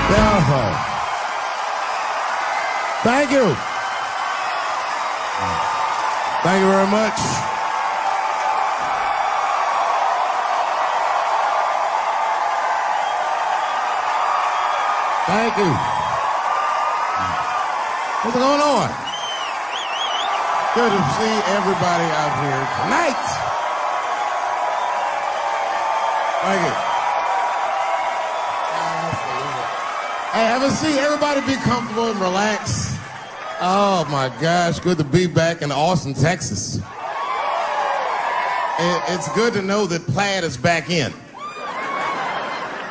Beautiful. Thank you. Thank you very much. Thank you. What's going on? Good to see everybody out here tonight. Thank you. Hey, have a seat. Everybody be comfortable and relax. Oh my gosh, good to be back in Austin, Texas. It's good to know that plaid is back in.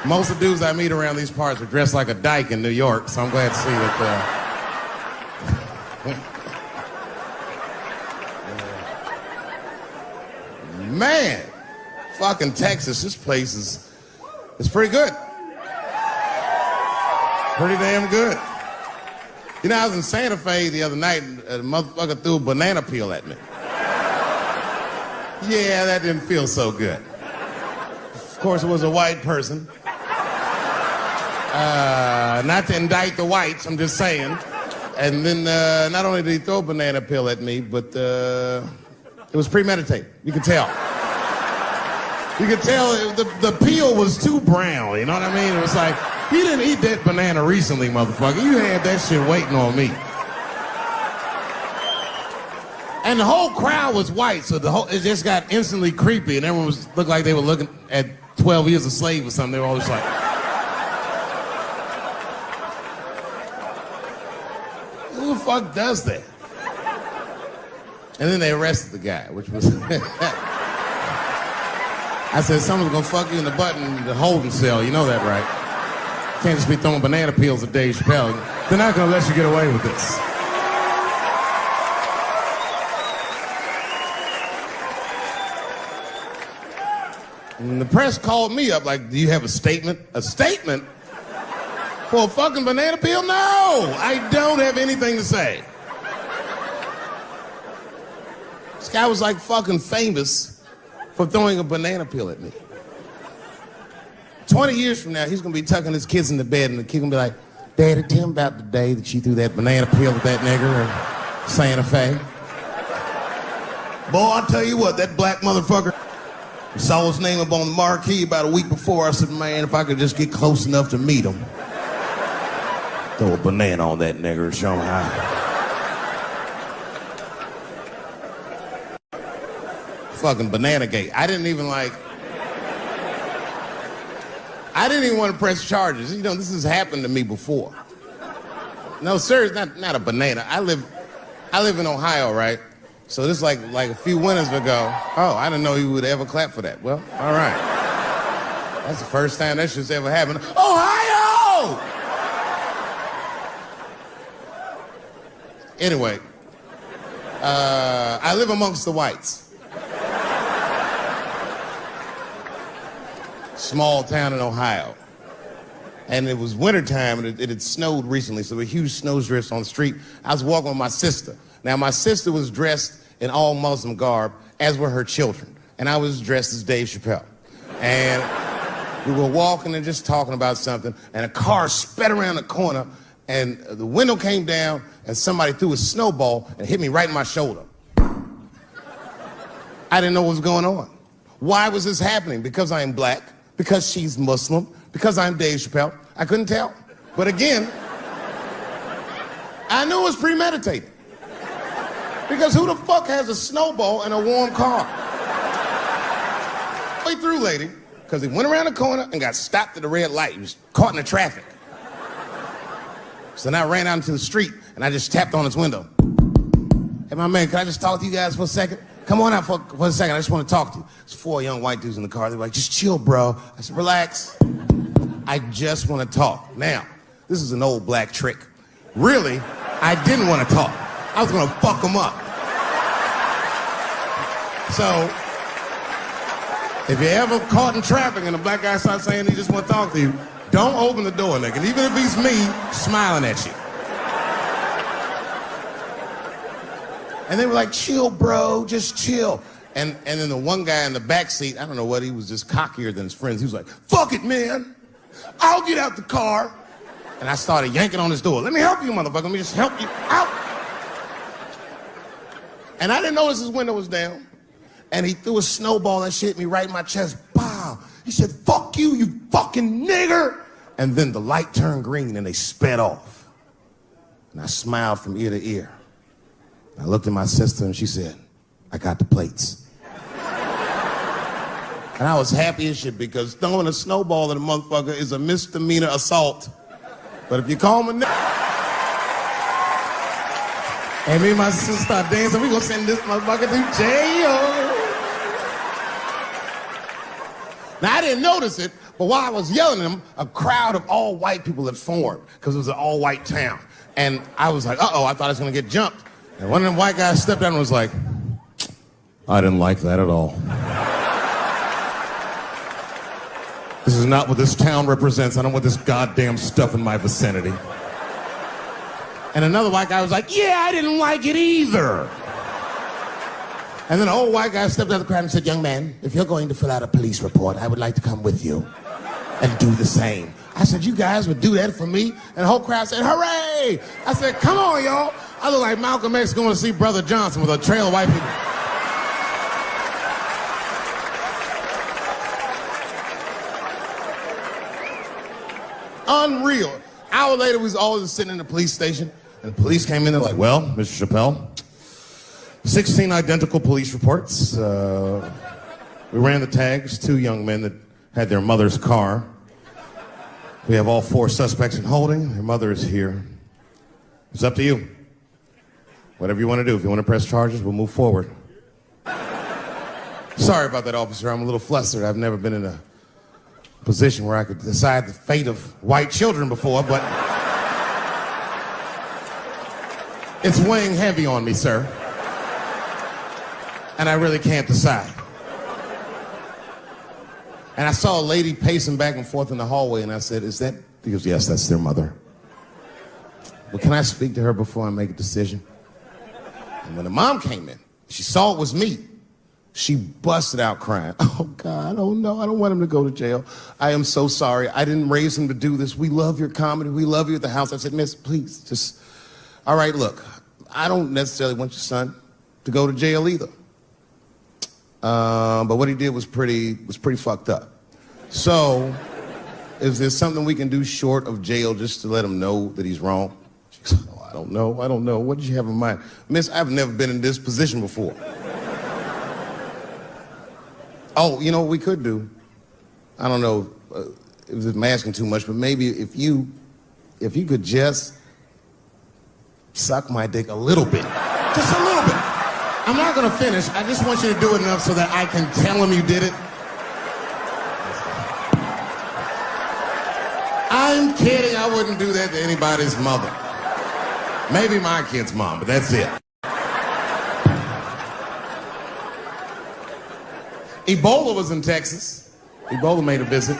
Most of the dudes I meet around these parts are dressed like a dyke in New York, so I'm glad to see that. Man, fucking Texas, this place is pretty good. Pretty damn good. You know, I was in Santa Fe the other night and a motherfucker threw a banana peel at me. Yeah, that didn't feel so good. Of course, it was a white person. Not to indict the whites, I'm just saying. And then not only did he throw a banana peel at me, but it was premeditated. You could tell. You could tell the peel was too brown, you know what I mean? It was like, you didn't eat that banana recently, motherfucker. You had that shit waiting on me. And the whole crowd was white, so it just got instantly creepy, and everyone looked like they were looking at 12 Years a Slave or something. They were all just like... Who the fuck does that? And then they arrested the guy, which was... I said, someone's gonna fuck you in the butt in the holding cell. You know that, right? Can't just be throwing banana peels at Dave Chappelle. They're not gonna let you get away with this. And the press called me up like, do you have a statement? A statement? For a fucking banana peel? No! I don't have anything to say. This guy was like fucking famous for throwing a banana peel at me. 20 years from now, he's gonna be tucking his kids in the bed and the kid gonna be like, Daddy, tell him about the day that you threw that banana peel at that nigger in Santa Fe. Boy, I'll tell you what, that black motherfucker saw his name up on the marquee about a week before. I said, man, if I could just get close enough to meet him, throw a banana on that nigger and show him how. Fucking banana gate. I didn't even want to press charges. You know, this has happened to me before. No, seriously, not a banana. I live in Ohio, right? So this like a few winters ago. Oh, I didn't know you would ever clap for that. Well, all right. That's the first time that shit's ever happened. Ohio! Anyway, I live amongst the whites. Small town in Ohio. And it was wintertime, and it had snowed recently, so there were huge snowdrifts on the street. I was walking with my sister. Now, my sister was dressed in all Muslim garb, as were her children. And I was dressed as Dave Chappelle. And we were walking and just talking about something, and a car sped around the corner, and the window came down, and somebody threw a snowball and hit me right in my shoulder. I didn't know what was going on. Why was this happening? Because I'm black, because she's Muslim, because I'm Dave Chappelle. I couldn't tell. But again, I knew it was premeditated. Because who the fuck has a snowball in a warm car? Way through, lady, because he went around the corner and got stopped at the red light. He was caught in the traffic. So then I ran out into the street and I just tapped on his window. Hey, my man, can I just talk to you guys for a second? Come on out for a second. I just want to talk to you. There's 4 young white dudes in the car. They were like, just chill, bro. I said, relax. I just want to talk. Now, this is an old black trick. Really, I didn't want to talk. I was going to fuck them up. So, if you're ever caught in traffic and a black guy starts saying he just want to talk to you, don't open the door, nigga. Even if he's me, smiling at you. And they were like, chill, bro, just chill. And then the one guy in the back seat, I don't know what, he was just cockier than his friends. He was like, fuck it, man. I'll get out the car. And I started yanking on his door. Let me help you, motherfucker. Let me just help you out. And I didn't notice his window was down. And he threw a snowball and shit me right in my chest. Pow. He said, fuck you, you fucking nigger. And then the light turned green and they sped off. And I smiled from ear to ear. I looked at my sister and she said, I got the plates. And I was happy as shit because throwing a snowball at a motherfucker is a misdemeanor assault. But if you call him a nigger, and me and my sister start dancing, we gonna send this motherfucker to jail. Now, I didn't notice it, but while I was yelling at him, a crowd of all white people had formed because it was an all-white town. And I was like, uh-oh, I thought I was gonna get jumped. And one of them white guys stepped down and was like, I didn't like that at all. This is not what this town represents. I don't want this goddamn stuff in my vicinity. And another white guy was like, yeah, I didn't like it either. And then an old white guy stepped out of the crowd and said, young man, if you're going to fill out a police report, I would like to come with you and do the same. I said, you guys would do that for me? And the whole crowd said, hooray! I said, come on, y'all. I look like Malcolm X going to see Brother Johnson with a trail of white people. Unreal. An hour later, we was all just sitting in the police station, and the police came in and like, well, Mr. Chappelle, 16 identical police reports. We ran the tags, 2 young men that had their mother's car. We have all 4 suspects in holding. Their mother is here. It's up to you. Whatever you want to do. If you want to press charges, we'll move forward. Sorry about that, officer. I'm a little flustered. I've never been in a position where I could decide the fate of white children before, but it's weighing heavy on me, sir. And I really can't decide. And I saw a lady pacing back and forth in the hallway, and I said, is that? He goes, yes, that's their mother. Well, can I speak to her before I make a decision? And when the mom came in, she saw it was me. She busted out crying. Oh, God, oh, no, I don't want him to go to jail. I am so sorry. I didn't raise him to do this. We love your comedy. We love you at the house. I said, miss, please, just, all right, look, I don't necessarily want your son to go to jail either. But what he did was pretty fucked up. So, is there something we can do short of jail just to let him know that he's wrong? She goes, oh, I don't know. What did you have in mind? Miss, I've never been in this position before. Oh, you know what we could do? I don't know if I'm asking too much, but maybe if you could just suck my dick a little bit. Just a little bit. I'm not gonna finish. I just want you to do it enough so that I can tell him you did it. I'm kidding. I wouldn't do that to anybody's mother. Maybe my kid's mom, but that's it. Ebola was in Texas. Ebola made a visit.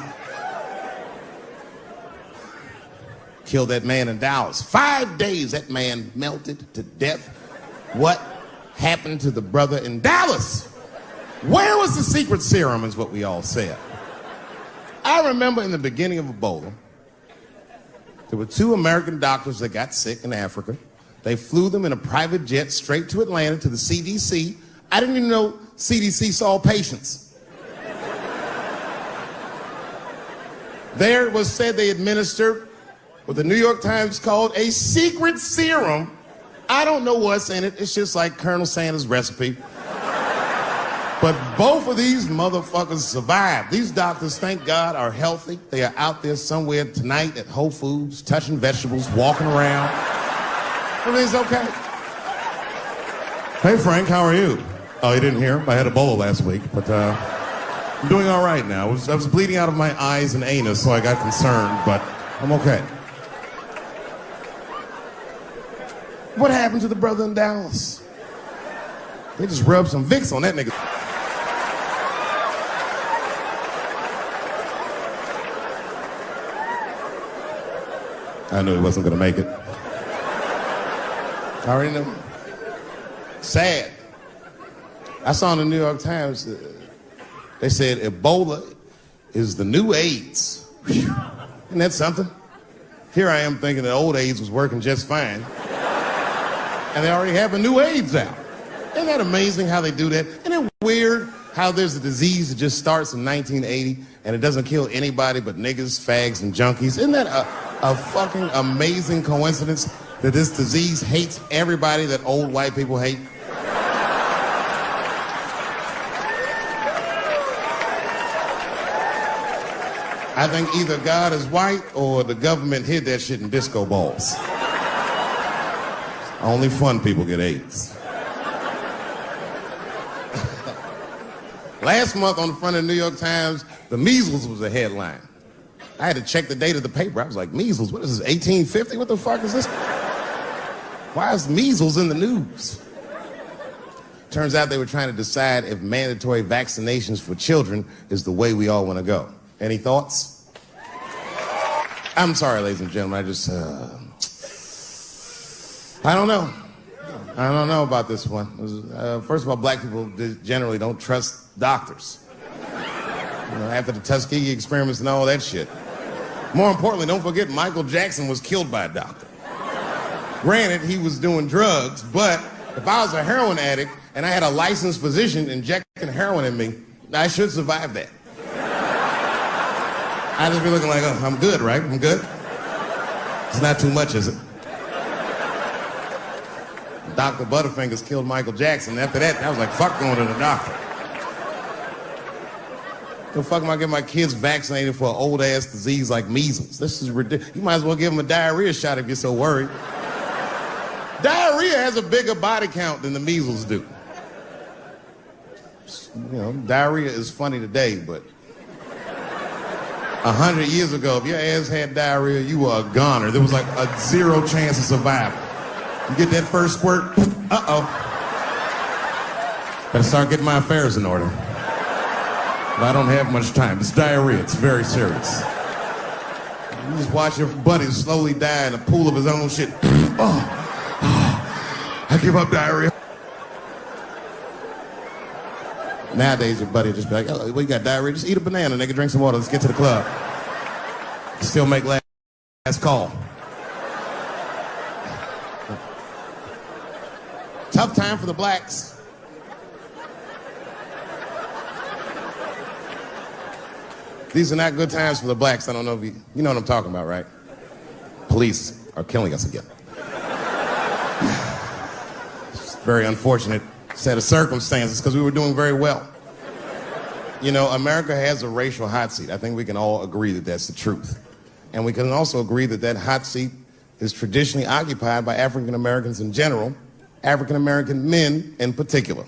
Killed that man in Dallas. 5 days that man melted to death. What happened to the brother in Dallas? Where was the secret serum is what we all said. I remember in the beginning of Ebola, there were 2 American doctors that got sick in Africa. They flew them in a private jet straight to Atlanta to the CDC. I didn't even know CDC saw patients. There it was said they administered what the New York Times called a secret serum. I don't know what's in it. It's just like Colonel Sanders' recipe. But both of these motherfuckers survived. These doctors, thank God, are healthy. They are out there somewhere tonight at Whole Foods, touching vegetables, walking around. Everything's okay. Hey, Frank, how are you? Oh, you didn't hear? I had Ebola last week, but I'm doing all right now. I was bleeding out of my eyes and anus, so I got concerned, but I'm okay. What happened to the brother in Dallas? They just rubbed some Vicks on that nigga. I knew he wasn't gonna make it. I already knew. Sad. I saw in the New York Times, they said Ebola is the new AIDS. Whew. Isn't that something? Here I am thinking that old AIDS was working just fine. And they already have a new AIDS out. Isn't that amazing how they do that? Isn't it weird how there's a disease that just starts in 1980 and it doesn't kill anybody but niggas, fags, and junkies? Isn't that a fucking amazing coincidence that this disease hates everybody that old white people hate? I think either God is white or the government hid that shit in disco balls. Only fun people get AIDS. Last month on the front of the New York Times, the measles was a headline. I had to check the date of the paper. I was like, measles, what is this, 1850? What the fuck is this? Why is measles in the news? Turns out they were trying to decide if mandatory vaccinations for children is the way we all want to go. Any thoughts? I'm sorry, ladies and gentlemen, I don't know. I don't know about this one. First of all, black people generally don't trust doctors. You know, after the Tuskegee experiments and all that shit. More importantly, don't forget Michael Jackson was killed by a doctor. Granted, he was doing drugs, but if I was a heroin addict and I had a licensed physician injecting heroin in me, I should survive that. I'd just be looking like, oh, I'm good, right? I'm good? It's not too much, is it? Dr. Butterfingers killed Michael Jackson. After that, I was like, fuck going to the doctor. The fuck am I getting my kids vaccinated for an old-ass disease like measles? This is ridiculous. You might as well give them a diarrhea shot if you're so worried. Diarrhea has a bigger body count than the measles do. You know, diarrhea is funny today, but 100 years ago, if your ass had diarrhea, you were a goner. There was like a 0 chance of survival. You get that first squirt, uh-oh. Better start getting my affairs in order. But I don't have much time. It's diarrhea. It's very serious. You just watch your buddy slowly die in a pool of his own shit. I give up diarrhea. Nowadays, your buddy just be like, oh, well, you got diarrhea? Just eat a banana, nigga, drink some water, let's get to the club. Still make last call. Tough time for the blacks. These are not good times for the blacks. I don't know if you know what I'm talking about, right? Police are killing us again. It's a very unfortunate set of circumstances because we were doing very well. You know, America has a racial hot seat. I think we can all agree that that's the truth. And we can also agree that that hot seat is traditionally occupied by African Americans in general, African American men in particular.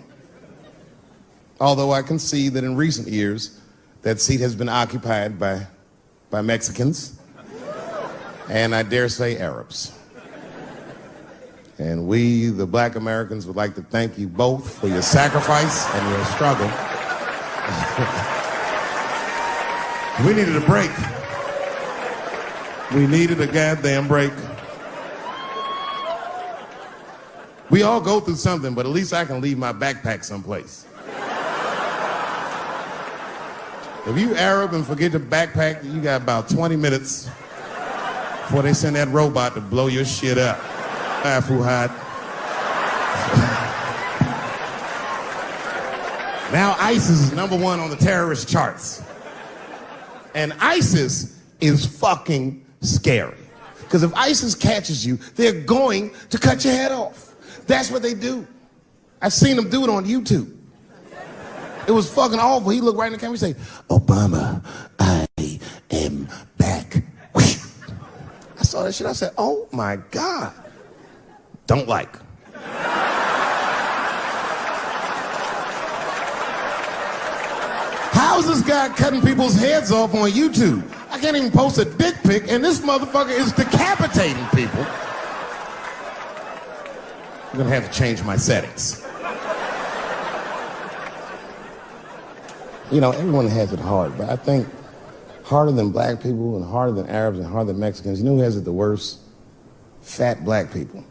Although I can see that in recent years, that seat has been occupied by Mexicans, and I dare say Arabs. And we, the black Americans, would like to thank you both for your sacrifice and your struggle. We needed a break. We needed a goddamn break. We all go through something, but at least I can leave my backpack someplace. If you Arab and forget your backpack, you got about 20 minutes before they send that robot to blow your shit up. Fuhad. Now ISIS is #1 on the terrorist charts. And ISIS is fucking scary. Because if ISIS catches you, they're going to cut your head off. That's what they do. I've seen them do it on YouTube. It was fucking awful. He looked right in the camera and say, Obama, I am back. I saw that shit. I said, oh my God. Don't like. How is this guy cutting people's heads off on YouTube? I can't even post a dick pic, and this motherfucker is decapitating people. I'm gonna have to change my settings. You know, everyone has it hard, but I think harder than black people and harder than Arabs and harder than Mexicans, you know who has it the worst? Fat black people.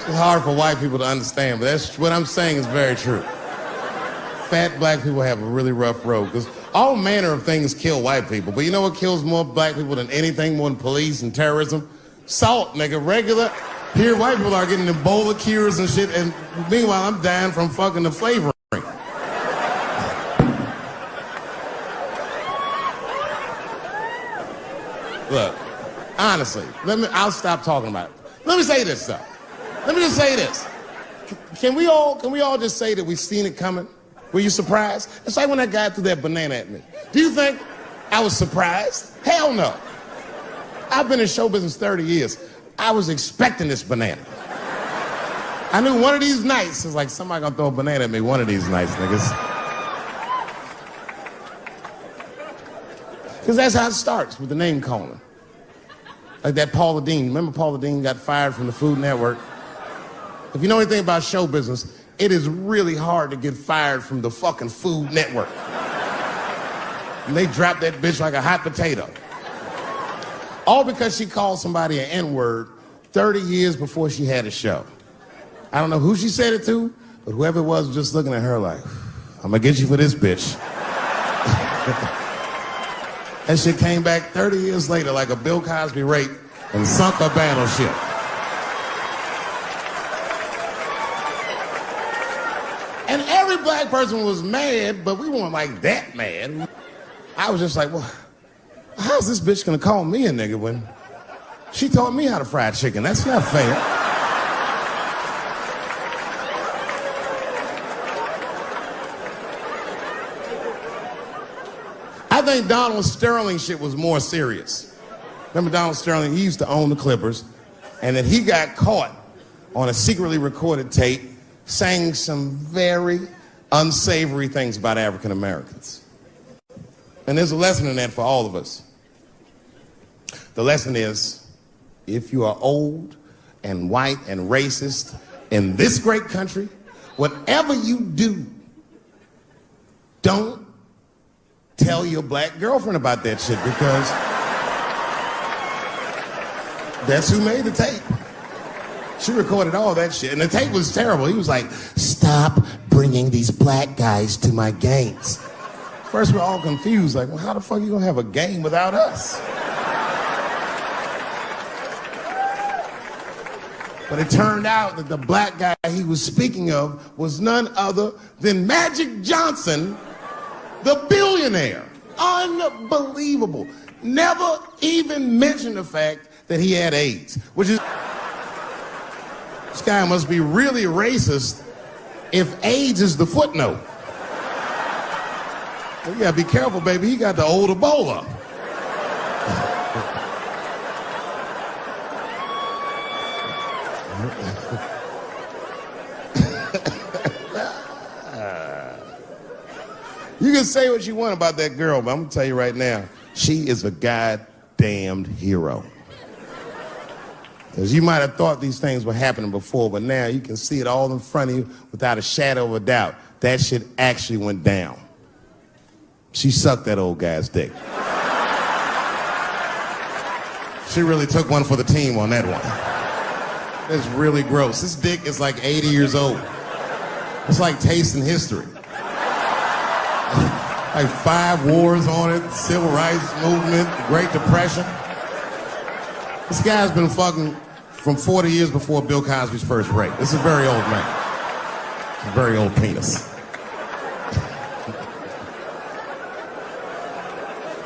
It's hard for white people to understand, but that's what I'm saying is very true. fat black people have a really rough road because all manner of things kill white people. But you know what kills more black people than anything, more than police and terrorism? Salt, nigga. Regular. Here, white people are getting Ebola cures and shit, and meanwhile, I'm dying from fucking the flavoring. Look, honestly, I'll stop talking about it. Let me say this, though. Let me just say this. Can we all just say that we've seen it coming? Were you surprised? It's like when that guy threw that banana at me. Do you think I was surprised? Hell no. I've been in show business 30 years. I was expecting this banana. I knew one of these nights, it's like somebody gonna throw a banana at me one of these nights, niggas. Because that's how it starts, with the name calling. Like that Paula Deen. Remember Paula Deen got fired from the Food Network? If you know anything about show business, it is really hard to get fired from the fucking Food Network. And they dropped that bitch like a hot potato. All because she called somebody an N-word 30 years before she had a show. I don't know who she said it to, but whoever it was just looking at her like, I'm gonna get you for this bitch. That shit came back 30 years later like a Bill Cosby rape and sunk a battleship. And every black person was mad, but we weren't like that mad. I was just like, well, how's this bitch gonna call me a nigga when she taught me how to fry chicken? That's not fair. I think Donald Sterling shit was more serious. Remember Donald Sterling? He used to own the Clippers, and then he got caught on a secretly recorded tape saying some very unsavory things about African Americans. And there's a lesson in that for all of us. The lesson is, if you are old and white and racist in this great country, whatever you do, don't tell your black girlfriend about that shit, because that's who made the tape. She recorded all that shit, and the tape was terrible. He was like, stop bringing these black guys to my games. First, we're all confused, like, well, how the fuck are you gonna have a game without us? But it turned out that the black guy he was speaking of was none other than Magic Johnson, the billionaire. Unbelievable. Never even mentioned the fact that he had AIDS, which is... This guy must be really racist if AIDS is the footnote. Well, you gotta be careful, baby. He got the old Ebola. You can say what you want about that girl, but I'm gonna tell you right now, she is a goddamned hero. Because you might have thought these things were happening before, but now you can see it all in front of you without a shadow of a doubt. That shit actually went down. She sucked that old guy's dick. She really took one for the team on that one. That's really gross. This dick is like 80 years old. It's like tasting history. Like 5 wars on it, Civil Rights Movement, Great Depression. This guy's been fucking from 40 years before Bill Cosby's first rape. This is a very old man. It's a very old penis.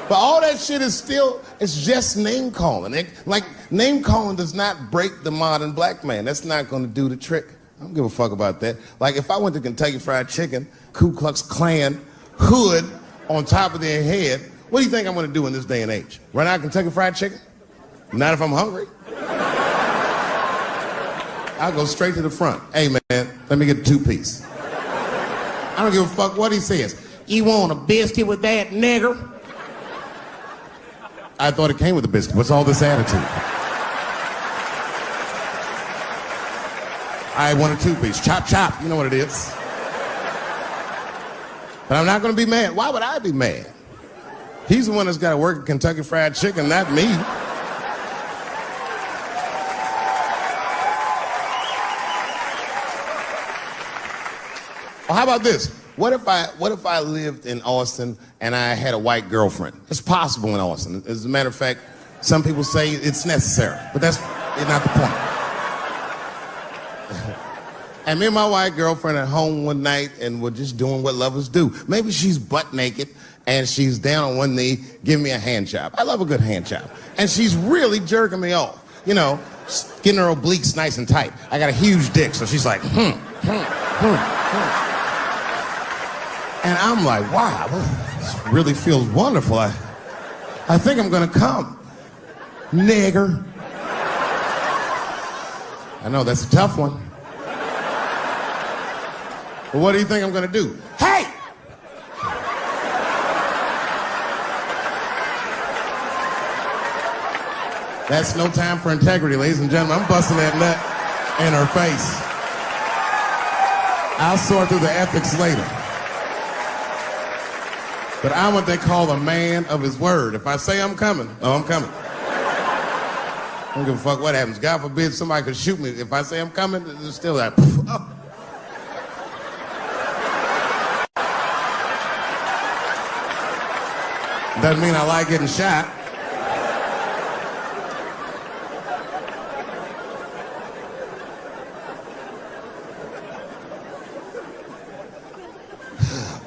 But all that shit is still, it's just name calling. Like, name calling does not break the modern black man. That's not gonna do the trick. I don't give a fuck about that. Like, if I went to Kentucky Fried Chicken, Ku Klux Klan, hood on top of their head, what do you think I'm gonna do in this day and age? Run out of Kentucky Fried Chicken? Not if I'm hungry. I'll go straight to the front. Hey, man, let me get a 2-piece. I don't give a fuck what he says. You want a biscuit with that, nigger? I thought it came with a biscuit. What's all this attitude? I want a 2-piece. Chop, chop. You know what it is. But I'm not going to be mad. Why would I be mad? He's the one that's got to work at Kentucky Fried Chicken, not me. Well, how about this? What if I lived in Austin and I had a white girlfriend? It's possible in Austin. As a matter of fact, some people say it's necessary, but that's not the point. And me and my white girlfriend at home one night, and we're just doing what lovers do. Maybe she's butt naked and she's down on one knee, giving me a hand job. I love a good hand job. And she's really jerking me off. You know, getting her obliques nice and tight. I got a huge dick, so she's like, And I'm like, wow, this really feels wonderful. I think I'm gonna come. Nigger. I know, that's a tough one. But what do you think I'm gonna do? Hey! That's no time for integrity, ladies and gentlemen. I'm busting that nut in her face. I'll sort through the ethics later. But I'm what they call a man of his word. If I say I'm coming, oh, I'm coming. I don't give a fuck what happens. God forbid somebody could shoot me. If I say I'm coming, it's still like, oh. Doesn't mean I like getting shot.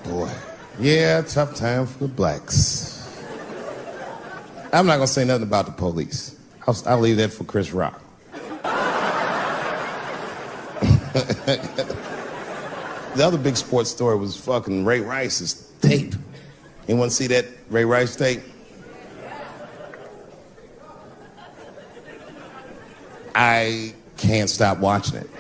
Boy. Yeah, tough time for the blacks. I'm not gonna say nothing about the police. I'll leave that for Chris Rock. The other big sports story was fucking Ray Rice's tape. Anyone see that Ray Rice tape? I can't stop watching it.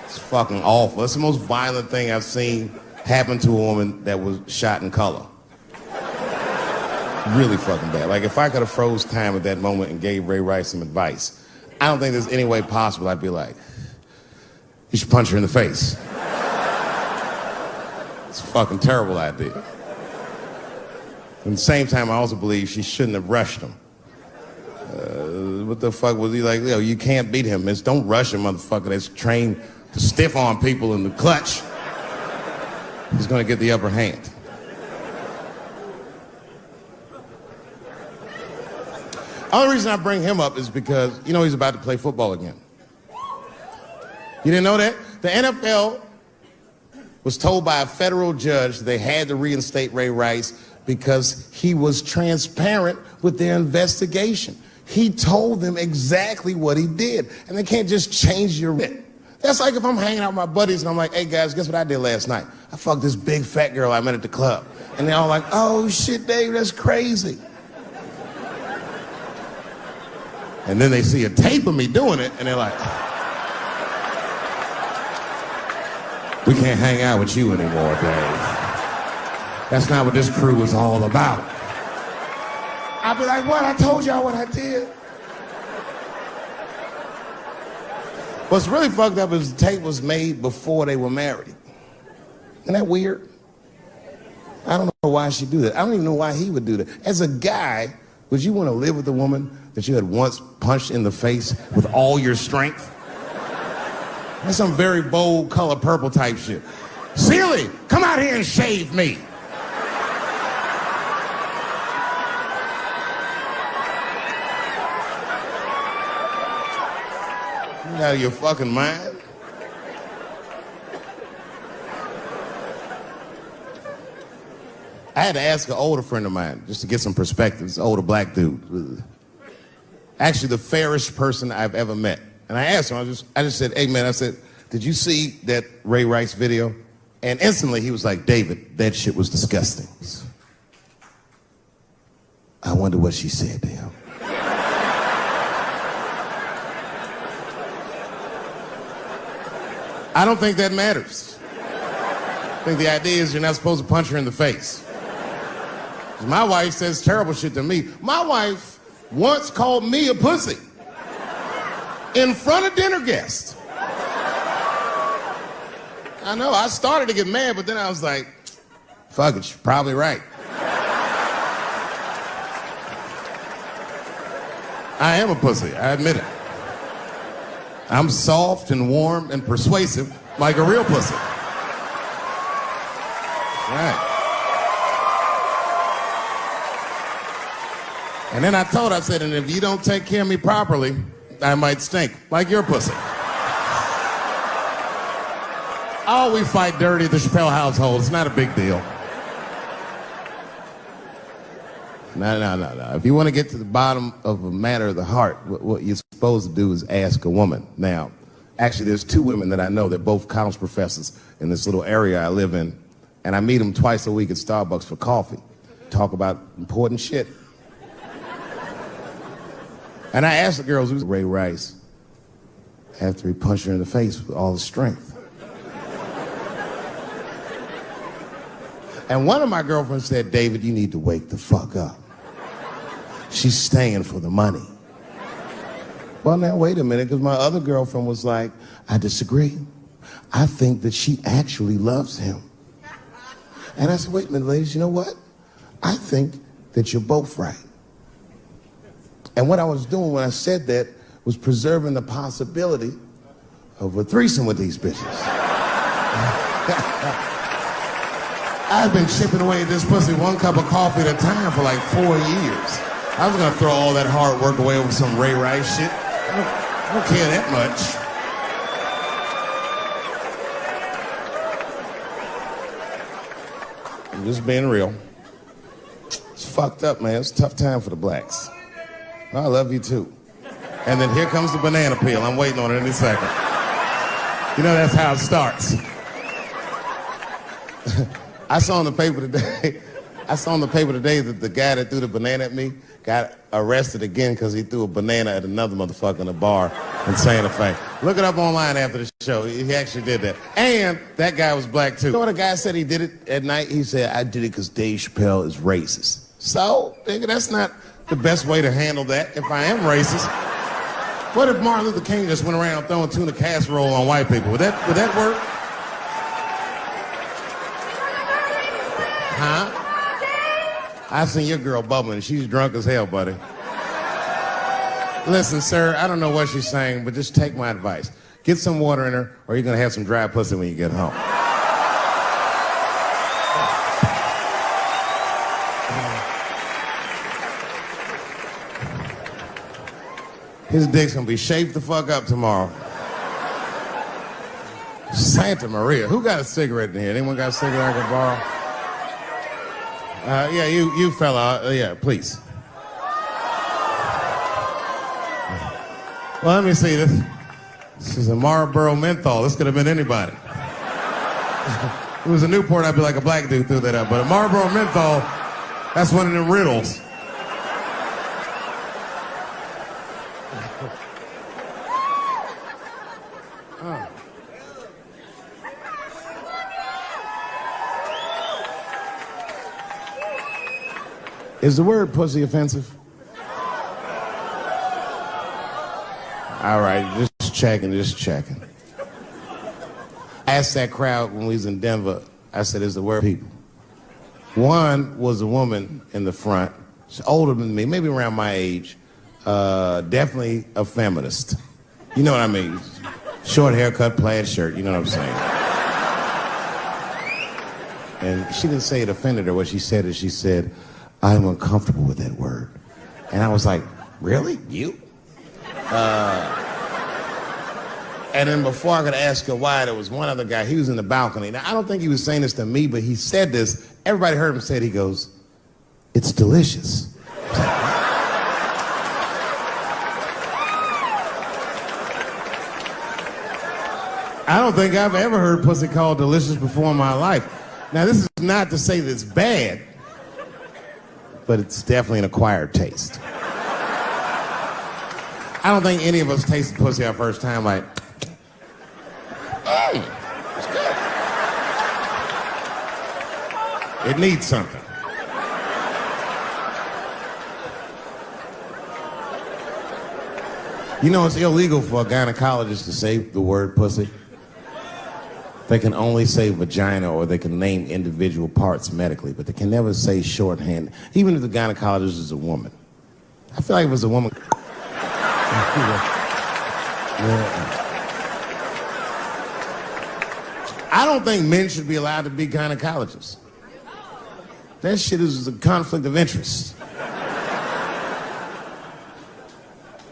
It's fucking awful. It's the most violent thing I've seen happen to a woman that was shot in color. Really fucking bad. Like, if I could have froze time at that moment and gave Ray Rice some advice, I don't think there's any way possible I'd be like, you should punch her in the face. It's a fucking terrible idea. At the same time, I also believe she shouldn't have rushed him. What the fuck was he like? Yo, you can't beat him. It's don't rush a motherfucker that's trained to stiff arm people in the clutch. He's gonna get the upper hand. The only reason I bring him up is because, you know, he's about to play football again. You didn't know that? The NFL was told by a federal judge they had to reinstate Ray Rice because he was transparent with their investigation. He told them exactly what he did, and they can't just change your writ. That's like if I'm hanging out with my buddies and I'm like, hey guys, guess what I did last night? I fucked this big fat girl I met at the club. And they're all like, oh shit, Dave, that's crazy. And then they see a tape of me doing it, and they're like, we can't hang out with you anymore, Dave. That's not what this crew is all about. I'll be like, what? I told y'all what I did. What's really fucked up is the tape was made before they were married. Isn't that weird? I don't know why she'd do that. I don't even know why he would do that. As a guy, would you want to live with a woman that you had once punched in the face with all your strength? That's some very bold color purple type shit. Sealy, come out here and shave me. You out of your fucking mind? I had to ask an older friend of mine just to get some perspective. This older black dude. Actually, the fairest person I've ever met. And I asked him, I just said, hey man, I said, did you see that Ray Rice video? And instantly he was like, David, that shit was disgusting. I wonder what she said to him. I don't think that matters. I think the idea is you're not supposed to punch her in the face. My wife says terrible shit to me. My wife once called me a pussy in front of dinner guests. I know, I started to get mad, but then I was like, fuck it, you're probably right. I am a pussy, I admit it. I'm soft and warm and persuasive like a real pussy. Right. And then I told her, I said, and if you don't take care of me properly, I might stink, like your pussy. Oh, we fight dirty at the Chappelle household. It's not a big deal. No. If you want to get to the bottom of a matter of the heart, what you're supposed to do is ask a woman. Now, actually, there's two women that I know. They're both college professors in this little area I live in. And I meet them twice a week at Starbucks for coffee. Talk about important shit. And I asked the girls, who's Ray Rice? After he punched her in the face with all his strength. And one of my girlfriends said, David, you need to wake the fuck up. She's staying for the money. Well, now, wait a minute, because my other girlfriend was like, I disagree. I think that she actually loves him. And I said, wait a minute, ladies, you know what? I think that you're both right. And what I was doing when I said that was preserving the possibility of a threesome with these bitches. I've been chipping away at this pussy one cup of coffee at a time for like 4 years. I was gonna throw all that hard work away over some Ray Rice shit. I don't care that much. I'm just being real. It's fucked up, man. It's a tough time for the blacks. I love you too. And then here comes the banana peel. I'm waiting on it any second. You know, that's how it starts. I saw in the paper today that the guy that threw the banana at me got arrested again because he threw a banana at another motherfucker in a bar in Santa Fe. Look it up online after the show. He actually did that. And that guy was black too. You know what a guy said he did it at night? He said, I did it because Dave Chappelle is racist. So, nigga, that's not the best way to handle that if I am racist. What if Martin Luther King just went around throwing tuna casserole on white people? Would that work? Huh? I seen your girl bubbling. She's drunk as hell, buddy. Listen, sir, I don't know what she's saying, but just take my advice. Get some water in her, or you're gonna have some dry pussy when you get home. His dick's gonna be shaped the fuck up tomorrow. Santa Maria. Who got a cigarette in here? Anyone got a cigarette I can borrow? Yeah, you fella. Yeah, please. Well, let me see this. This is a Marlboro menthol. This could have been anybody. If it was a Newport, I'd be like a black dude threw that up. But a Marlboro menthol, that's one of them riddles. Is the word pussy offensive? All right, just checking. I asked that crowd when we was in Denver, I said, is the word people? One was a woman in the front. She's older than me, maybe around my age. Definitely a feminist. You know what I mean? Short haircut, plaid shirt, you know what I'm saying? And she didn't say it offended her. What she said is she said, I'm uncomfortable with that word. And I was like, really? You? And then before I could ask her why, there was one other guy. He was in the balcony. Now, I don't think he was saying this to me, but he said this. Everybody heard him say it. He goes, it's delicious. I don't think I've ever heard pussy called delicious before in my life. Now, this is not to say that it's bad, but it's definitely an acquired taste. I don't think any of us tasted pussy our first time like, hey, it's good. It needs something. You know, it's illegal for a gynecologist to say the word pussy. They can only say vagina, or they can name individual parts medically, but they can never say shorthand, even if the gynecologist is a woman. I feel like if it was a woman. I don't think men should be allowed to be gynecologists. That shit is a conflict of interest.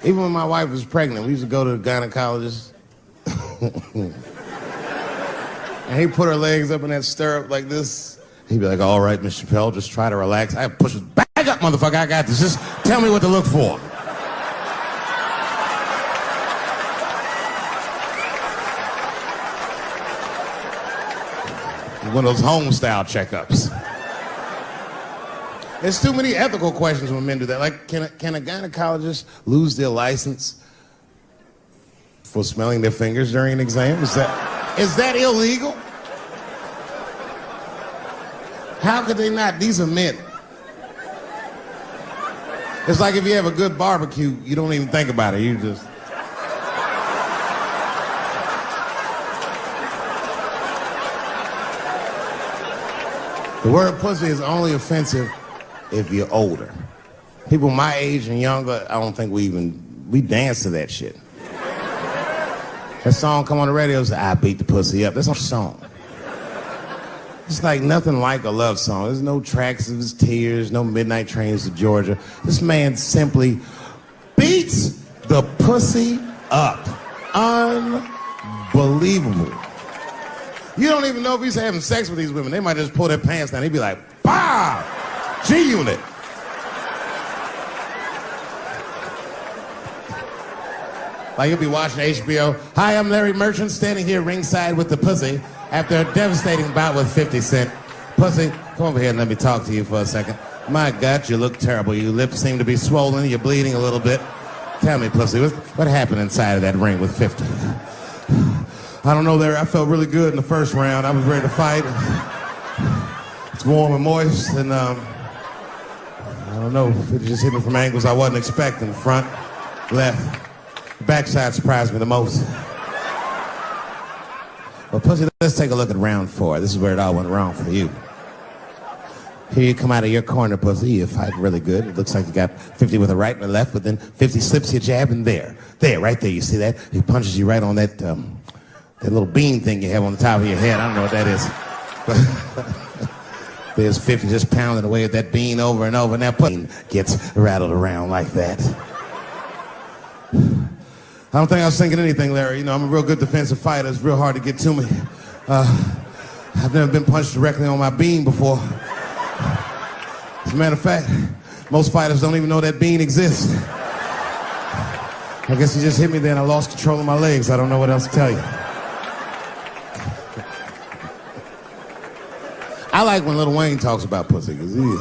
Even when my wife was pregnant, we used to go to the gynecologist. And he put her legs up in that stirrup like this. He'd be like, all right, Miss Chappelle, just try to relax. I push it back up, motherfucker, I got this. Just tell me what to look for. One of those home-style checkups. There's too many ethical questions when men do that. Like, can a gynecologist lose their license for smelling their fingers during an exam? Is that illegal? How could they not? These are men. It's like if you have a good barbecue, you don't even think about it. You just... The word pussy is only offensive if you're older. People my age and younger, I don't think we dance to that shit. That song come on the radio, say, I beat the pussy up. That's not a song. It's like nothing like a love song. There's no tracks of his tears, no midnight trains to Georgia. This man simply beats the pussy up. Unbelievable. You don't even know if he's having sex with these women. They might just pull their pants down. He'd be like, "Bah, G-Unit." Like you'll be watching HBO. Hi, I'm Larry Merchant, standing here ringside with the pussy after a devastating bout with 50 Cent. Pussy, come over here and let me talk to you for a second. My God, you look terrible. Your lips seem to be swollen. You're bleeding a little bit. Tell me, pussy, what happened inside of that ring with 50? I don't know, Larry. I felt really good in the first round. I was ready to fight. It's warm and moist, and I don't know. It just hit me from angles I wasn't expecting. Front, left, backside surprised me the most. Well, pussy, let's take a look at round 4. This is where it all went wrong for you. Here you come out of your corner, pussy. You're fighting really good. It looks like you got 50 with a right and a left, but then 50 slips your jab, and there, right there. You see that? He punches you right on that little bean thing you have on the top of your head. I don't know what that is. There's 50 just pounding away at that bean over and over, and that pussy gets rattled around like that. I don't think I was thinking anything, Larry. You know, I'm a real good defensive fighter. It's real hard to get to me. I've never been punched directly on my bean before. As a matter of fact, most fighters don't even know that bean exists. I guess he just hit me there and I lost control of my legs. I don't know what else to tell you. I like when Lil Wayne talks about pussy. Lil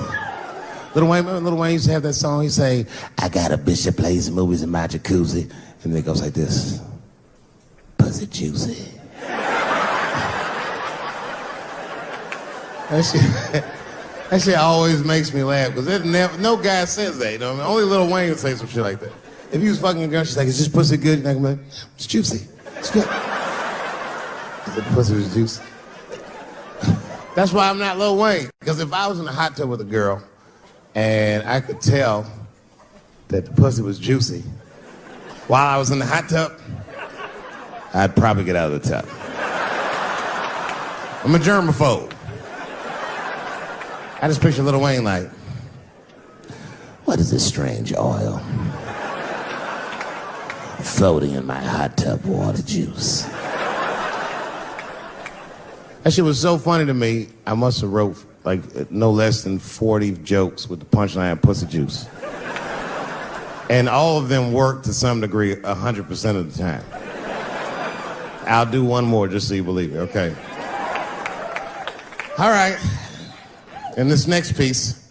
Wayne used to have that song. He say, I got a bitch that plays the movies in my jacuzzi. And then it goes like this. Pussy juicy. That shit always makes me laugh because no guy says that. You know, I mean, only Lil Wayne would say some shit like that. If you was fucking a girl, she's like, "Is this pussy good?" You're like, "It's juicy. It's good." The pussy was juicy. That's why I'm not Lil Wayne. Because if I was in a hot tub with a girl and I could tell that the pussy was juicy while I was in the hot tub, I'd probably get out of the tub. I'm a germaphobe. I just picture Lil Wayne like, what is this strange oil floating in my hot tub water juice? That shit was so funny to me, I must have wrote like no less than 40 jokes with the punchline pussy juice. And all of them worked to some degree 100% of the time. I'll do one more just so you believe it, okay? All right. And this next piece,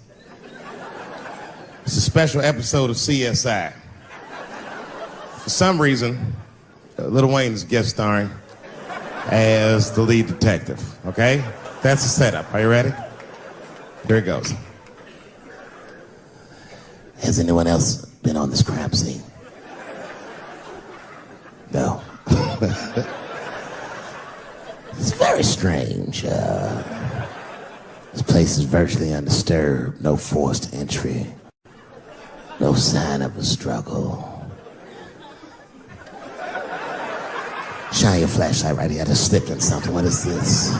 it's a special episode of CSI. For some reason, Lil Wayne is guest starring as the lead detective, okay? That's the setup. Are you ready? Here it goes. Has anyone else been on this crime scene? No. It's very strange. This place is virtually undisturbed. No forced entry. No sign of a struggle. Shine your flashlight right here. I just slipped in something. What is this?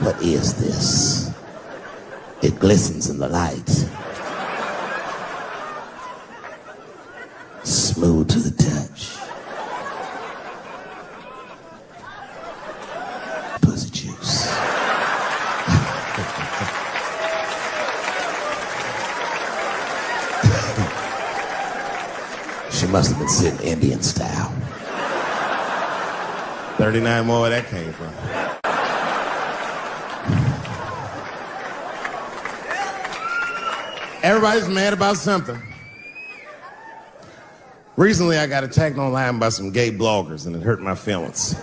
What is this? It glistens in the light. Smooth to the touch. Pussy juice. She must have been sitting Indian style. 39 more where that came from. Everybody's mad about something. Recently, I got attacked online by some gay bloggers, and it hurt my feelings.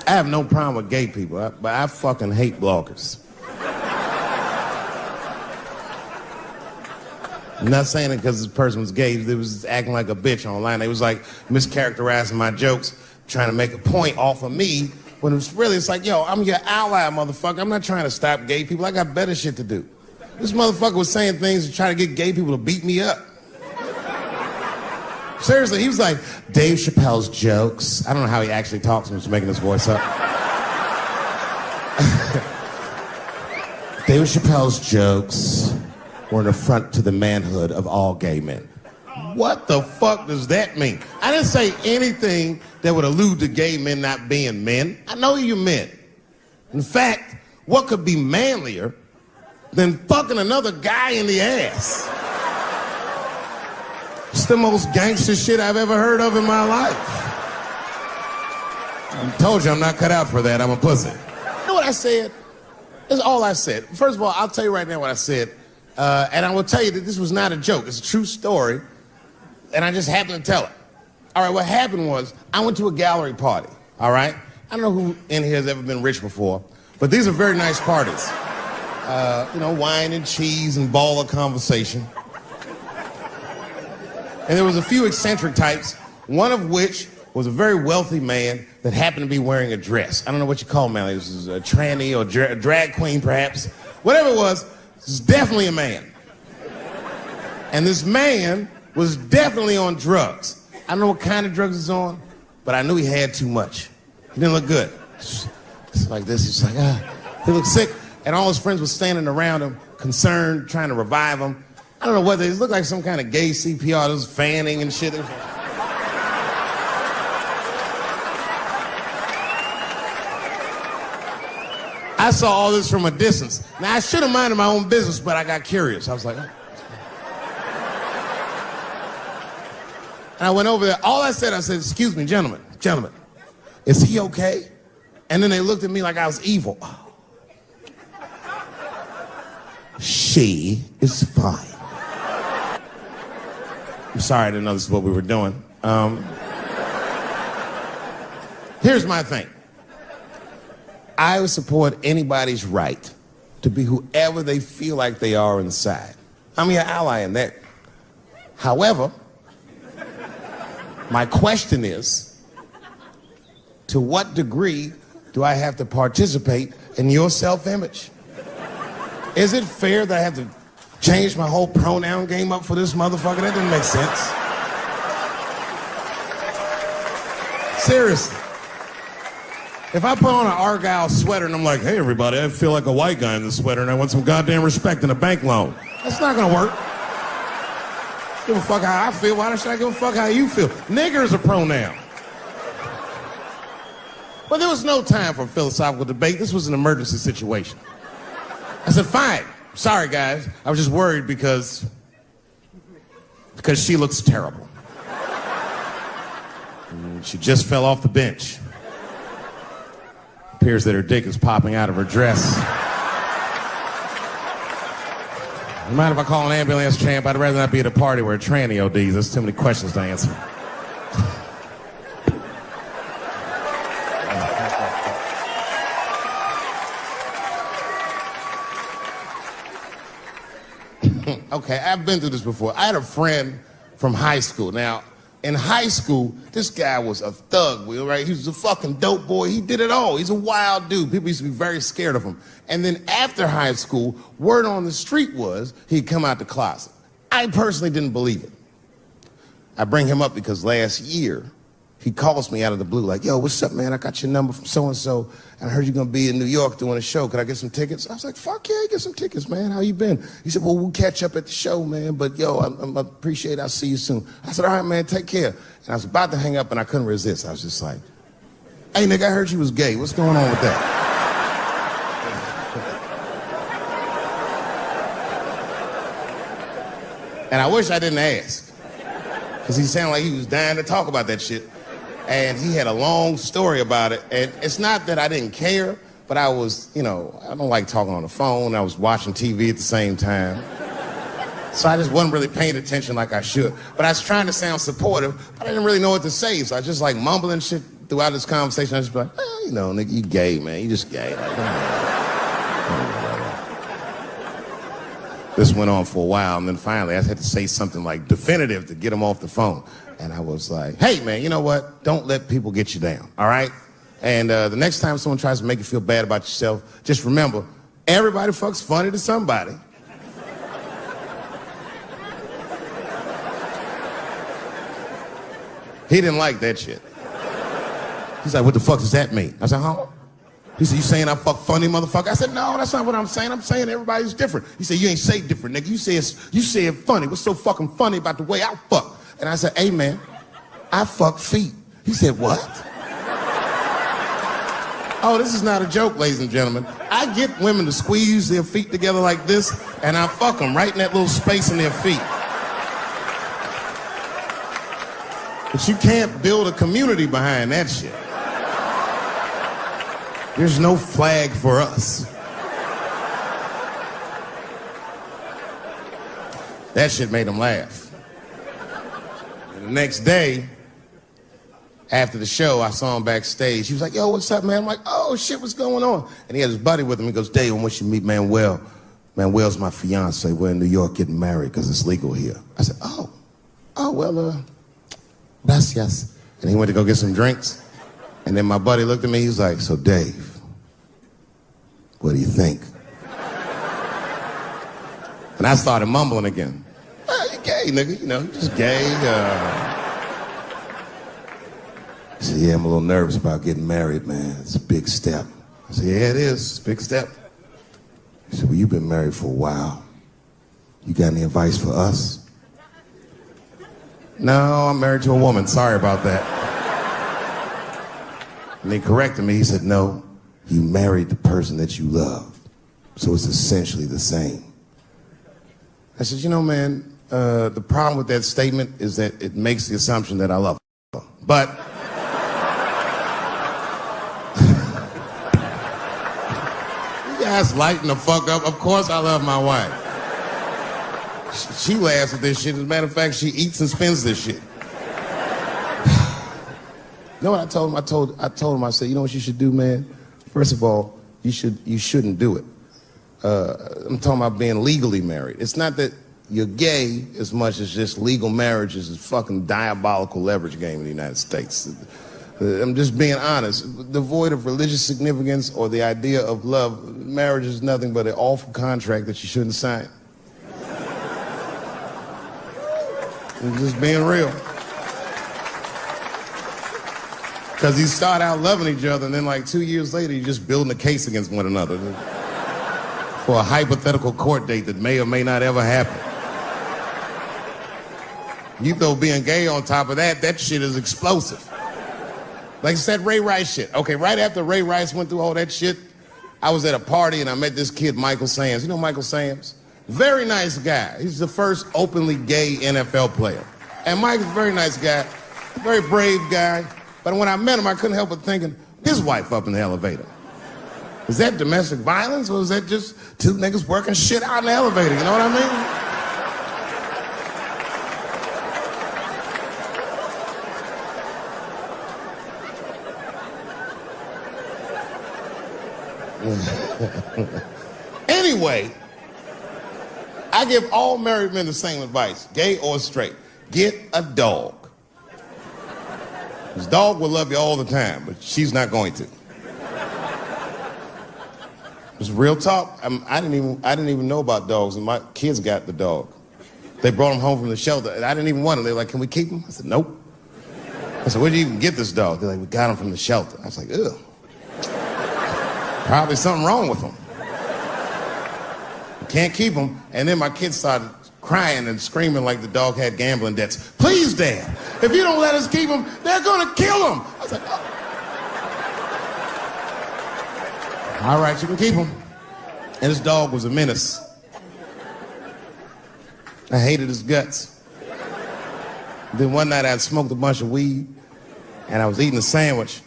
I have no problem with gay people, but I fucking hate bloggers. I'm not saying it because this person was gay. They was acting like a bitch online. They was like mischaracterizing my jokes, trying to make a point off of me, when it's like, yo, I'm your ally, motherfucker. I'm not trying to stop gay people. I got better shit to do. This motherfucker was saying things to try to get gay people to beat me up. Seriously, he was like, Dave Chappelle's jokes. I don't know how he actually talks when he's making his voice up. Dave Chappelle's jokes were an affront to the manhood of all gay men. What the fuck does that mean? I didn't say anything that would allude to gay men not being men. I know you men. In fact, what could be manlier than fucking another guy in the ass? It's the most gangster shit I've ever heard of in my life. I told you I'm not cut out for that. I'm a pussy. You know what I said? That's all I said. First of all, I'll tell you right now what I said. And I will tell you that this was not a joke. It's a true story. And I just happened to tell it. All right, what happened was I went to a gallery party, all right? I don't know who in here has ever been rich before, but these are very nice parties. You know, wine and cheese and baller conversation. And there was a few eccentric types, one of which was a very wealthy man that happened to be wearing a dress. I don't know what you call him, man. This is a tranny or a drag queen, perhaps. Whatever it was definitely a man. And this man was definitely on drugs. I don't know what kind of drugs he's on, but I knew he had too much. He didn't look good. It's like this, he's like, he looked sick. And all his friends were standing around him, concerned, trying to revive him. I don't know whether it looked like some kind of gay CPR. There was fanning and shit. I saw all this from a distance. Now, I should have minded my own business, but I got curious. I was like, oh. And I went over there. All I said, excuse me, gentlemen, is he okay? And then they looked at me like I was evil. She is fine. I'm sorry, I didn't know this is what we were doing. Here's my thing. I would support anybody's right to be whoever they feel like they are inside. I'm your ally in that. However, my question is, to what degree do I have to participate in your self-image? Is it fair that I have to change my whole pronoun game up for this motherfucker? That didn't make sense. Seriously. If I put on an Argyle sweater and I'm like, hey everybody, I feel like a white guy in this sweater and I want some goddamn respect and a bank loan. That's not gonna work. Give a fuck how I feel. Why should I give a fuck how you feel? Nigger is a pronoun. But there was no time for philosophical debate. This was an emergency situation. I said, fine. Sorry, guys. I was just worried because she looks terrible. And she just fell off the bench. Appears that her dick is popping out of her dress. You mind if I call an ambulance, champ? I'd rather not be at a party where a tranny ODs. There's too many questions to answer. Okay, I've been through this before. I had a friend from high school. Now, in high school, this guy was a thug, right? He was a fucking dope boy. He did it all. He's a wild dude. People used to be very scared of him. And then after high school, word on the street was he'd come out the closet. I personally didn't believe it. I bring him up because last year, he calls me out of the blue like, yo, what's up, man? I got your number from so-and-so, and I heard you're gonna be in New York doing a show. Could I get some tickets? I was like, fuck yeah, get some tickets, man. How you been? He said, well, we'll catch up at the show, man, but yo, I appreciate it. I'll see you soon. I said, all right, man, take care. And I was about to hang up, and I couldn't resist. I was just like, hey, nigga, I heard you was gay. What's going on with that? And I wish I didn't ask, because he sounded like he was dying to talk about that shit. And he had a long story about it. And it's not that I didn't care, but I was, I don't like talking on the phone. I was watching TV at the same time. So I just wasn't really paying attention like I should. But I was trying to sound supportive, but I didn't really know what to say. So I just like mumbling shit throughout this conversation. I just be like, nigga, you gay, man. You just gay. This went on for a while, and then finally I had to say something like definitive to get him off the phone. And I was like, hey, man, you know what? Don't let people get you down, all right? And the next time someone tries to make you feel bad about yourself, just remember, everybody fucks funny to somebody. He didn't like that shit. He's like, what the fuck does that mean? I said, huh? He said, you saying I fuck funny, motherfucker? I said, no, that's not what I'm saying. I'm saying everybody's different. He said, you ain't say different, nigga. You said funny. What's so fucking funny about the way I fuck? And I said, hey, man, I fuck feet. He said, what? Oh, this is not a joke, ladies and gentlemen. I get women to squeeze their feet together like this, and I fuck them right in that little space in their feet. But you can't build a community behind that shit. There's no flag for us. That shit made him laugh. And the next day, after the show, I saw him backstage. He was like, yo, what's up, man? I'm like, oh, shit, what's going on? And he had his buddy with him. He goes, Dave, I want you to meet Manuel. Manuel's my fiance. We're in New York getting married because it's legal here. I said, well, gracias. And he went to go get some drinks. And then my buddy looked at me, he was like, so Dave, what do you think? And I started mumbling again. You gay, nigga, you just gay. He said, yeah, I'm a little nervous about getting married, man. It's a big step. I said, yeah, it is, it's a big step. He said, well, you've been married for a while. You got any advice for us? No, I'm married to a woman, sorry about that. And he corrected me. He said, no, you married the person that you love. So it's essentially the same. I said, man, the problem with that statement is that it makes the assumption that I love her. But you guys lighten the fuck up. Of course I love my wife. She laughs at this shit. As a matter of fact, she eats and spends this shit. You know what I told him? I told him, I said, you know what you should do, man? First of all, you shouldn't do it. I'm talking about being legally married. It's not that you're gay as much as just legal marriage is a fucking diabolical leverage game in the United States. I'm just being honest. Devoid of religious significance or the idea of love, marriage is nothing but an awful contract that you shouldn't sign. I'm just being real. Because you start out loving each other, and then like 2 years later, you're just building a case against one another for a hypothetical court date that may or may not ever happen. You throw being gay on top of that, that shit is explosive. Like I said, Ray Rice shit. Okay, right after Ray Rice went through all that shit, I was at a party and I met this kid, Michael Sams. You know Michael Sams? Very nice guy. He's the first openly gay NFL player. And Mike's a very nice guy, very brave guy. But when I met him, I couldn't help but thinking, his wife up in the elevator. Is that domestic violence, or is that just two niggas working shit out in the elevator? You know what I mean? Anyway, I give all married men the same advice, gay or straight. Get a dog. His dog will love you all the time, but she's not going to. It's real talk. I didn't even know about dogs, and my kids got the dog. They brought him home from the shelter, and I didn't even want him. They were like, can we keep him? I said, nope. I said, where'd you even get this dog? They're like, we got him from the shelter. I was like, ugh. Probably something wrong with him. Can't keep him. And then my kids started crying and screaming like the dog had gambling debts. Please, Dad, if you don't let us keep him, they're gonna kill him. I was like, oh. All right, you can keep him. And this dog was a menace. I hated his guts. Then one night I smoked a bunch of weed and I was eating a sandwich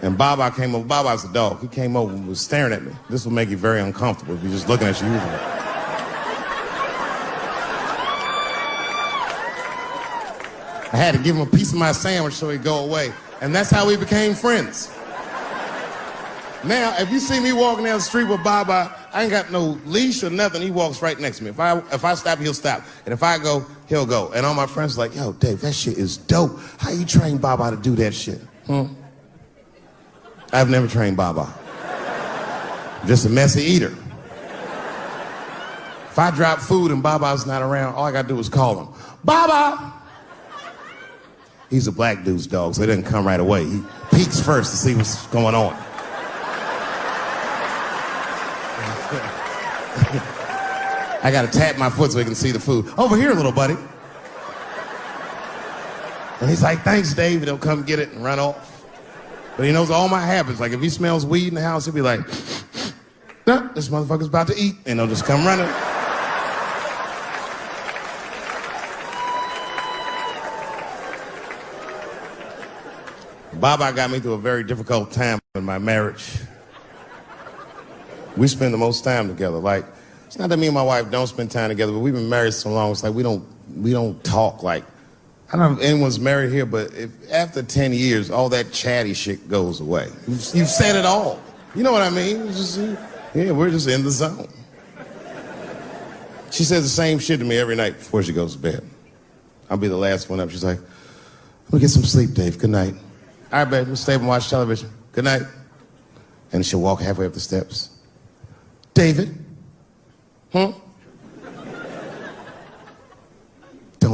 and Baba came over. Baba's the dog. He came over and was staring at me. This will make you very uncomfortable if you're just looking at you usually. I had to give him a piece of my sandwich so he'd go away. And that's how we became friends. Now, if you see me walking down the street with Baba, I ain't got no leash or nothing. He walks right next to me. If I stop, he'll stop. And if I go, he'll go. And all my friends are like, yo, Dave, that shit is dope. How you train Baba to do that shit? I've never trained Baba. Just a messy eater. If I drop food and Baba's not around, all I gotta do is call him. Baba! He's a black dude's dog, so he doesn't come right away. He peeks first to see what's going on. I gotta tap my foot so he can see the food. Over here, little buddy. And he's like, thanks, Dave. He'll come get it and run off. But he knows all my habits. Like, if he smells weed in the house, he'll be like, nah, this motherfucker's about to eat. And he'll just come running. Baba got me through a very difficult time in my marriage. We spend the most time together. Like, it's not that me and my wife don't spend time together, but we've been married so long, it's like we don't talk. Like, I don't know if anyone's married here, but if after 10 years, all that chatty shit goes away. You've said it all. You know what I mean? It's just, yeah, we're just in the zone. She says the same shit to me every night before she goes to bed. I'll be the last one up. She's like, I'm gonna get some sleep, Dave. Good night. All right, babe, we'll stay up and watch television. Good night. And she'll walk halfway up the steps. David? Don't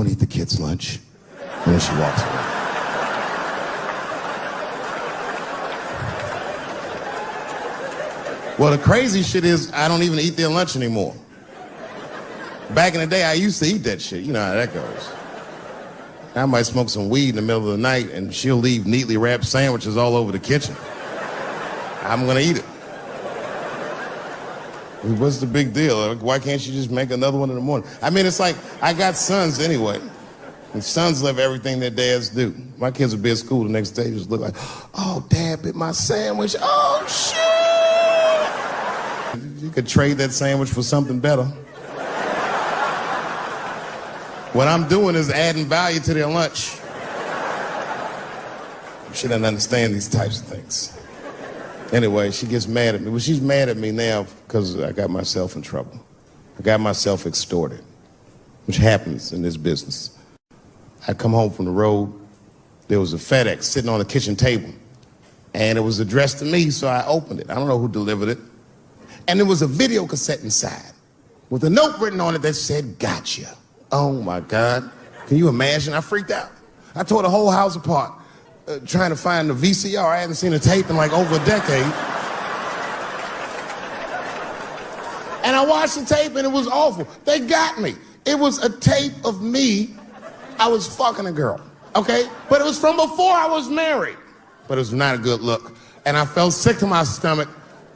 eat the kids' lunch. And then she walks away. Well, the crazy shit is I don't even eat their lunch anymore. Back in the day, I used to eat that shit. You know how that goes. I might smoke some weed in the middle of the night and she'll leave neatly wrapped sandwiches all over the kitchen. I'm gonna eat it. What's the big deal? Why can't you just make another one in the morning? I mean, it's like, I got sons anyway. And sons love everything their dads do. My kids will be at school the next day, just look like, oh, Dad bit my sandwich. Oh, shit! You could trade that sandwich for something better. What I'm doing is adding value to their lunch. She doesn't understand these types of things. Anyway, she gets mad at me. Well, she's mad at me now because I got myself in trouble. I got myself extorted, which happens in this business. I come home from the road. There was a FedEx sitting on the kitchen table, and it was addressed to me, so I opened it. I don't know who delivered it. And there was a video cassette inside with a note written on it that said, gotcha. Oh, my God. Can you imagine? I freaked out. I tore the whole house apart. Trying to find the VCR. I hadn't seen a tape in like over a decade. And I watched the tape and it was awful. They got me. It was a tape of me. I was fucking a girl, okay? But it was from before I was married. But it was not a good look. And I felt sick to my stomach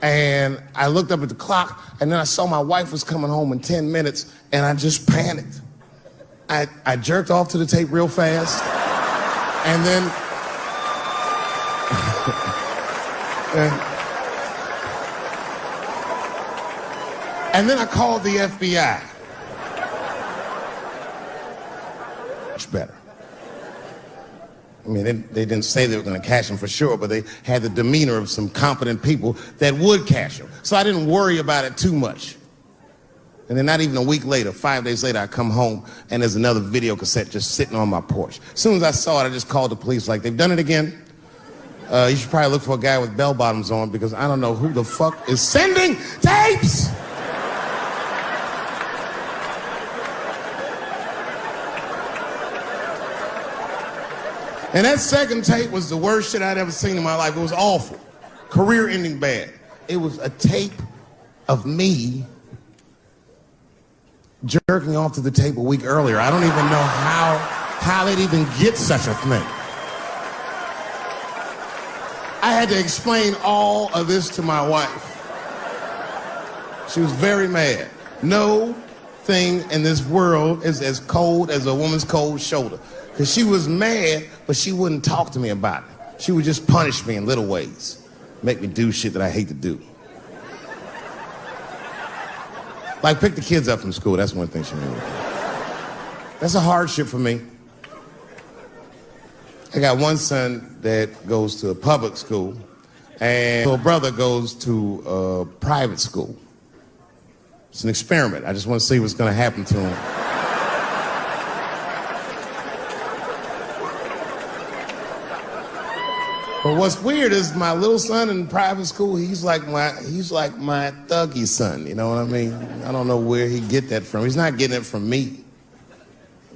and I looked up at the clock and then I saw my wife was coming home in 10 minutes and I just panicked. I jerked off to the tape real fast and then and then I called the FBI. Much better. I mean, they didn't say they were going to catch him for sure, but they had the demeanor of some competent people that would catch him. So I didn't worry about it too much. And then not even a week later, 5 days later, I come home and there's another video cassette just sitting on my porch. As soon as I saw it, I just called the police like, they've done it again. You should probably look for a guy with bell bottoms on because I don't know who the fuck is sending tapes. And that second tape was the worst shit I'd ever seen in my life. It was awful. Career-ending bad. It was a tape of me jerking off to the tape a week earlier. I don't even know how they'd even get such a thing. I had to explain all of this to my wife. She was very mad. No thing in this world is as cold as a woman's cold shoulder. Because she was mad, but she wouldn't talk to me about it. She would just punish me in little ways. Make me do shit that I hate to do. Like pick the kids up from school. That's one thing she made me do. That's a hardship for me. I got one son that goes to a public school, and my brother goes to a private school. It's an experiment. I just want to see what's going to happen to him. But what's weird is my little son in private school, he's like my thuggy son, you know what I mean? I don't know where he get that from. He's not getting it from me.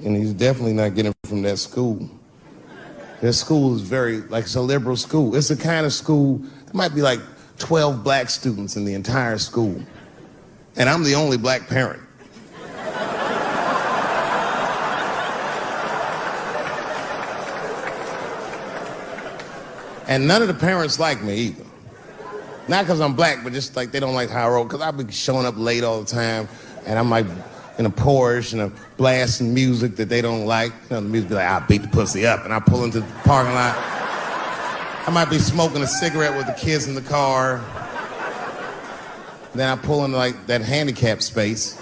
And he's definitely not getting it from that school. That school is it's a liberal school. It's the kind of school, it might be like 12 black students in the entire school. And I'm the only black parent. And none of the parents like me either. Not because I'm black, but just like they don't like how I roll. Because I be showing up late all the time, and I'm like in a Porsche and a blasting music that they don't like. You know, the music be like, I'll beat the pussy up, and I pull into the parking lot. I might be smoking a cigarette with the kids in the car. Then I pull into like that handicap space.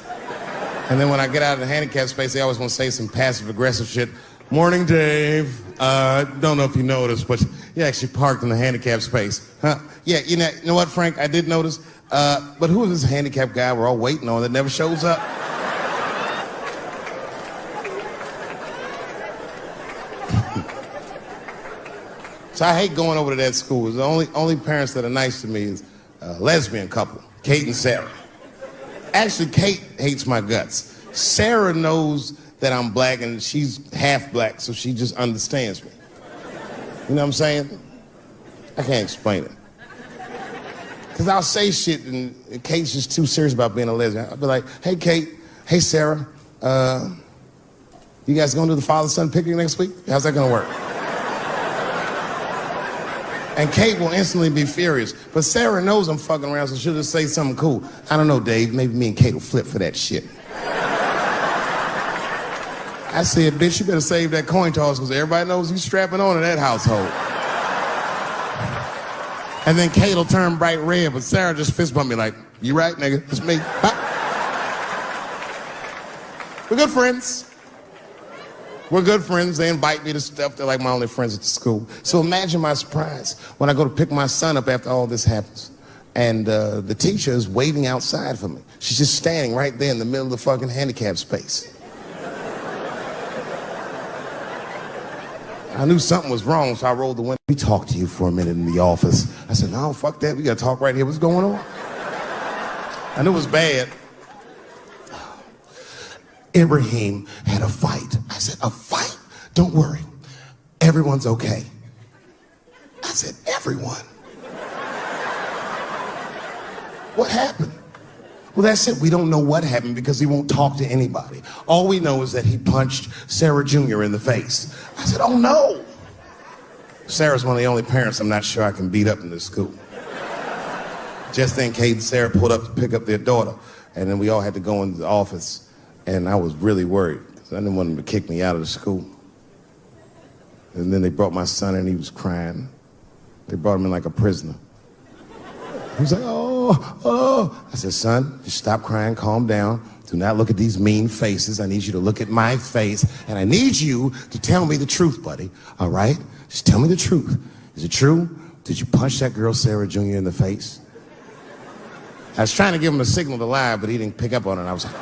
And then when I get out of the handicap space, they always want to say some passive-aggressive shit. Morning, Dave. Don't know if you noticed, but you actually parked in the handicap space. Huh? Yeah, you know what, Frank? I did notice. But who is this handicap guy we're all waiting on that never shows up? So I hate going over to that school. The only parents that are nice to me is a lesbian couple, Kate and Sarah. Actually, Kate hates my guts. Sarah knows that I'm black and she's half black, so she just understands me. You know what I'm saying? I can't explain it. Because I'll say shit and Kate's just too serious about being a lesbian. I'll be like, hey, Kate, hey, Sarah, you guys gonna do the father-son picnic next week? How's that gonna work? And Kate will instantly be furious. But Sarah knows I'm fucking around, so she'll just say something cool. I don't know, Dave, maybe me and Kate will flip for that shit. I said, bitch, you better save that coin toss because everybody knows you strapping on in that household. And then Kate will turn bright red, but Sarah just fist bump me like, you right, nigga? It's me. Huh? We're good friends. We're good friends. They invite me to stuff. They're like my only friends at the school. So imagine my surprise when I go to pick my son up after all this happens. And the teacher is waiting outside for me. She's just standing right there in the middle of the fucking handicap space. I knew something was wrong, so I rolled the window. We talked to you for a minute in the office. I said, no, fuck that. We got to talk right here. What's going on? I knew it was bad. Ibrahim had a fight. I said, a fight? Don't worry. Everyone's okay. I said, everyone? What happened? Well, that's it. We don't know what happened because he won't talk to anybody. All we know is that he punched Sarah Jr. in the face. I said, oh no. Sarah's one of the only parents I'm not sure I can beat up in this school. Just then, Kate and Sarah pulled up to pick up their daughter, and then we all had to go into the office, and I was really worried because I didn't want them to kick me out of the school. And then they brought my son in, he was crying. They brought him in like a prisoner. He was like, oh. I said, son, just stop crying, calm down. Do not look at these mean faces. I need you to look at my face, and I need you to tell me the truth, buddy, all right? Just tell me the truth. Is it true? Did you punch that girl, Sarah Jr., in the face? I was trying to give him a signal to lie, but he didn't pick up on it. I was like,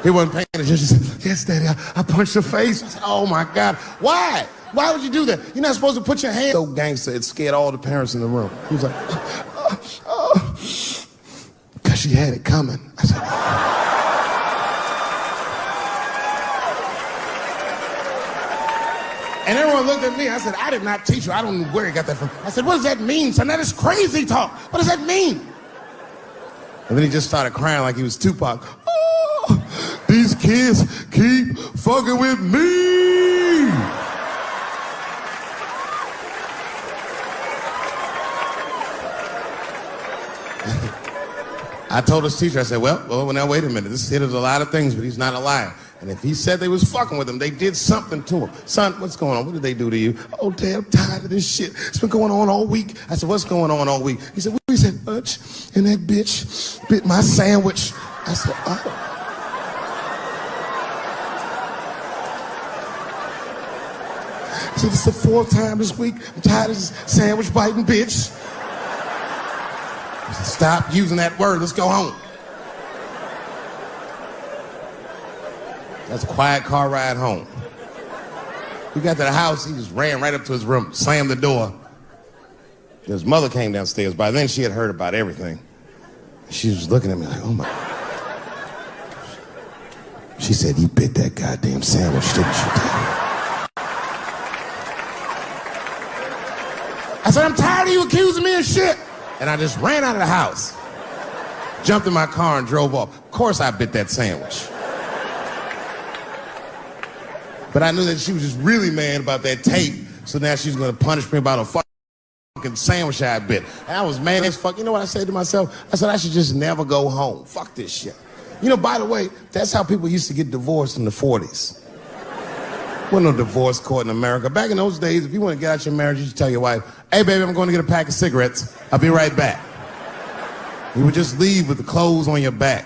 he wasn't paying attention. He said, yes, Daddy, I punched her face. I said, oh, my God. Why? Why would you do that? You're not supposed to put your hand... So gangster, it scared all the parents in the room. He was like, because she had it coming. I said, And everyone looked at me. I said, I did not teach you. I don't know where he got that from. I said, what does that mean, son? That is crazy talk. What does that mean? And then he just started crying like he was Tupac. Oh, these kids keep fucking with me. I told his teacher, I said, well, now wait a minute. This kid is a lot of things, but he's not a liar. And if he said they was fucking with him, they did something to him. Son, what's going on? What did they do to you? Oh, Dad, I'm tired of this shit. It's been going on all week. I said, what's going on all week? He said, he said, Butch, and that bitch bit my sandwich. I said, oh. He said, it's the 4th time this week. I'm tired of this sandwich biting bitch. I said, stop using that word. Let's go home. That's a quiet car ride home. We got to the house, he just ran right up to his room, slammed the door. His mother came downstairs. By then, she had heard about everything. She was looking at me like, oh my. She said, you bit that goddamn sandwich, didn't you, Daddy? I said, I'm tired of you accusing me of shit. And I just ran out of the house, jumped in my car and drove off. Of course I bit that sandwich. But I knew that she was just really mad about that tape, so now she's gonna punish me about a fucking sandwich I bit. And I was mad as fuck. You know what I said to myself? I said, I should just never go home. Fuck this shit. You know, by the way, that's how people used to get divorced in the 40s. There wasn't no divorce court in America. Back in those days, if you want to get out your marriage, you should tell your wife, hey, baby, I'm going to get a pack of cigarettes. I'll be right back. You would just leave with the clothes on your back.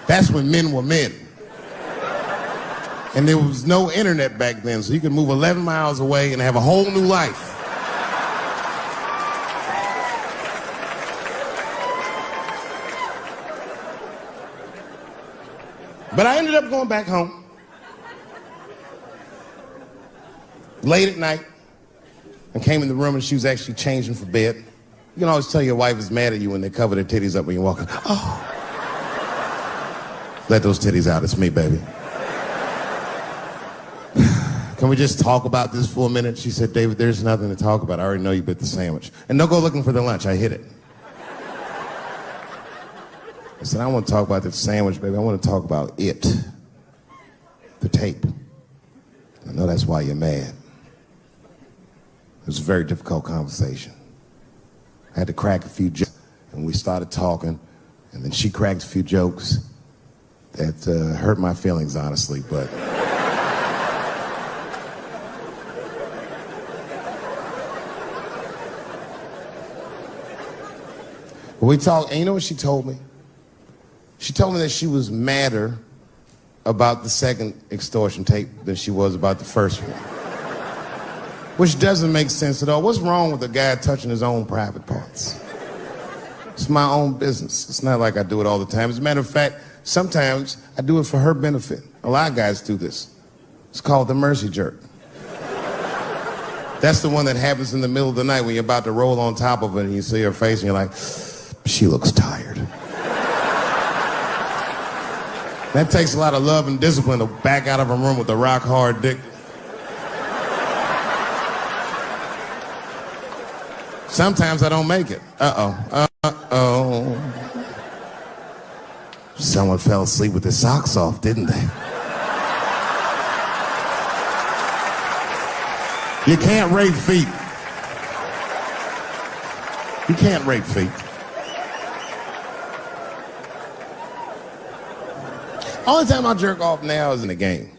That's when men were men. And there was no internet back then, so you could move 11 miles away and have a whole new life. But I ended up going back home. Late at night, and came in the room and she was actually changing for bed. You can always tell your wife is mad at you when they cover their titties up when you walk in. Oh. Let those titties out, it's me, baby. Can we just talk about this for a minute? She said, David, there's nothing to talk about. I already know you bit the sandwich. And don't go looking for the lunch, I hid it. I said, I don't want to talk about the sandwich, baby. I want to talk about it. The tape. I know that's why you're mad. It was a very difficult conversation. I had to crack a few jokes, and we started talking, and then she cracked a few jokes that hurt my feelings, honestly, but... We talked, and you know what she told me? She told me that she was madder about the second extortion tape than she was about the first one. Which doesn't make sense at all. What's wrong with a guy touching his own private parts? It's my own business. It's not like I do it all the time. As a matter of fact, sometimes I do it for her benefit. A lot of guys do this. It's called the mercy jerk. That's the one that happens in the middle of the night when you're about to roll on top of it and you see her face and you're like, she looks tired. That takes a lot of love and discipline to back out of a room with a rock hard dick. Sometimes I don't make it. Uh-oh. Someone fell asleep with their socks off, didn't they? You can't rape feet. You can't rape feet. Only time I jerk off now is in the game.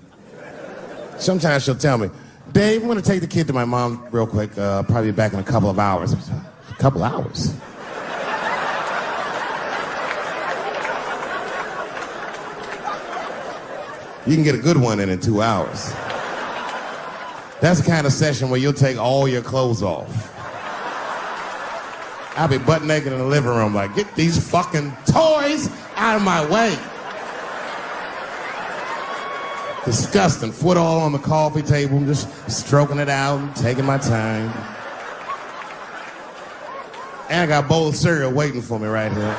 Sometimes she'll tell me, Dave, I'm going to take the kid to my mom real quick. Probably back in a couple of hours. A couple hours? You can get a good one in 2 hours. That's the kind of session where you'll take all your clothes off. I'll be butt naked in the living room like, get these fucking toys out of my way. Disgusting. Foot all on the coffee table, just stroking it out and taking my time. And I got a bowl of cereal waiting for me right here.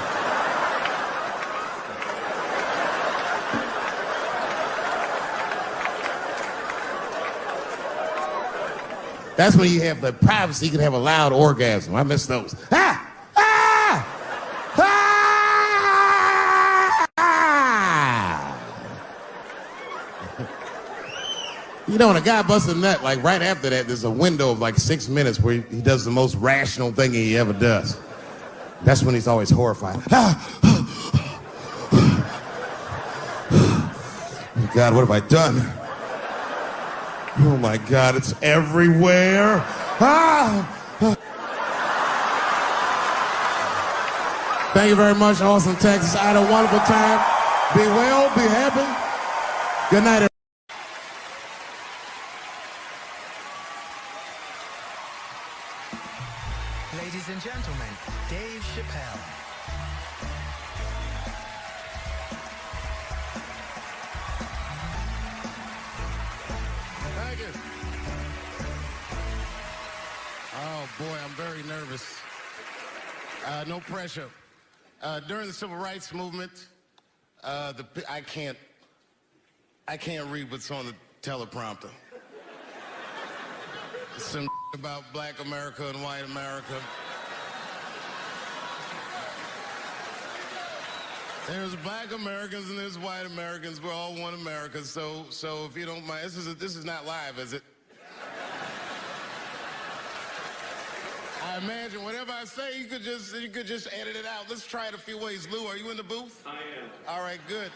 That's when you have the privacy, you can have a loud orgasm. I miss those. Ah! Ah! Ah! You know, when a guy busts a nut, like right after that, there's a window of like 6 minutes where he does the most rational thing he ever does. That's when he's always horrified. Ah! Oh God, what have I done? Oh my God, it's everywhere. Ah! Thank you very much, Austin, Texas. I had a wonderful time. Be well, be happy. Good night, everybody. Ladies and gentlemen, Dave Chappelle. Thank you. Oh boy, I'm very nervous. No pressure. During the Civil Rights Movement, I can't read what's on the teleprompter. Some about Black America and white America. There's Black Americans and there's white Americans. We're all one America. So if you don't mind, this is not live, is it? I imagine whatever I say, you could just edit it out. Let's try it a few ways. Lou, are you in the booth? I am. All right, good.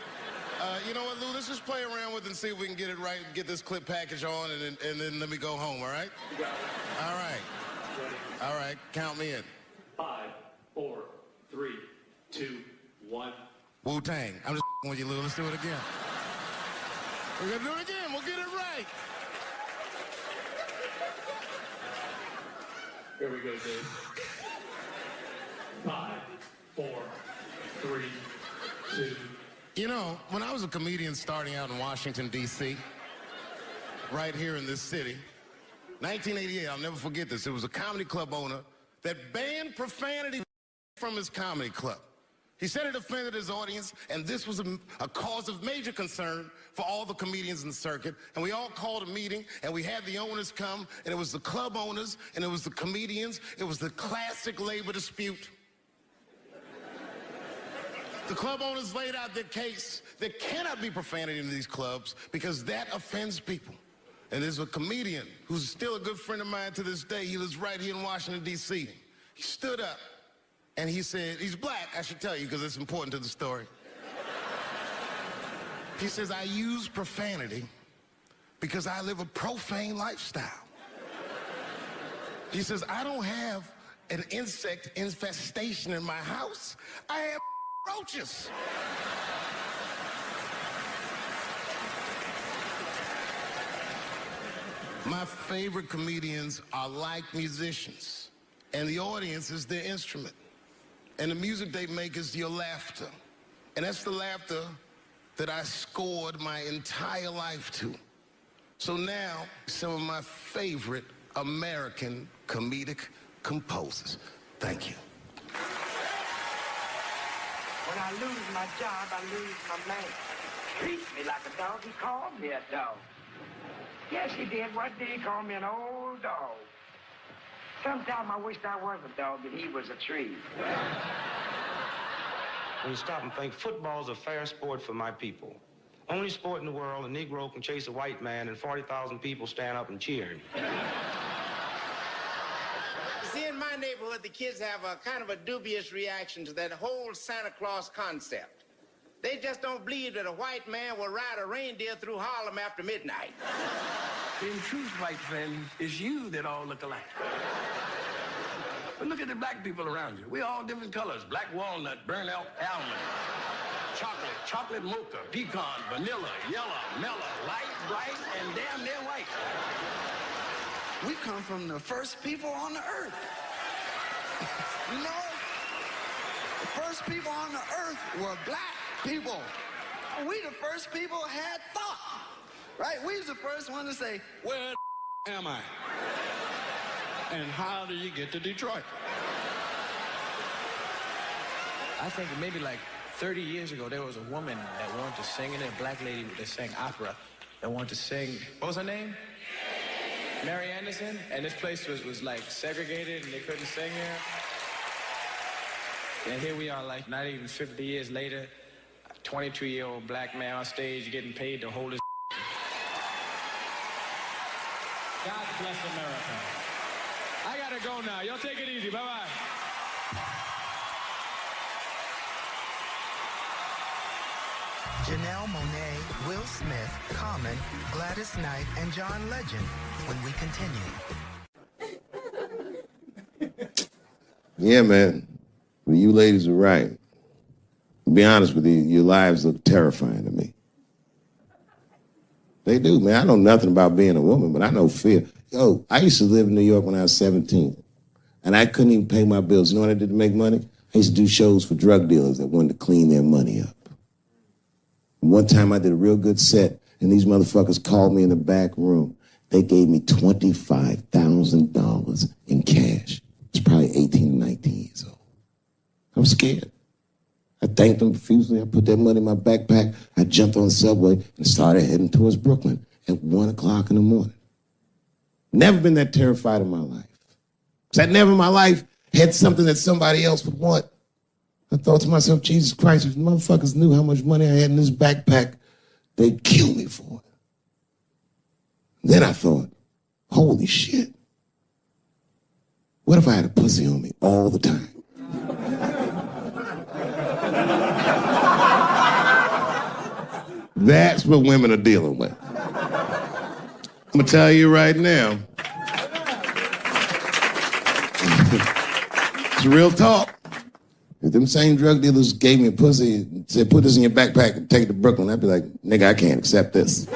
You know what, Lou? Let's just play around with it and see if we can get it right, get this clip package on, and then let me go home, all right? You got it. All right. Ready? All right, count me in. 5, 4, 3, 2, 1. Wu-Tang. I'm just with you, Lou. Let's do it again. We're gonna do it again. We'll get it right. Here we go, Dave. 5, 4, 3, 2. You know, when I was a comedian starting out in Washington, D.C., right here in this city, 1988, I'll never forget this. It was a comedy club owner that banned profanity from his comedy club. He said it offended his audience, and this was a cause of major concern for all the comedians in the circuit. And we all called a meeting, and we had the owners come, and it was the club owners, and it was the comedians. It was the classic labor dispute. The club owners laid out their case. There cannot be profanity in these clubs because that offends people. And there's a comedian who's still a good friend of mine to this day. He lives right here in Washington, D.C. He stood up and he said, he's black, I should tell you because it's important to the story. He says, I use profanity because I live a profane lifestyle. He says, I don't have an insect infestation in my house. I have roaches. My favorite comedians are like musicians, and the audience is their instrument. And the music they make is your laughter. And that's the laughter that I scored my entire life to. So now, some of my favorite American comedic composers. Thank you. When I lose my job, I lose my man. Treats me like a dog. He called me a dog. Yes, he did. One day he called me an old dog. Sometimes I wished I was a dog and he was a tree. When you stop and think, football's a fair sport for my people. Only sport in the world a Negro can chase a white man and 40,000 people stand up and cheer him. See, in my neighborhood, the kids have a kind of a dubious reaction to that whole Santa Claus concept. They just don't believe that a white man will ride a reindeer through Harlem after midnight. In truth, white friend, it's you that all look alike. But look at the black people around you. We're all different colors. Black walnut, burnt almond, chocolate mocha, pecan, vanilla, yellow, mellow, light, bright, and damn near white. We come from the first people on the earth. You know, the first people on the earth were black people. We the first people had thought, right? We was the first one to say, where the am I? And how do you get to Detroit? I think maybe like 30 years ago, there was a woman that wanted to sing, and a black lady that sang opera that wanted to sing. What was her name? Mary Anderson, and this place was like segregated and they couldn't sing here. And here we are, like not even 50 years later, a 22-year-old black man on stage getting paid to hold his. God bless America. I gotta go now. Y'all take it easy. Bye-bye. Janelle Monáe, Will Smith, Common, Gladys Knight, and John Legend when we continue. Yeah, man. Well, you ladies are right. To be honest with you, your lives look terrifying to me. They do, man. I know nothing about being a woman, but I know fear. Yo, I used to live in New York when I was 17, and I couldn't even pay my bills. You know what I did to make money? I used to do shows for drug dealers that wanted to clean their money up. One time I did a real good set, and these motherfuckers called me in the back room. They gave me $25,000 in cash. I was probably 18 or 19 years old. I was scared. I thanked them profusely. I put that money in my backpack. I jumped on the subway and started heading towards Brooklyn at 1 o'clock in the morning. Never been that terrified in my life. Because I never in my life had something that somebody else would want. I thought to myself, Jesus Christ, if motherfuckers knew how much money I had in this backpack, they'd kill me for it. Then I thought, holy shit. What if I had a pussy on me all the time? That's what women are dealing with. I'm gonna tell you right now. It's real talk. If them same drug dealers gave me a pussy and said, put this in your backpack and take it to Brooklyn, I'd be like, nigga, I can't accept this.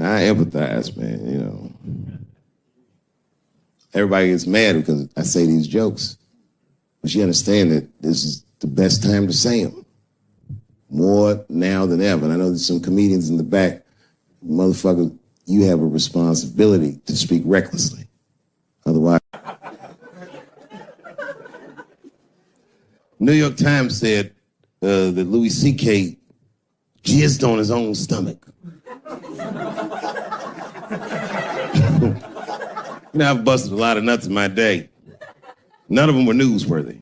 I empathize, man, you know. Everybody gets mad because I say these jokes. But you understand that this is the best time to say them. More now than ever. And I know there's some comedians in the back. Motherfucker, you have a responsibility to speak recklessly. Otherwise. New York Times said that Louis C.K. jizzed on his own stomach. You know, I've busted a lot of nuts in my day. None of them were newsworthy.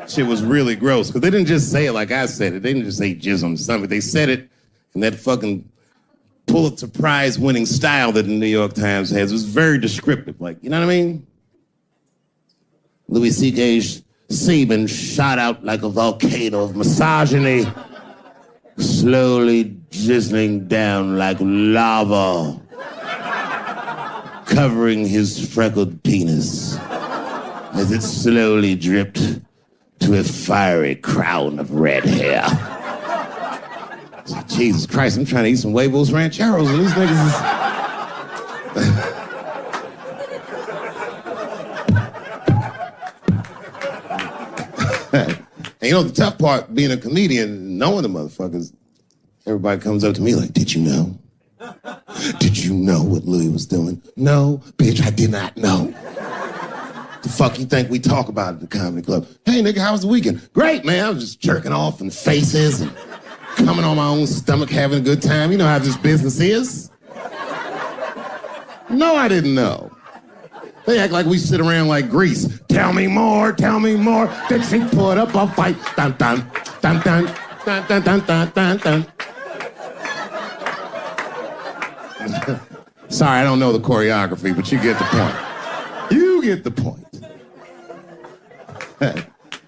Shit was really gross, because they didn't just say it like I said it. They didn't just say jizz on the stomach. They said it in that fucking Pulitzer Prize-winning style that the New York Times has. It was very descriptive, like, you know what I mean? Louis C.K.'s semen shot out like a volcano of misogyny, slowly drizzling down like lava, covering his freckled penis as it slowly dripped to a fiery crown of red hair. Jesus Christ, I'm trying to eat some huevos rancheros and these niggas is... And you know, the tough part, being a comedian, knowing the motherfuckers, everybody comes up to me like, did you know? Did you know what Louis was doing? No, bitch, I did not know. The fuck you think we talk about at the comedy club? Hey, nigga, how was the weekend? Great, man. I was just jerking off in faces and coming on my own stomach, having a good time. You know how this business is. No, I didn't know. They act like we sit around like Grease. Tell me more, tell me more. Then she put up a fight. Dun, dun, dun, dun, dun, dun, dun, dun, dun, dun. Sorry, I don't know the choreography, but you get the point. You get the point.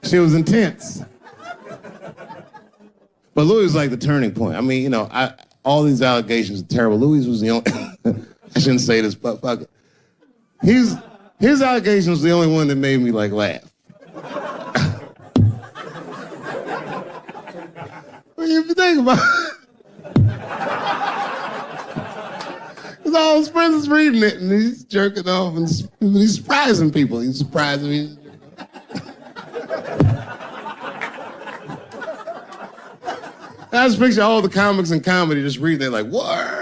She was intense. But Louis was like the turning point. I mean, you know, all these allegations are terrible. Louis was the only... I shouldn't say this, but fuck it. His allegation was the only one that made me, like, laugh. Well, if you think about it, because all his friends is reading it, and he's jerking off, and he's surprising people. He's surprising me. I just picture all the comics in comedy just reading it like, what?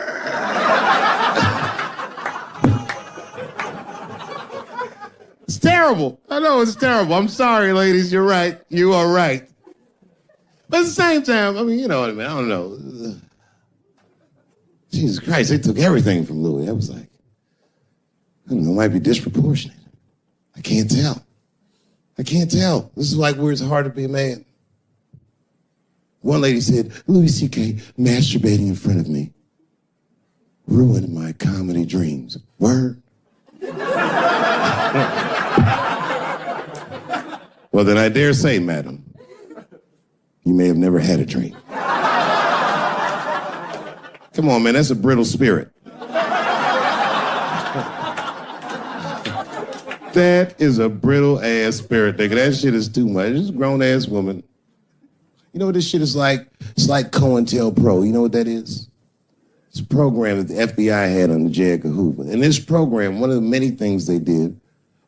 It's terrible. I know it's terrible. I'm sorry, ladies. You're right. You are right. But at the same time, I mean, you know what I mean? I don't know. Jesus Christ, they took everything from Louis. I was like, I don't know, it might be disproportionate. I can't tell. I can't tell. This is like where it's hard to be a man. One lady said, Louis C.K. masturbating in front of me ruined my comedy dreams. Word? Well, then I dare say, madam, you may have never had a dream. Come on, man, that's a brittle spirit. That is a brittle-ass spirit, nigga. That shit is too much. This is a grown-ass woman. You know what this shit is like? It's like COINTELPRO. You know what that is? It's a program that the FBI had under J. Edgar Hoover. In this program, one of the many things they did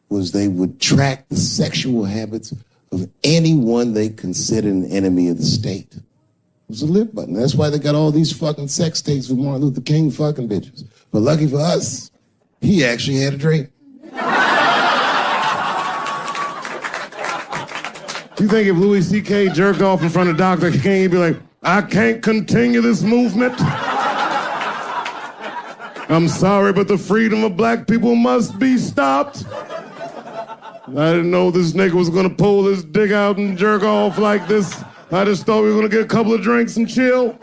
was they would track the sexual habits of anyone they considered an enemy of the state. It was a live button. That's why they got all these fucking sex tapes with Martin Luther King fucking bitches. But lucky for us, he actually had a dream. You think if Louis C.K. jerked off in front of Dr. King, he'd be like, I can't continue this movement. I'm sorry, but the freedom of black people must be stopped. I didn't know this nigga was gonna pull his dick out and jerk off like this. I just thought we were gonna get a couple of drinks and chill.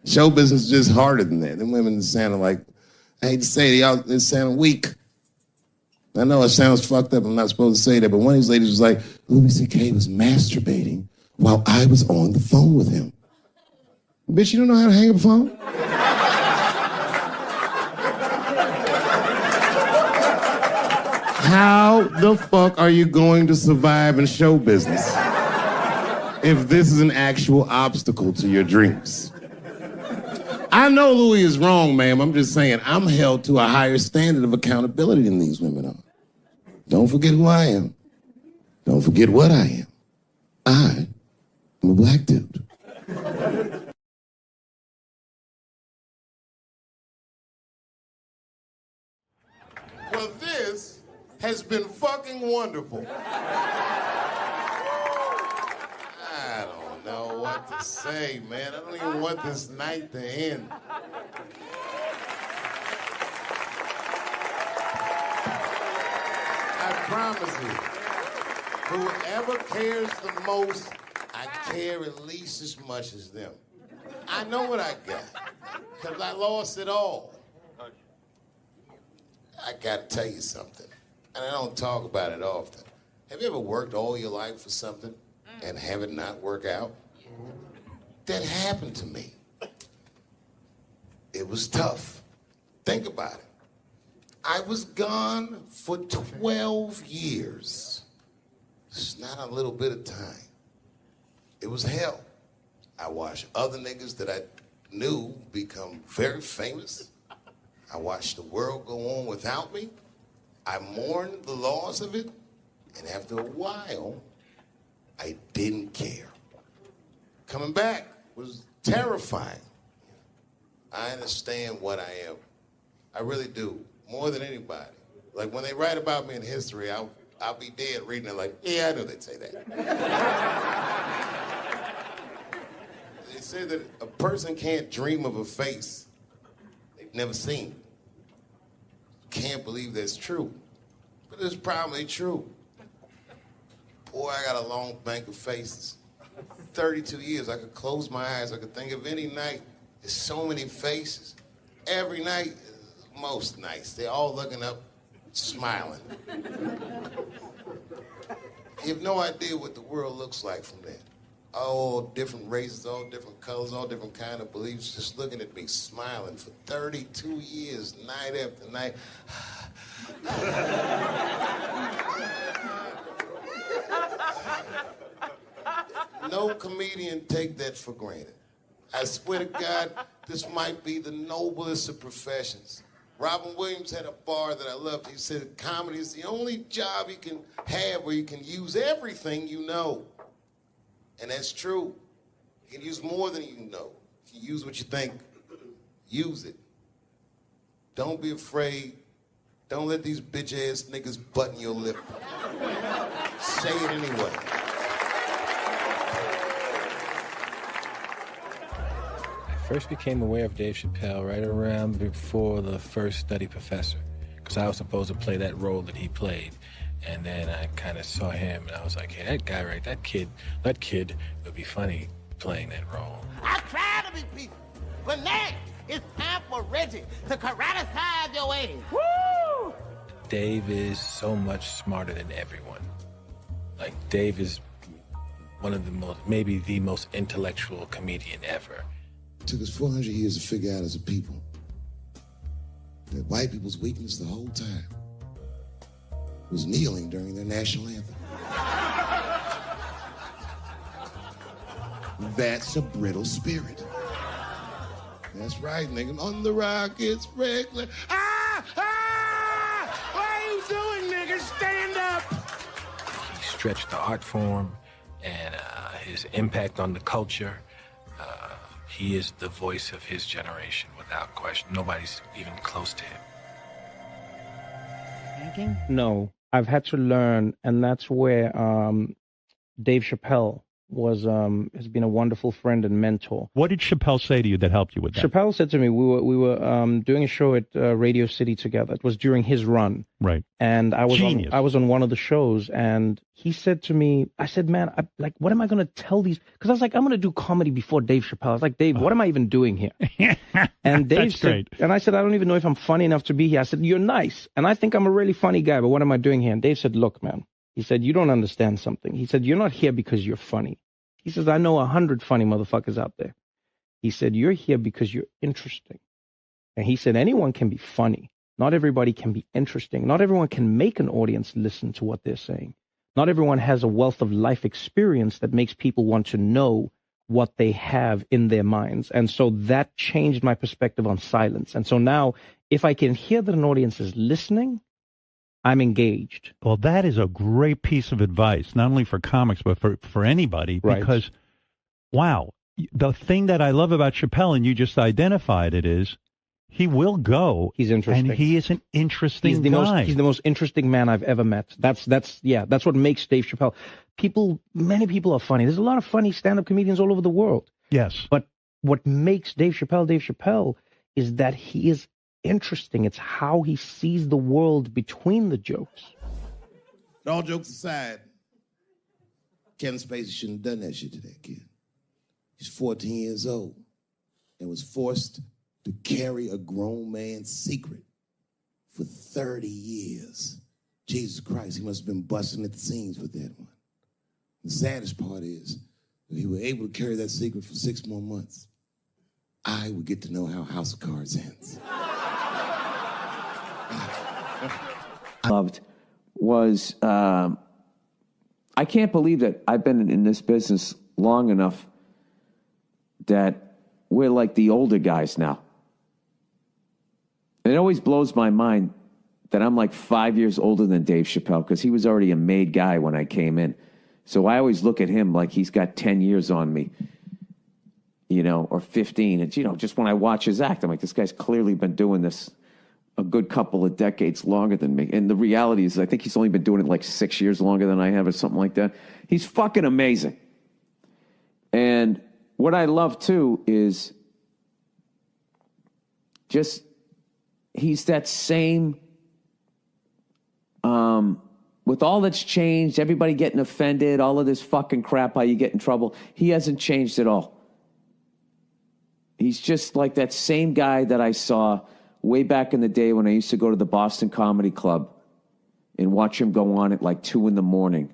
Show business is just harder than that. Them women sound like, I hate to say it, they sound weak. I know it sounds fucked up, I'm not supposed to say that, but one of these ladies was like, Louis C.K. was masturbating while I was on the phone with him. Bitch, you don't know how to hang up a phone? How the fuck are you going to survive in show business if this is an actual obstacle to your dreams? I know Louis is wrong, ma'am. I'm just saying I'm held to a higher standard of accountability than these women are. Don't forget who I am. Don't forget what I am. I am a black dude. Well, this has been fucking wonderful. I don't know what to say, man. I don't even want this night to end. I promise you, whoever cares the most, I care at least as much as them. I know what I got, because I lost it all. I gotta tell you something, and I don't talk about it often. Have you ever worked all your life for something and have it not work out? That happened to me. It was tough. Think about it. I was gone for 12 years. It's not a little bit of time. It was hell. I watched other niggas that I knew become very famous. I watched the world go on without me. I mourned the loss of it. And after a while, I didn't care. Coming back was terrifying. I understand what I am. I really do. More than anybody. Like when they write about me in history, I'll be dead reading it like, yeah, I know they'd say that. They say that a person can't dream of a face they've never seen. Can't believe that's true. But it's probably true. Boy, I got a long bank of faces. 32 years, I could close my eyes. I could think of any night. There's so many faces. Every night, most nights, they're all looking up, smiling. You have no idea what the world looks like from there. All different races, all different colors, all different kind of beliefs, just looking at me, smiling for 32 years, night after night. No comedian take that for granted. I swear to God, this might be the noblest of professions. Robin Williams had a bar that I loved. He said, comedy is the only job you can have where you can use everything you know. And that's true. You can use more than you know. If you use what you think, use it. Don't be afraid. Don't let these bitch-ass niggas button your lip. Say it anyway. I first became aware of Dave Chappelle right around before the first Study Professor, because I was supposed to play that role that he played. And then I kind of saw him, and I was like, hey, that guy, right, that kid would be funny playing that role. I try to be peaceful, but now it's time for Reggie to karate-size your ass. Woo! Dave is so much smarter than everyone. Like, Dave is one of the most, maybe the most intellectual comedian ever. It took us 400 years to figure out as a people that white people's weakness the whole time was kneeling during their national anthem. That's a brittle spirit. That's right, nigga. On the rock, it's regular. Ah! Ah! What are you doing, nigga? Stand up! He stretched the art form and his impact on the culture. He is the voice of his generation, without question. Nobody's even close to him. No, I've had to learn, and that's where Dave Chappelle has been a wonderful friend and mentor. What did Chappelle say to you that helped you with that? Chappelle said to me, we were doing a show at Radio City together. It was during his run. Right. And I was on one of the shows, and he said to me, I said, man, what am I going to tell these? Because I was like, I'm going to do comedy before Dave Chappelle. I was like, Dave, what am I even doing here? And Dave said, and I said, I don't even know if I'm funny enough to be here. I said, you're nice, and I think I'm a really funny guy, but what am I doing here? And Dave said, look, man, he said, you don't understand something. He said, you're not here because you're funny. He says, I know 100 funny motherfuckers out there. He said, you're here because you're interesting. And he said, anyone can be funny. Not everybody can be interesting. Not everyone can make an audience listen to what they're saying. Not everyone has a wealth of life experience that makes people want to know what they have in their minds. And so that changed my perspective on silence. And so now, if I can hear that an audience is listening, I'm engaged. Well, that is a great piece of advice, not only for comics, but for anybody. Right. Because, wow, the thing that I love about Chappelle, and you just identified it, is he will go. He's interesting. And he is an interesting guy. He's the most interesting man I've ever met. That's what makes Dave Chappelle. Many people are funny. There's a lot of funny stand-up comedians all over the world. Yes. But what makes Dave Chappelle is that he is interesting. It's how he sees the world between the jokes. But all jokes aside, Kevin Spacey shouldn't have done that shit to that kid. He's 14 years old and was forced to carry a grown man's secret for 30 years. Jesus Christ, he must have been busting at the seams with that one. The saddest part is, if he were able to carry that secret for 6 more months, I would get to know how House of Cards ends. Loved was, I can't believe that I've been in this business long enough that we're like the older guys now. And it always blows my mind that I'm like 5 years older than Dave Chappelle, because he was already a made guy when I came in. So I always look at him like he's got 10 years on me, or 15. And, just when I watch his act, I'm like, this guy's clearly been doing this a good couple of decades longer than me. And the reality is, I think he's only been doing it like 6 years longer than I have or something like that. He's fucking amazing. And what I love, too, is just he's that same, with all that's changed, everybody getting offended, all of this fucking crap, how you get in trouble, he hasn't changed at all. He's just like that same guy that I saw way back in the day when I used to go to the Boston Comedy Club and watch him go on at like 2 a.m.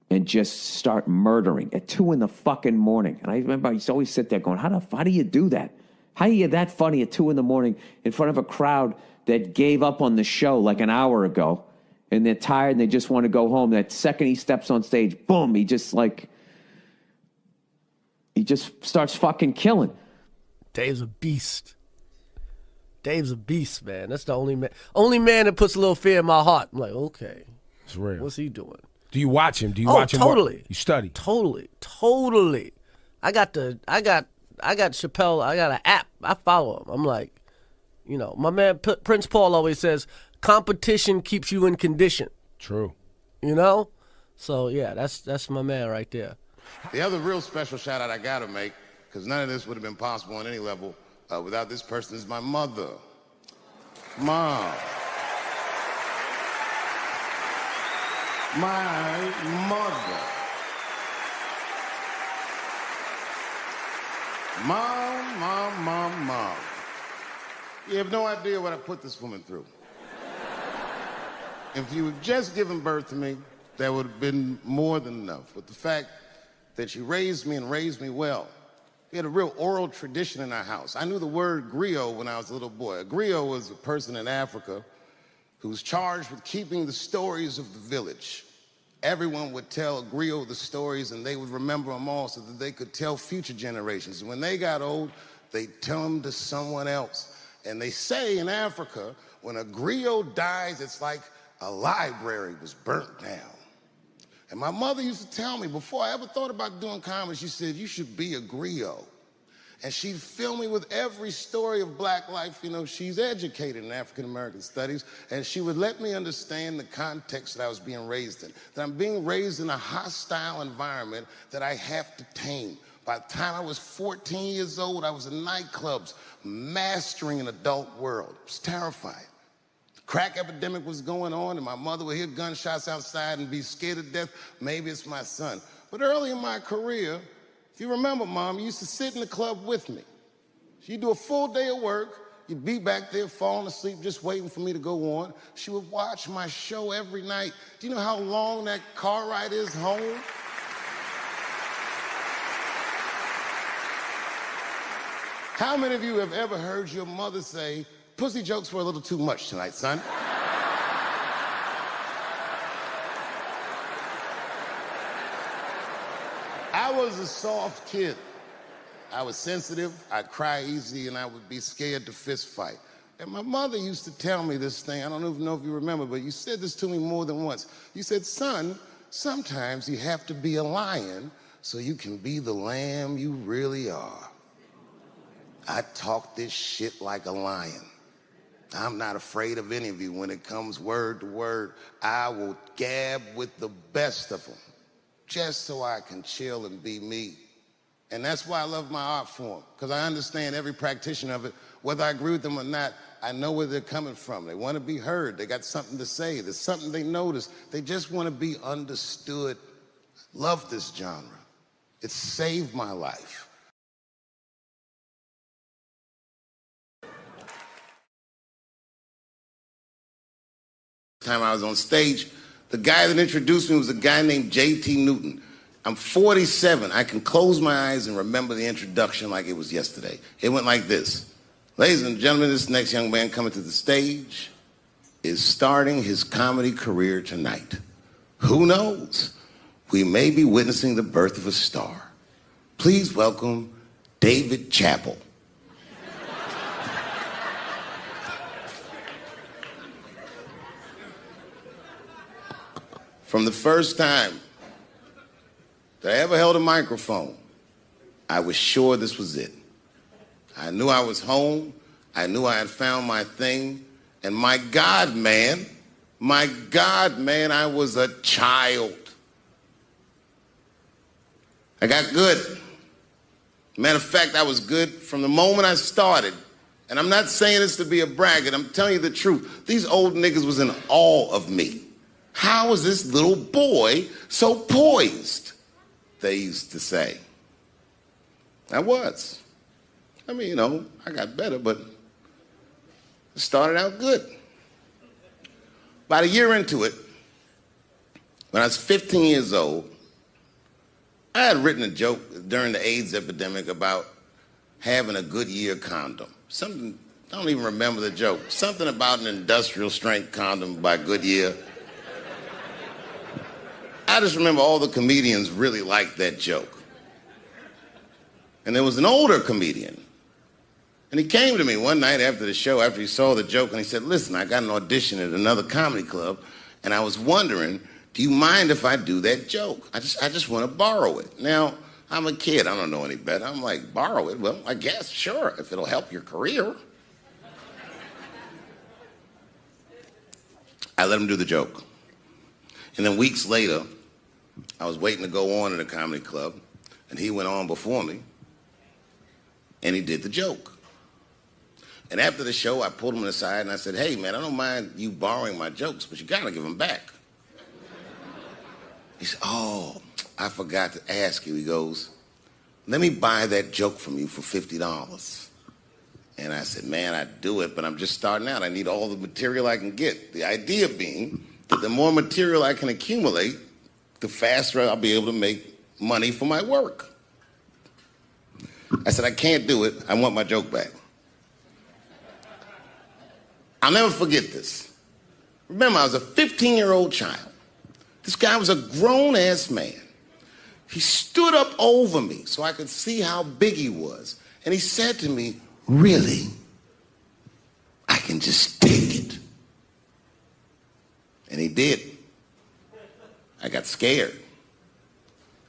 and just start murdering at 2 a.m. And I remember I used to always sit there going, how do you do that? How are you that funny at 2 a.m. in front of a crowd that gave up on the show like an hour ago, and they're tired and they just want to go home? That second he steps on stage, boom, he just starts fucking killing. Dave's a beast. Dave's a beast, man. That's the only man that puts a little fear in my heart. I'm like, okay, it's real. What's he doing? Do you watch him? Do you watch him? Totally. You study? Totally. I got Chappelle. I got an app. I follow him. I'm like, You know, my man Prince Paul always says, competition keeps you in condition. True. You know? So, yeah, that's my man right there. The other real special shout out I gotta make, because none of this would have been possible on any level without this person, is my mother. Mom. My mother. Mom. You have no idea what I put this woman through. If you had just given birth to me, that would have been more than enough. But the fact that she raised me and raised me well, we had a real oral tradition in our house. I knew the word griot when I was a little boy. A griot was a person in Africa who was charged with keeping the stories of the village. Everyone would tell a griot the stories, and they would remember them all so that they could tell future generations. And when they got old, they'd tell them to someone else. And they say in Africa, when a griot dies, it's like a library was burnt down. And my mother used to tell me, before I ever thought about doing comedy, she said, you should be a griot. And she'd fill me with every story of black life. You know, she's educated in African-American studies, and she would let me understand the context that I was being raised in, that I'm being raised in a hostile environment that I have to tame. By the time I was 14 years old, I was in nightclubs, mastering an adult world. It was terrifying. The crack epidemic was going on, and my mother would hear gunshots outside and be scared to death. Maybe it's my son. But early in my career, if you remember, Mom, you used to sit in the club with me. She'd do a full day of work. You'd be back there falling asleep, just waiting for me to go on. She would watch my show every night. Do you know how long that car ride is home? How many of you have ever heard your mother say, pussy jokes were a little too much tonight, son? I was a soft kid. I was sensitive, I'd cry easy, and I would be scared to fist fight. And my mother used to tell me this thing, I don't even know if you remember, but you said this to me more than once. You said, son, sometimes you have to be a lion so you can be the lamb you really are. I talk this shit like a lion. I'm not afraid of any of you. When it comes word to word, I will gab with the best of them, just so I can chill and be me. And that's why I love my art form, because I understand every practitioner of it. Whether I agree with them or not, I know where they're coming from. They want to be heard. They got something to say. There's something they notice. They just want to be understood. Love this genre. It saved my life. Time I was on stage, the guy that introduced me was a guy named J.T. Newton. I'm 47. I can close my eyes and remember the introduction like it was yesterday. It went like this. Ladies and gentlemen, this next young man coming to the stage is starting his comedy career tonight. Who knows? We may be witnessing the birth of a star. Please welcome Dave Chappelle. From the first time that I ever held a microphone, I was sure this was it. I knew I was home. I knew I had found my thing. And my God, man, I was a child. I got good. Matter of fact, I was good from the moment I started. And I'm not saying this to be a braggart. I'm telling you the truth. These old niggas was in awe of me. How is this little boy so poised? They used to say. I was. I mean, you know, I got better, but it started out good. About a year into it, when I was 15 years old, I had written a joke during the AIDS epidemic about having a Goodyear condom. Something, I don't even remember the joke. Something about an industrial strength condom by Goodyear. I just remember all the comedians really liked that joke. And there was an older comedian. And he came to me one night after the show, after he saw the joke, and he said, listen, I got an audition at another comedy club, and I was wondering, do you mind if I do that joke? I just want to borrow it. Now, I'm a kid. I don't know any better. I'm like, borrow it? Well, I guess, sure, if it'll help your career. I let him do the joke. And then weeks later, I was waiting to go on in a comedy club, and he went on before me, and he did the joke. And after the show, I pulled him aside and I said, hey, man, I don't mind you borrowing my jokes, but you gotta give them back. He said, oh, I forgot to ask you. He goes, let me buy that joke from you for $50. And I said, man, I'd do it, but I'm just starting out. I need all the material I can get. The idea being that the more material I can accumulate, the faster I'll be able to make money for my work. I said, I can't do it. I want my joke back. I'll never forget this. Remember, I was a 15-year-old child. This guy was a grown-ass man. He stood up over me so I could see how big he was. And he said to me, really? I can just take it. And he did. I got scared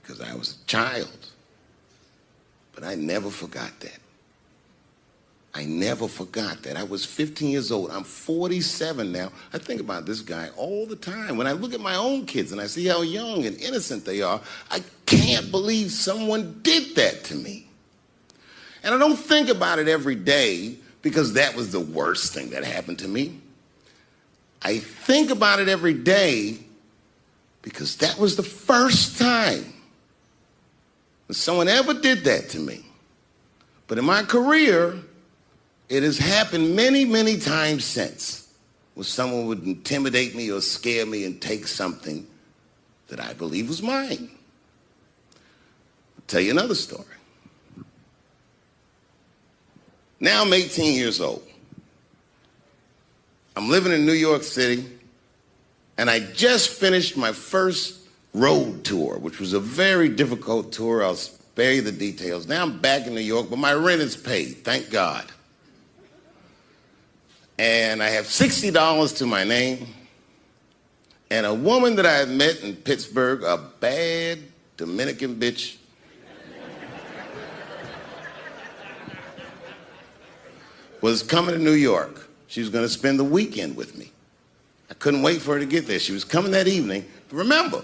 because I was a child. But I never forgot that. I never forgot that. I was 15 years old. I'm 47 now. I think about this guy all the time. When I look at my own kids and I see how young and innocent they are, I can't believe someone did that to me. And I don't think about it every day because that was the worst thing that happened to me. I think about it every day because that was the first time that someone ever did that to me. But in my career, it has happened many, many times since, where someone would intimidate me or scare me and take something that I believe was mine. I'll tell you another story. Now I'm 18 years old. I'm living in New York City, and I just finished my first road tour, which was a very difficult tour. I'll spare you the details. Now I'm back in New York, but my rent is paid, thank God. And I have $60 to my name, and a woman that I had met in Pittsburgh, a bad Dominican bitch, was coming to New York. She was going to spend the weekend with me. I couldn't wait for her to get there. She was coming that evening. But remember,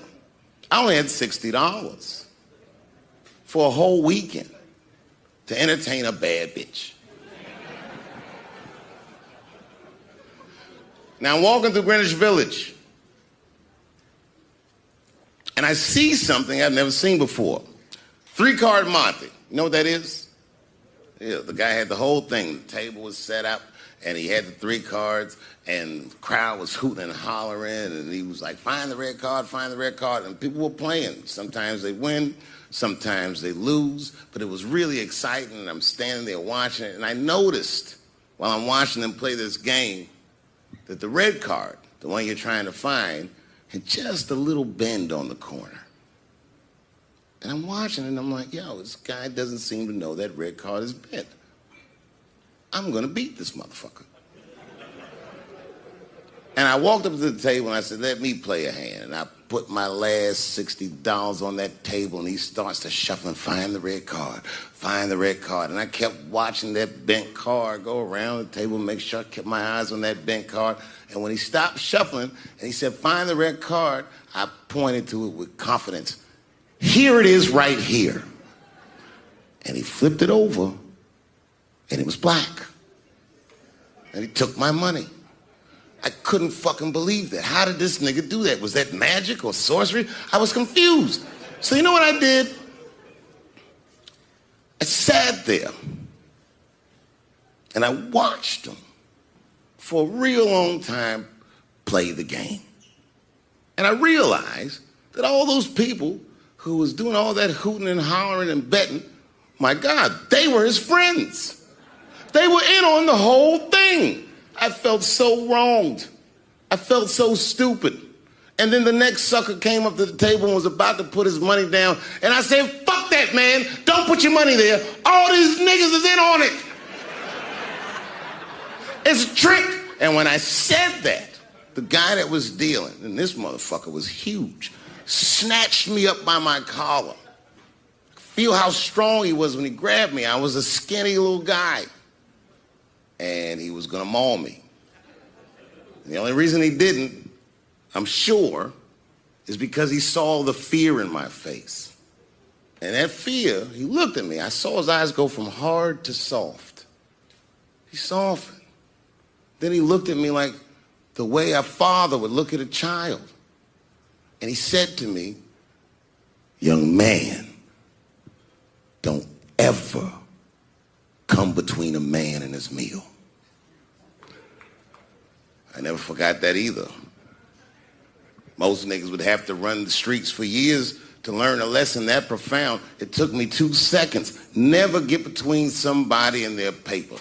I only had $60 for a whole weekend to entertain a bad bitch. Now I'm walking through Greenwich Village, and I see something I've never seen before. 3-card Monte. You know what that is? Yeah, the guy had the whole thing. The table was set up, and he had the 3 cards, and the crowd was hooting and hollering, and he was like, find the red card, find the red card, and people were playing. Sometimes they win, sometimes they lose, but it was really exciting, and I'm standing there watching it, and I noticed while I'm watching them play this game that the red card, the one you're trying to find, had just a little bend on the corner. And I'm watching it, and I'm like, yo, this guy doesn't seem to know that red card is bent. I'm gonna beat this motherfucker. And I walked up to the table, and I said, let me play a hand. And I put my last $60 on that table, and he starts to shuffle and find the red card, find the red card. And I kept watching that bent card go around the table, make sure I kept my eyes on that bent card. And when he stopped shuffling, and he said, find the red card, I pointed to it with confidence. Here it is right here. And he flipped it over, and it was black. And he took my money. I couldn't fucking believe that. How did this nigga do that? Was that magic or sorcery? I was confused. So you know what I did? I sat there and I watched him for a real long time play the game. And I realized that all those people who was doing all that hooting and hollering and betting, my God, they were his friends. They were in on the whole thing. I felt so wronged. I felt so stupid. And then the next sucker came up to the table and was about to put his money down. And I said, fuck that, man. Don't put your money there. All these niggas is in on it. It's a trick. And when I said that, the guy that was dealing, and this motherfucker was huge, snatched me up by my collar. Feel how strong he was when he grabbed me. I was a skinny little guy. And he was gonna maul me. And the only reason he didn't I'm sure, is because he saw the fear in my face. And that fear, he looked at me. I saw his eyes go from hard to soft. He softened. Then he looked at me like the way a father would look at a child. And he said to me, young man, don't ever come between a man and his meal. I never forgot that either. Most niggas would have to run the streets for years to learn a lesson that profound. It took me 2 seconds. Never get between somebody and their paper.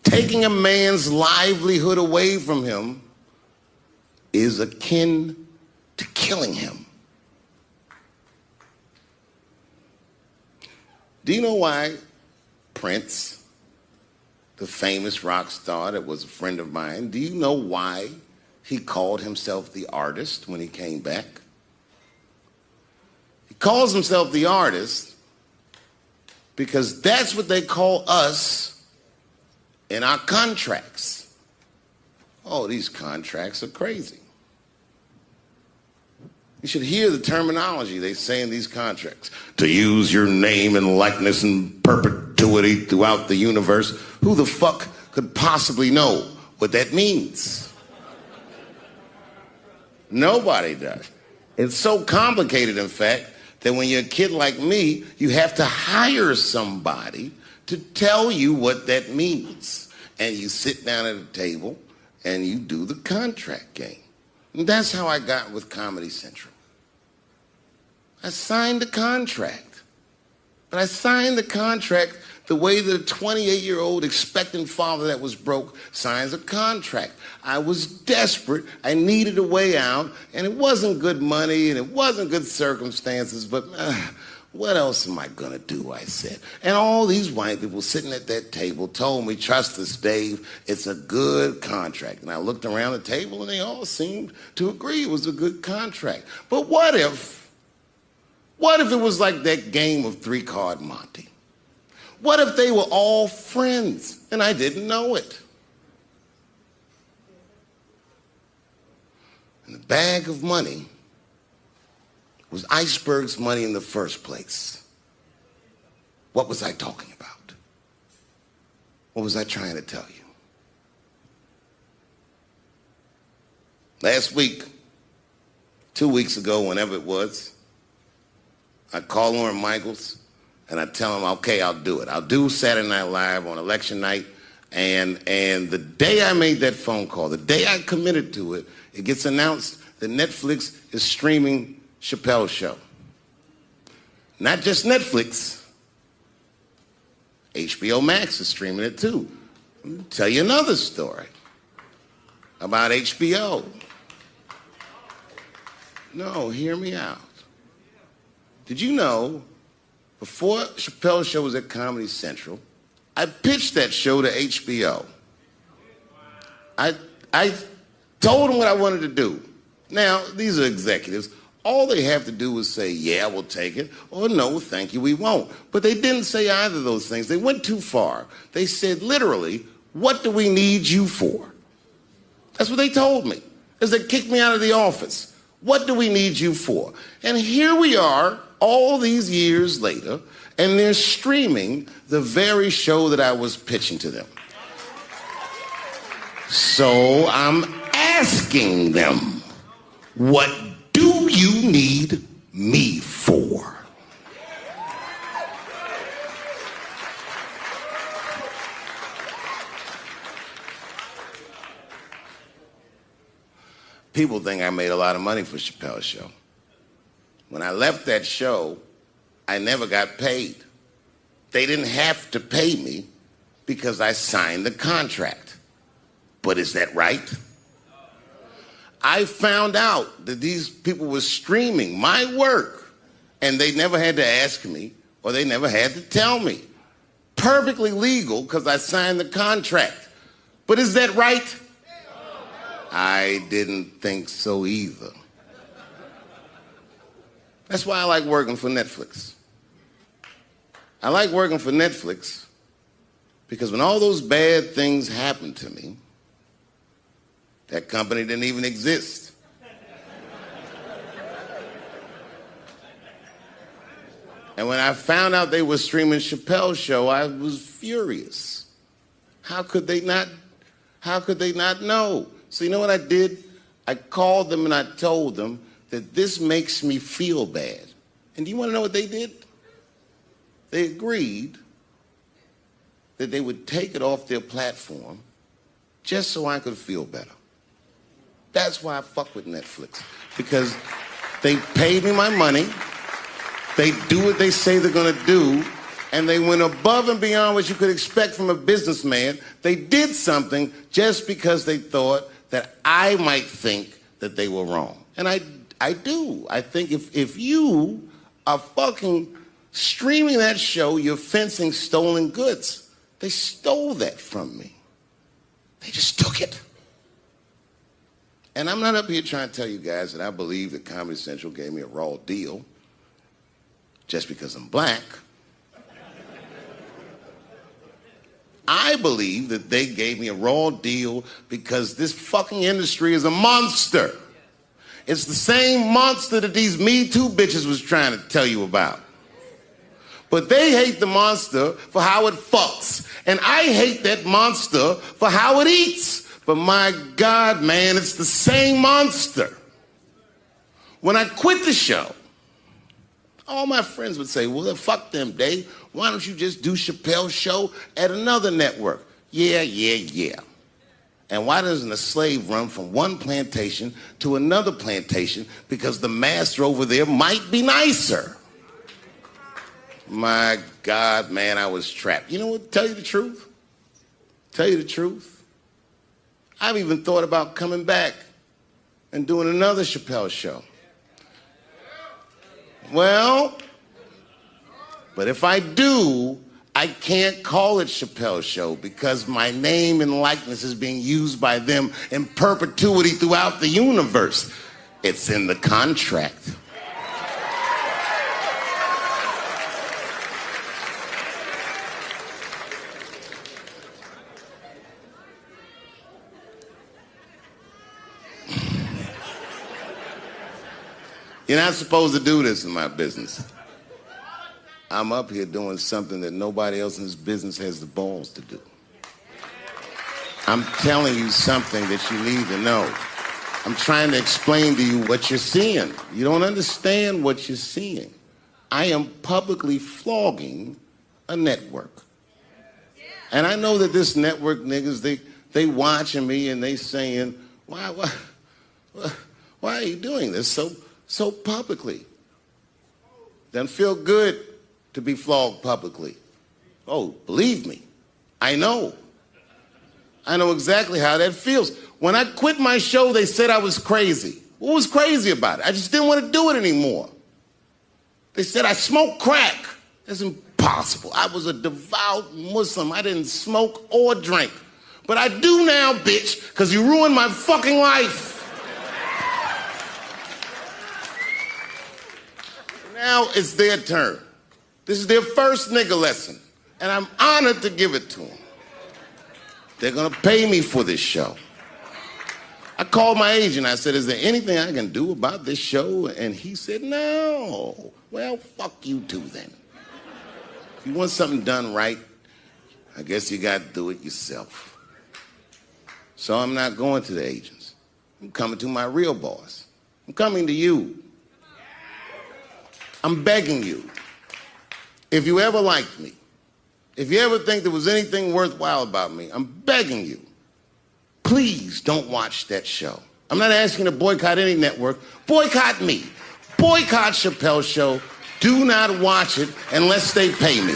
Taking a man's livelihood away from him is akin to killing him. Do you know why Prince, the famous rock star that was a friend of mine, do you know why he called himself the artist when he came back? He calls himself the artist because that's what they call us in our contracts. Oh, these contracts are crazy. You should hear the terminology they say in these contracts. To use your name and likeness in perpetuity throughout the universe. Who the fuck could possibly know what that means? Nobody does. It's so complicated, in fact, that when you're a kid like me, you have to hire somebody to tell you what that means. And you sit down at a table and you do the contract game. And that's how I got with Comedy Central. I signed the contract. But I signed the contract the way that a 28-year-old expectant father that was broke signs a contract. I was desperate. I needed a way out. And it wasn't good money and it wasn't good circumstances. But what else am I going to do, I said. And all these white people sitting at that table told me, trust us, Dave, it's a good contract. And I looked around the table and they all seemed to agree it was a good contract. But what if it was like that game of 3-Card Monte? What if they were all friends and I didn't know it? And the bag of money was Iceberg's money in the first place. What was I talking about? What was I trying to tell you? Last week, 2 weeks ago, whenever it was, I call Lauren Michaels and I tell him, okay, I'll do it. I'll do Saturday Night Live on election night. And the day I made that phone call, the day I committed to it, it gets announced that Netflix is streaming Chappelle's show. Not just Netflix. HBO Max is streaming it too. Let me tell you another story about HBO. No, hear me out. Did you know, before Chappelle's show was at Comedy Central, I pitched that show to HBO. I told them what I wanted to do. Now, these are executives. All they have to do is say, yeah, we'll take it, or no, thank you, we won't. But they didn't say either of those things. They went too far. They said, literally, what do we need you for? That's what they told me, as they kicked me out of the office. What do we need you for? And here we are, all these years later, and they're streaming the very show that I was pitching to them. So I'm asking them, what do you need me for? People think I made a lot of money for Chappelle's show. When I left that show, I never got paid. They didn't have to pay me because I signed the contract. But is that right? I found out that these people were streaming my work and they never had to ask me or they never had to tell me. Perfectly legal because I signed the contract. But is that right? I didn't think so either. That's why I like working for Netflix. I like working for Netflix because when all those bad things happened to me, that company didn't even exist. And when I found out they were streaming Chappelle's show, I was furious. How could they not know? So you know what I did? I called them and I told them that this makes me feel bad. And do you want to know what they did? They agreed that they would take it off their platform just so I could feel better. That's why I fuck with Netflix. Because they paid me my money, they do what they say they're gonna do, and they went above and beyond what you could expect from a businessman. They did something just because they thought that I might think that they were wrong. And I do. I think if you are fucking streaming that show, you're fencing stolen goods. They stole that from me. They just took it. And I'm not up here trying to tell you guys that I believe that Comedy Central gave me a raw deal just because I'm black. I believe that they gave me a raw deal because this fucking industry is a monster. It's the same monster that these Me Too bitches was trying to tell you about. But they hate the monster for how it fucks. And I hate that monster for how it eats. But my God, man, it's the same monster. When I quit the show, all my friends would say, well, fuck them, Dave. Why don't you just do Chappelle's show at another network? Yeah. And why doesn't a slave run from one plantation to another plantation because the master over there might be nicer? My God, man, I was trapped. You know what? Tell you the truth. I've even thought about coming back and doing another Chappelle show. Well, but if I do, I can't call it Chappelle's show because my name and likeness is being used by them in perpetuity throughout the universe. It's in the contract. You're not supposed to do this in my business. I'm up here doing something that nobody else in this business has the balls to do. I'm telling you something that you need to know. I'm trying to explain to you what you're seeing. You don't understand what you're seeing. I am publicly flogging a network. And I know that this network niggas, they watching me and they saying, why are you doing this so publicly? Doesn't feel good to be flogged publicly. Oh, believe me, I know. I know exactly how that feels. When I quit my show, they said I was crazy. What was crazy about it? I just didn't want to do it anymore. They said I smoked crack. That's impossible. I was a devout Muslim. I didn't smoke or drink. But I do now, bitch, because you ruined my fucking life. Now it's their turn. This is their first nigga lesson, and I'm honored to give it to them. They're gonna pay me for this show. I called my agent. I said, is there anything I can do about this show? And he said, no. Well, fuck you too then. If you want something done right, I guess you got to do it yourself. So I'm not going to the agents. I'm coming to my real boss. I'm coming to you. I'm begging you. If you ever liked me, if you ever think there was anything worthwhile about me, I'm begging you. Please don't watch that show. I'm not asking you to boycott any network. Boycott me. Boycott Chappelle's show. Do not watch it unless they pay me.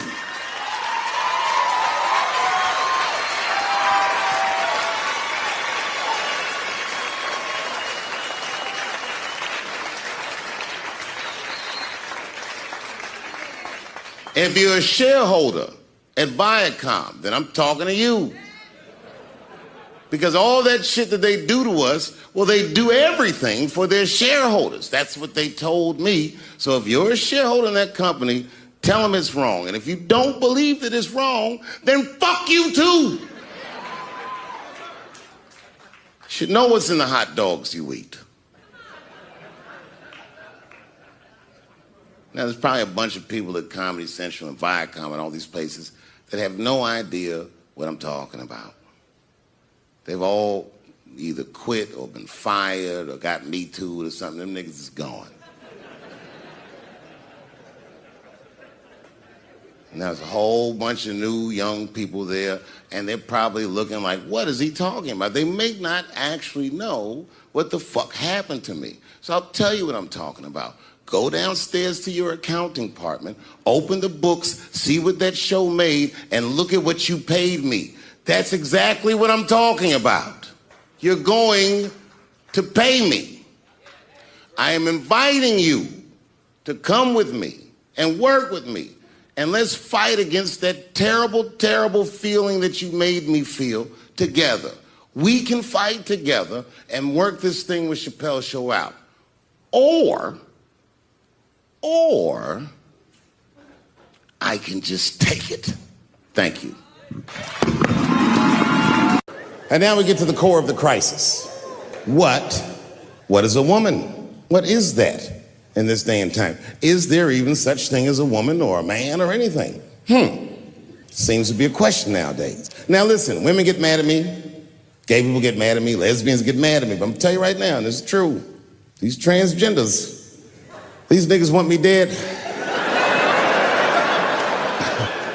If you're a shareholder at Viacom, then I'm talking to you. Because all that shit that they do to us, well, they do everything for their shareholders. That's what they told me. So if you're a shareholder in that company, tell them it's wrong. And if you don't believe that it's wrong, then fuck you too. You should know what's in the hot dogs you eat. Now, there's probably a bunch of people at Comedy Central and Viacom and all these places that have no idea what I'm talking about. They've all either quit or been fired or got Me Too'd or something. Them niggas is gone. And there's a whole bunch of new young people there, and they're probably looking like, what is he talking about? They may not actually know what the fuck happened to me. So I'll tell you what I'm talking about. Go downstairs to your accounting department, open the books, see what that show made, and look at what you paid me. That's exactly what I'm talking about. You're going to pay me. I am inviting you to come with me and work with me. And let's fight against that terrible, terrible feeling that you made me feel together. We can fight together and work this thing with Chappelle's Show out. Or I can just take it. Thank you. And now we get to the core of the crisis. What is a woman? What is that in this day and time? Is there even such thing as a woman or a man or anything? Seems to be a question nowadays. Now listen, women get mad at me, gay people get mad at me, lesbians get mad at me, but I'm gonna tell you right now, and this is true, these transgenders, these niggas want me dead.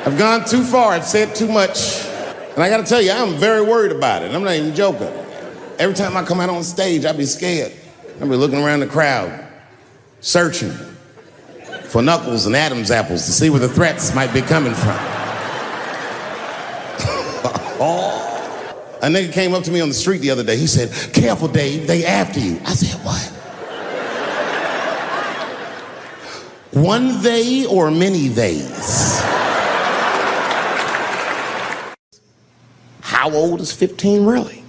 I've gone too far, I've said too much. And I gotta tell you, I'm very worried about it. I'm not even joking. Every time I come out on stage, I be scared. I be looking around the crowd, searching for knuckles and Adam's apples to see where the threats might be coming from. A nigga came up to me on the street the other day. He said, "Careful, Dave, they after you." I said, "What? One they or many theys?" How old is 15 really?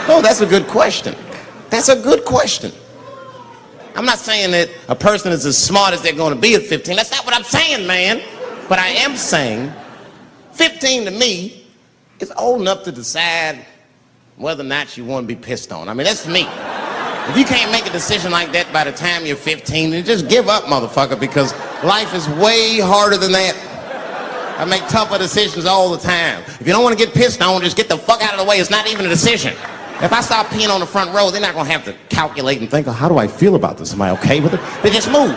Oh, that's a good question. That's a good question. I'm not saying that a person is as smart as they're going to be at 15. That's not what I'm saying, man. But I am saying 15 to me is old enough to decide whether or not you want to be pissed on. I mean, that's me. If you can't make a decision like that by the time you're 15, then just give up, motherfucker, because life is way harder than that. I make tougher decisions all the time. If you don't want to get pissed on, just get the fuck out of the way. It's not even a decision. If I start peeing on the front row, they're not going to have to calculate and think, oh, how do I feel about this? Am I okay with it? They just move.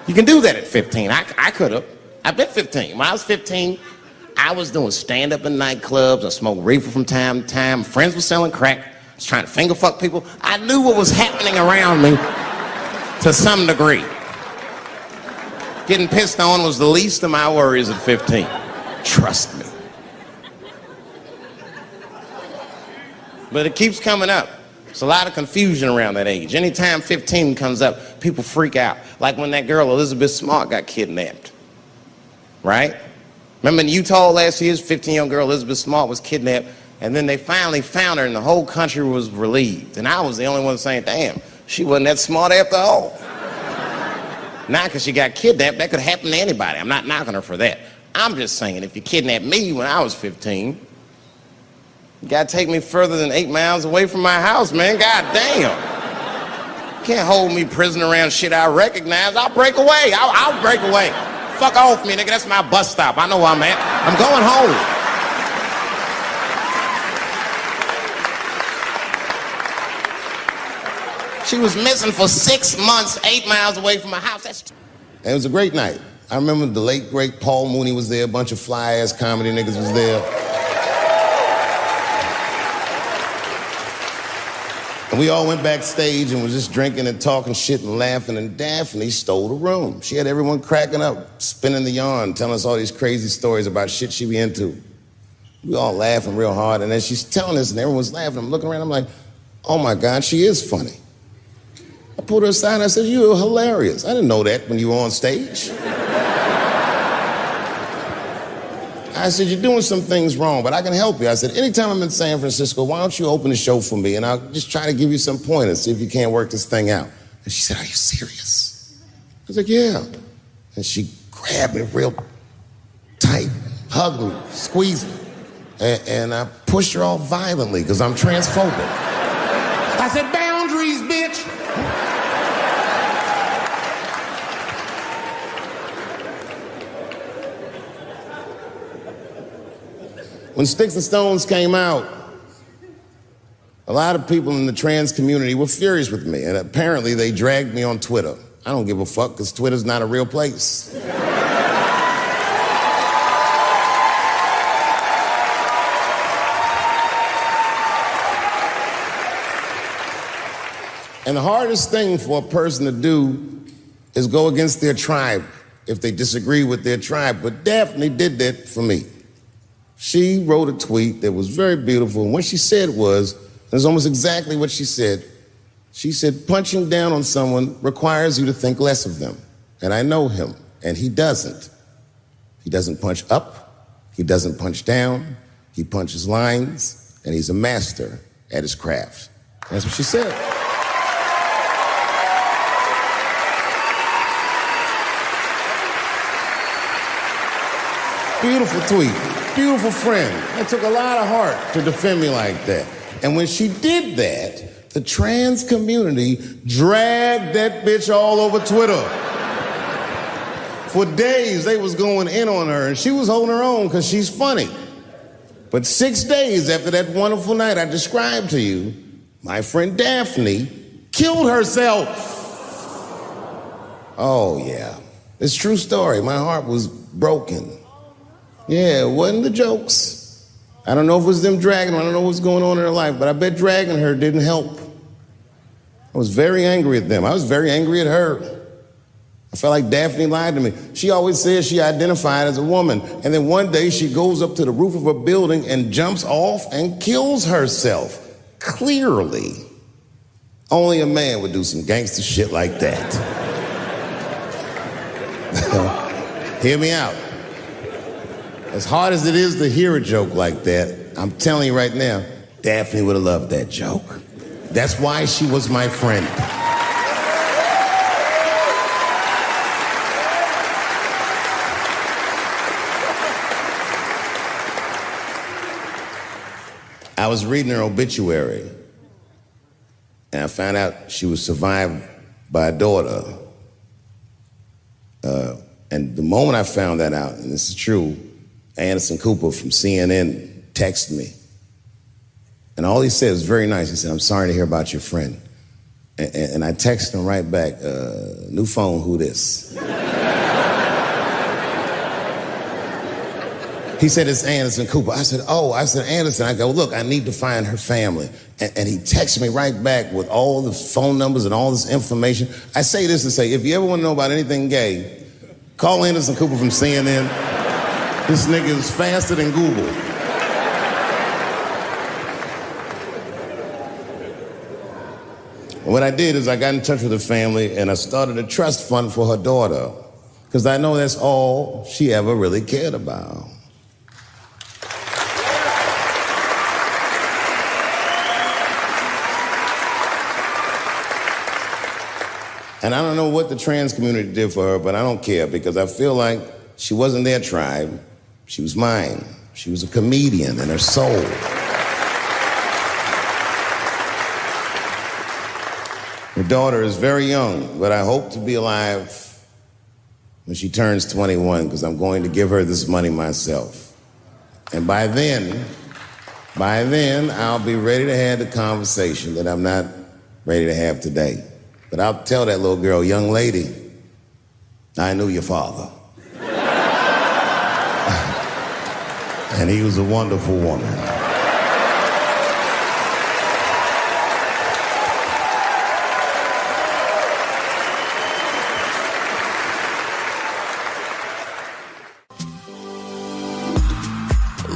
You can do that at 15. I could have. I've been 15. When I was 15, I was doing stand-up in nightclubs. I smoked reefer from time to time. Friends were selling crack. I was trying to finger fuck people. I knew what was happening around me to some degree. Getting pissed on was the least of my worries at 15. Trust me. But it keeps coming up. There's a lot of confusion around that age. Anytime 15 comes up, people freak out. Like when that girl, Elizabeth Smart, got kidnapped. Right? Remember in Utah last year, 15-year-old girl Elizabeth Smart was kidnapped, and then they finally found her and the whole country was relieved. And I was the only one saying, damn, she wasn't that smart after all. Not because she got kidnapped, that could happen to anybody. I'm not knocking her for that. I'm just saying, if you kidnapped me when I was 15, you gotta take me further than 8 miles away from my house, man. God damn. You can't hold me prisoner around shit I recognize. I'll break away. I'll break away. Fuck off me, nigga. That's my bus stop. I know where I'm at. I'm going home. She was missing for 6 months, 8 miles away from my house. It was a great night. I remember the late, great Paul Mooney was there. A bunch of fly-ass comedy niggas was there. And we all went backstage and was just drinking and talking shit and laughing, and Daphne stole the room. She had everyone cracking up, spinning the yarn, telling us all these crazy stories about shit she be into. We all laughing real hard, and then she's telling us and everyone's laughing. I'm looking around, I'm like, oh my God, she is funny. I pulled her aside and I said, you're hilarious. I didn't know that when you were on stage. I said, you're doing some things wrong, but I can help you. I said, anytime I'm in San Francisco, why don't you open the show for me and I'll just try to give you some pointers, see if you can't work this thing out. And she said, are you serious? I was like, yeah. And she grabbed me real tight, hugged me, squeezed me. and I pushed her off violently because I'm transphobic. I said, boundaries, bitch. When Sticks and Stones came out, a lot of people in the trans community were furious with me, and apparently they dragged me on Twitter. I don't give a fuck, because Twitter's not a real place. And the hardest thing for a person to do is go against their tribe if they disagree with their tribe. But Daphne did that for me. She wrote a tweet that was very beautiful, and what she said was, it was almost exactly what she said. She said, punching down on someone requires you to think less of them. And I know him, and he doesn't. He doesn't punch up, he doesn't punch down, he punches lines, and he's a master at his craft. That's what she said. Beautiful tweet, beautiful friend. It took a lot of heart to defend me like that. And when she did that, the trans community dragged that bitch all over Twitter. For days, they was going in on her, and she was holding her own because she's funny. But 6 days after that wonderful night I described to you, my friend Daphne killed herself. Oh, yeah. It's a true story. My heart was broken. Yeah, it wasn't the jokes. I don't know if it was them dragging her. I don't know what's going on in her life, but I bet dragging her didn't help. I was very angry at them. I was very angry at her. I felt like Daphne lied to me. She always says she identified as a woman, and then one day she goes up to the roof of a building and jumps off and kills herself. Clearly, only a man would do some gangster shit like that. Hear me out. As hard as it is to hear a joke like that, I'm telling you right now, Daphne would have loved that joke. That's why she was my friend. I was reading her obituary, and I found out she was survived by a daughter. And the moment I found that out, and this is true, Anderson Cooper from CNN texted me. And all he said was very nice. He said, I'm sorry to hear about your friend. And I texted him right back, new phone, who this? He said, it's Anderson Cooper. I said, oh, Anderson. I go, look, I need to find her family. And he texted me right back with all the phone numbers and all this information. I say this to say, if you ever want to know about anything gay, call Anderson Cooper from CNN. This nigga is faster than Google. And what I did is I got in touch with her family and I started a trust fund for her daughter, because I know that's all she ever really cared about. And I don't know what the trans community did for her, but I don't care, because I feel like she wasn't their tribe. She was mine. She was a comedian in her soul. Her daughter is very young, but I hope to be alive when she turns 21, because I'm going to give her this money myself. And by then, I'll be ready to have the conversation that I'm not ready to have today. But I'll tell that little girl, young lady, I knew your father. And he was a wonderful woman.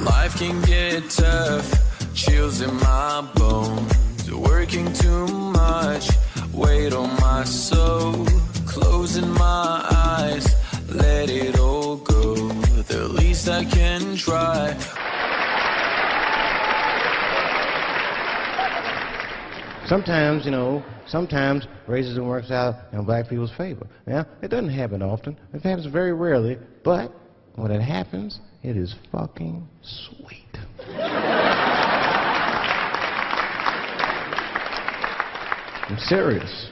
Life can get tough, chills in my bones, working too much, weight on my soul, closing my eyes, let it all go, the least I can try. Sometimes, sometimes racism works out in black people's favor. Now, it doesn't happen often. It happens very rarely, but when it happens, it is fucking sweet. I'm serious.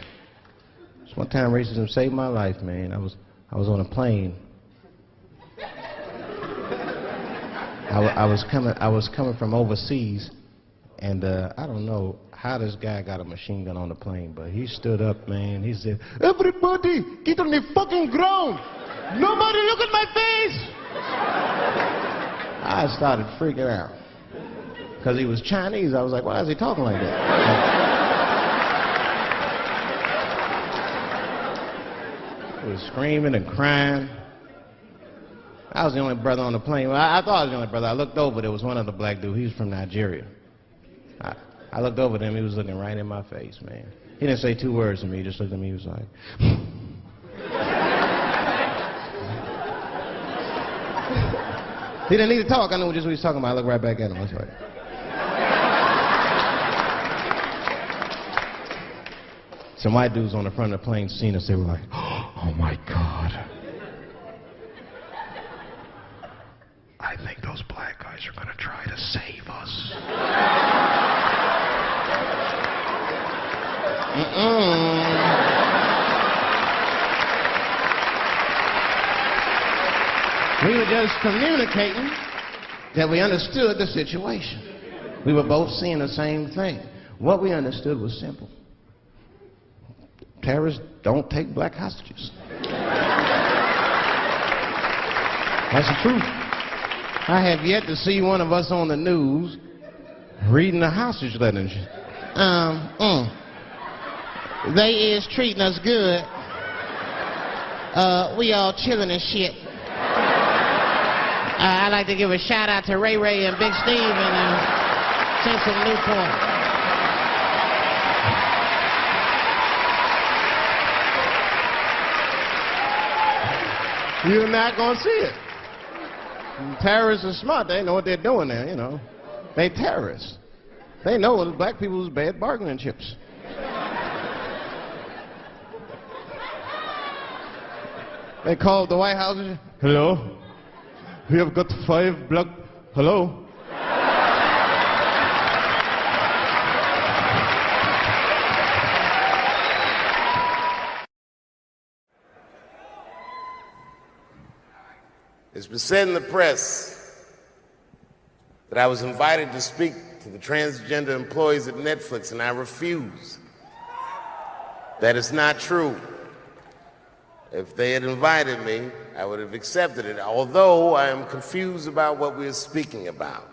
This one time racism saved my life, man. I was on a plane. I was coming from overseas, and I don't know how this guy got a machine gun on the plane, but he stood up, man. He said, "Everybody, get on the fucking ground! Nobody look at my face!" I started freaking out. Because he was Chinese, I was like, why is he talking like that? He was screaming and crying. I was the only brother on the plane. Well, I thought I was the only brother. I looked over, there was one other black dude. He was from Nigeria. I looked over at him, he was looking right in my face, man. He didn't say two words to me, he just looked at me, he was like... He didn't need to talk, I knew just what he was talking about. I looked right back at him, that's right. Some white dudes on the front of the plane seen us, they were like, oh my God. I think those black guys are gonna try to save us. We were just communicating that we understood the situation. We were both seeing the same thing. What we understood was simple. Terrorists don't take black hostages. That's the truth. I have yet to see one of us on the news reading the hostage letters. They is treating us good. We all chilling and shit. I'd like to give a shout out to Ray Ray and Big Steve and Central Newport. You're not gonna see it. Terrorists are smart. They know what they're doing there, you know. They terrorists. They know that black people's bad bargaining chips. They called the White House. Hello? We have got 5 black... Hello? It's been said in the press that I was invited to speak to the transgender employees at Netflix, and I refuse. That is not true. If they had invited me, I would have accepted it, although I am confused about what we are speaking about.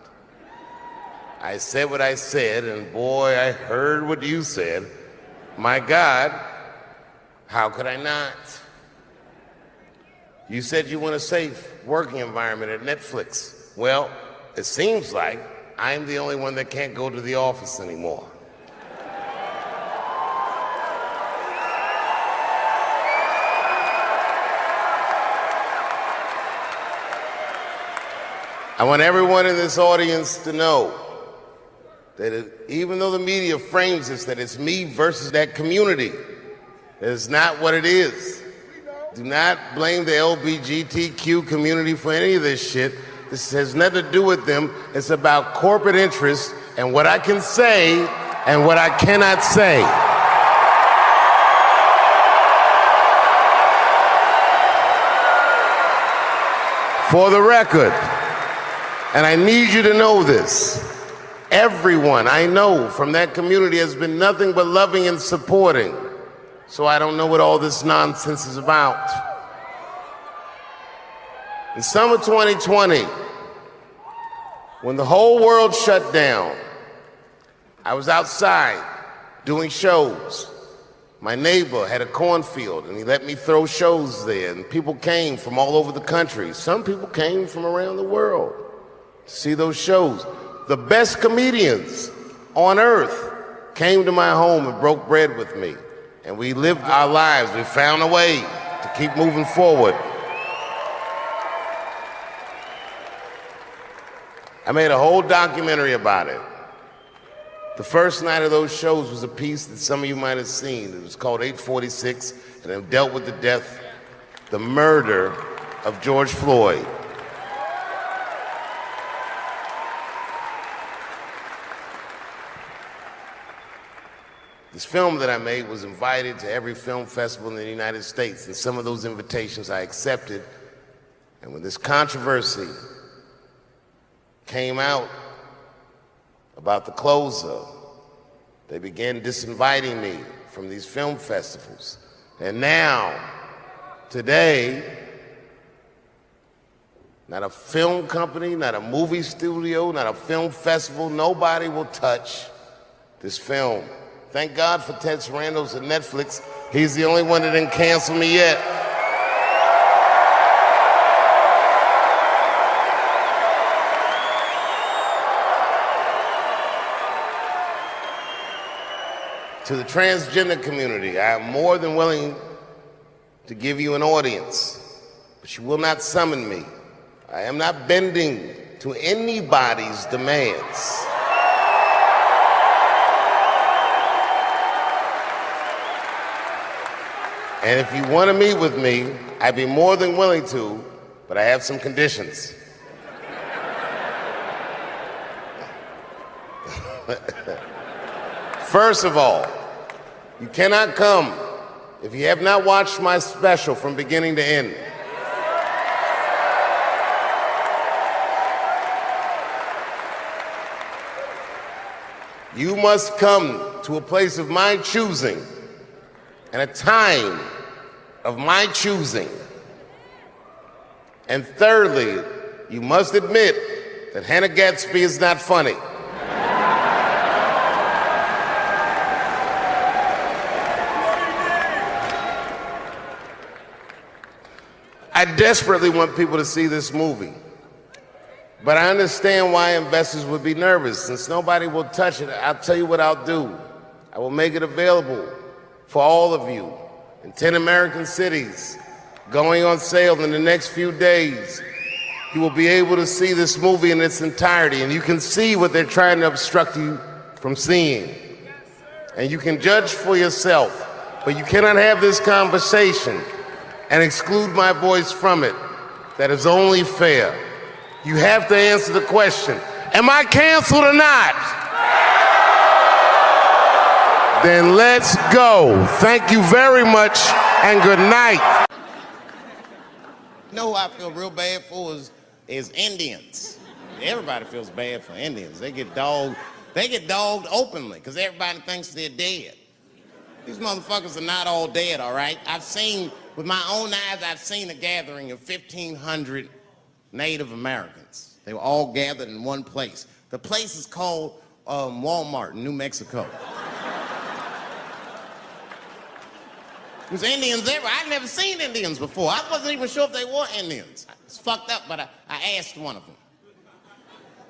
I said what I said, and boy, I heard what you said. My God, how could I not? You said you want a safe working environment at Netflix. Well, it seems like I'm the only one that can't go to the office anymore. I want everyone in this audience to know that even though the media frames this, that it's me versus that community, that is not what it is. Do not blame the LGBTQ community for any of this shit. This has nothing to do with them. It's about corporate interests and what I can say and what I cannot say. For the record, and I need you to know this, everyone I know from that community has been nothing but loving and supporting. So I don't know what all this nonsense is about. In summer 2020, when the whole world shut down, I was outside doing shows. My neighbor had a cornfield, and he let me throw shows there, and people came from all over the country. Some people came from around the world to see those shows. The best comedians on earth came to my home and broke bread with me. And we lived our lives. We found a way to keep moving forward. I made a whole documentary about it. The first night of those shows was a piece that some of you might have seen. It was called 846, and it dealt with the murder of George Floyd. This film that I made was invited to every film festival in the United States, and some of those invitations I accepted. And when this controversy came out about the closer, they began disinviting me from these film festivals. And now, today, not a film company, not a movie studio, not a film festival, nobody will touch this film. Thank God for Ted Sarandos and Netflix. He's the only one that didn't cancel me yet. To the transgender community, I am more than willing to give you an audience, but you will not summon me. I am not bending to anybody's demands. And if you want to meet with me, I'd be more than willing to, but I have some conditions. First of all, you cannot come if you have not watched my special from beginning to end. You must come to a place of my choosing and a time of my choosing. And thirdly, you must admit that Hannah Gadsby is not funny. I desperately want people to see this movie, but I understand why investors would be nervous. Since nobody will touch it, I'll tell you what I'll do. I will make it available for all of you in 10 American cities, going on sale in the next few days. You will be able to see this movie in its entirety, and you can see what they're trying to obstruct you from seeing. And you can judge for yourself, but you cannot have this conversation and exclude my voice from it. That is only fair. You have to answer the question, am I canceled or not? Then let's go. Thank you very much, and good night. You know who I feel real bad for is Indians. Everybody feels bad for Indians. They get dogged openly because everybody thinks they're dead. These motherfuckers are not all dead, all right? With my own eyes, I've seen a gathering of 1,500 Native Americans. They were all gathered in one place. The place is called Walmart in New Mexico. There's Indians everywhere. I'd never seen Indians before. I wasn't even sure if they were Indians. It's fucked up, but I asked one of them.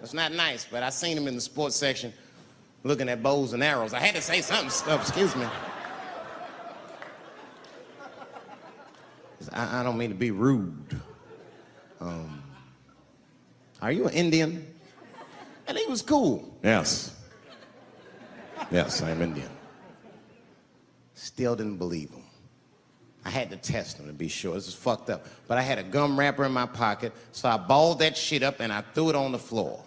It's not nice, but I seen him in the sports section looking at bows and arrows. I had to say something. Excuse me. I don't mean to be rude. Are you an Indian? And he was cool. Yes. Yes, I'm Indian. Still didn't believe him. I had to test him to be sure. This is fucked up. But I had a gum wrapper in my pocket, so I balled that shit up and I threw it on the floor.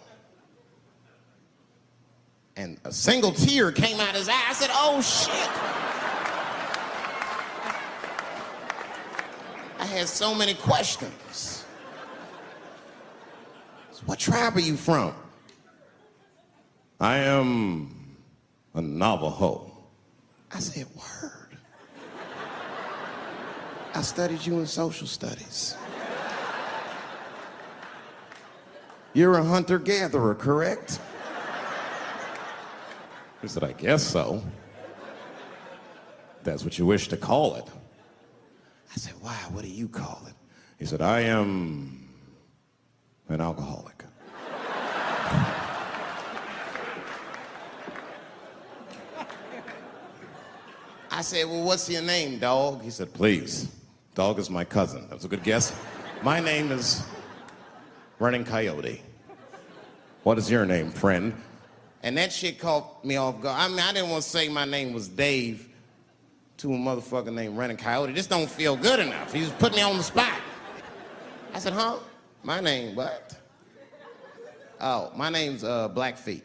And a single tear came out his eye. I said, oh shit. I had so many questions. So what tribe are you from? I am a Navajo. I said, word. I studied you in social studies. You're a hunter-gatherer, correct? He said, I guess so. That's what you wish to call it. I said, why? What do you call it? He said, I am an alcoholic. I said, well, what's your name, dog? He said, please. Dog is my cousin. That was a good guess. My name is Running Coyote. What is your name, friend? And that shit caught me off guard. I mean, I didn't want to say my name was Dave to a motherfucker named Running Coyote. This don't feel good enough. He just put me on the spot. I said, huh? My name, what? Oh, my name's Blackfeet.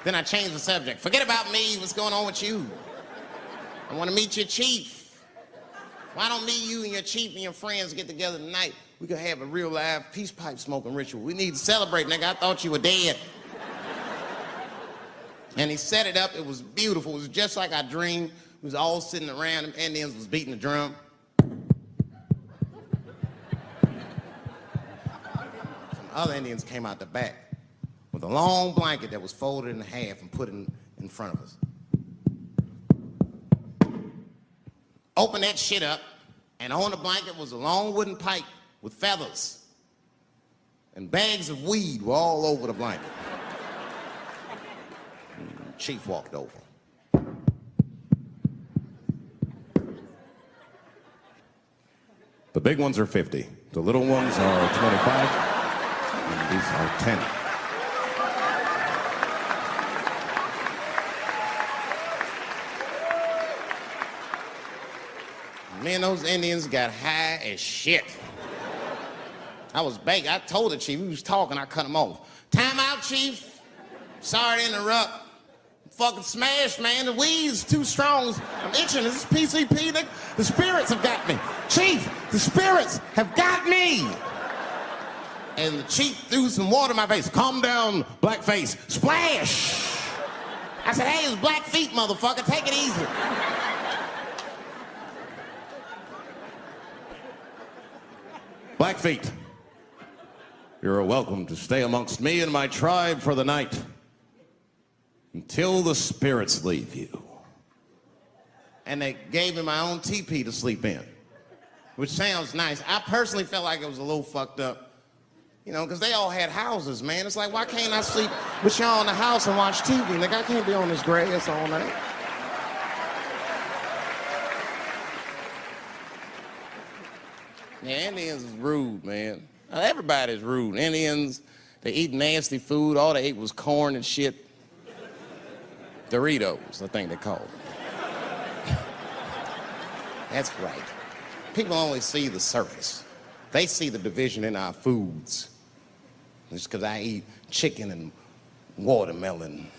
Then I changed the subject. Forget about me. What's going on with you? I want to meet your chief. Why don't me, you, and your chief and your friends get together tonight? We could have a real live peace pipe smoking ritual. We need to celebrate, nigga. I thought you were dead. And he set it up. It was beautiful. It was just like I dreamed. We was all sitting around. Them Indians was beating the drum. Some other Indians came out the back with a long blanket that was folded in half and put in front of us. Opened that shit up, and on the blanket was a long wooden pipe with feathers. And bags of weed were all over the blanket. Chief walked over. The big ones are 50. The little ones are 25. And these are 10. Me and those Indians got high as shit. I was begging. I told the chief, we was talking, I cut him off. Time out, chief. Sorry to interrupt. Fucking smashed, man. The weed's too strong. I'm itching. This is PCP. The spirits have got me. Chief, the spirits have got me. And the chief threw some water in my face. Calm down, blackface. Splash. I said, hey, it's black feet, motherfucker. Take it easy. Blackfeet, you're welcome to stay amongst me and my tribe for the night until the spirits leave you. And they gave me my own teepee to sleep in, which sounds nice. I personally felt like it was a little fucked up, you know, because they all had houses, man. It's like, why can't I sleep with y'all in the house and watch TV? Like, I can't be on this grass all night. Yeah, Indians is rude, man. Everybody's rude. Indians, they eat nasty food. All they ate was corn and shit. Doritos, I think they call it. That's right. People only see the surface. They see the division in our foods. Just because I eat chicken and watermelon.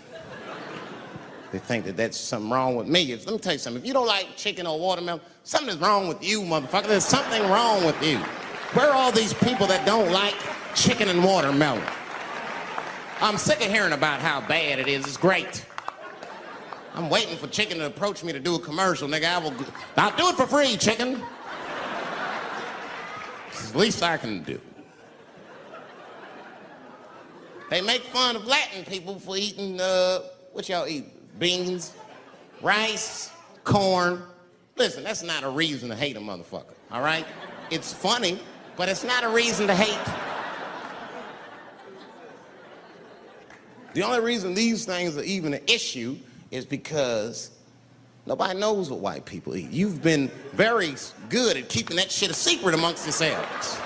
They think that that's something wrong with me. Let me tell you something. If you don't like chicken or watermelon, something is wrong with you, motherfucker. There's something wrong with you. Where are all these people that don't like chicken and watermelon? I'm sick of hearing about how bad it is. It's great. I'm waiting for chicken to approach me to do a commercial, nigga. I'll do it for free, chicken. It's the least I can do. They make fun of Latin people for eating, what y'all eat? Beans, rice, corn. Listen, that's not a reason to hate a motherfucker, all right? It's funny, but it's not a reason to hate. The only reason these things are even an issue is because nobody knows what white people eat. You've been very good at keeping that shit a secret amongst yourselves.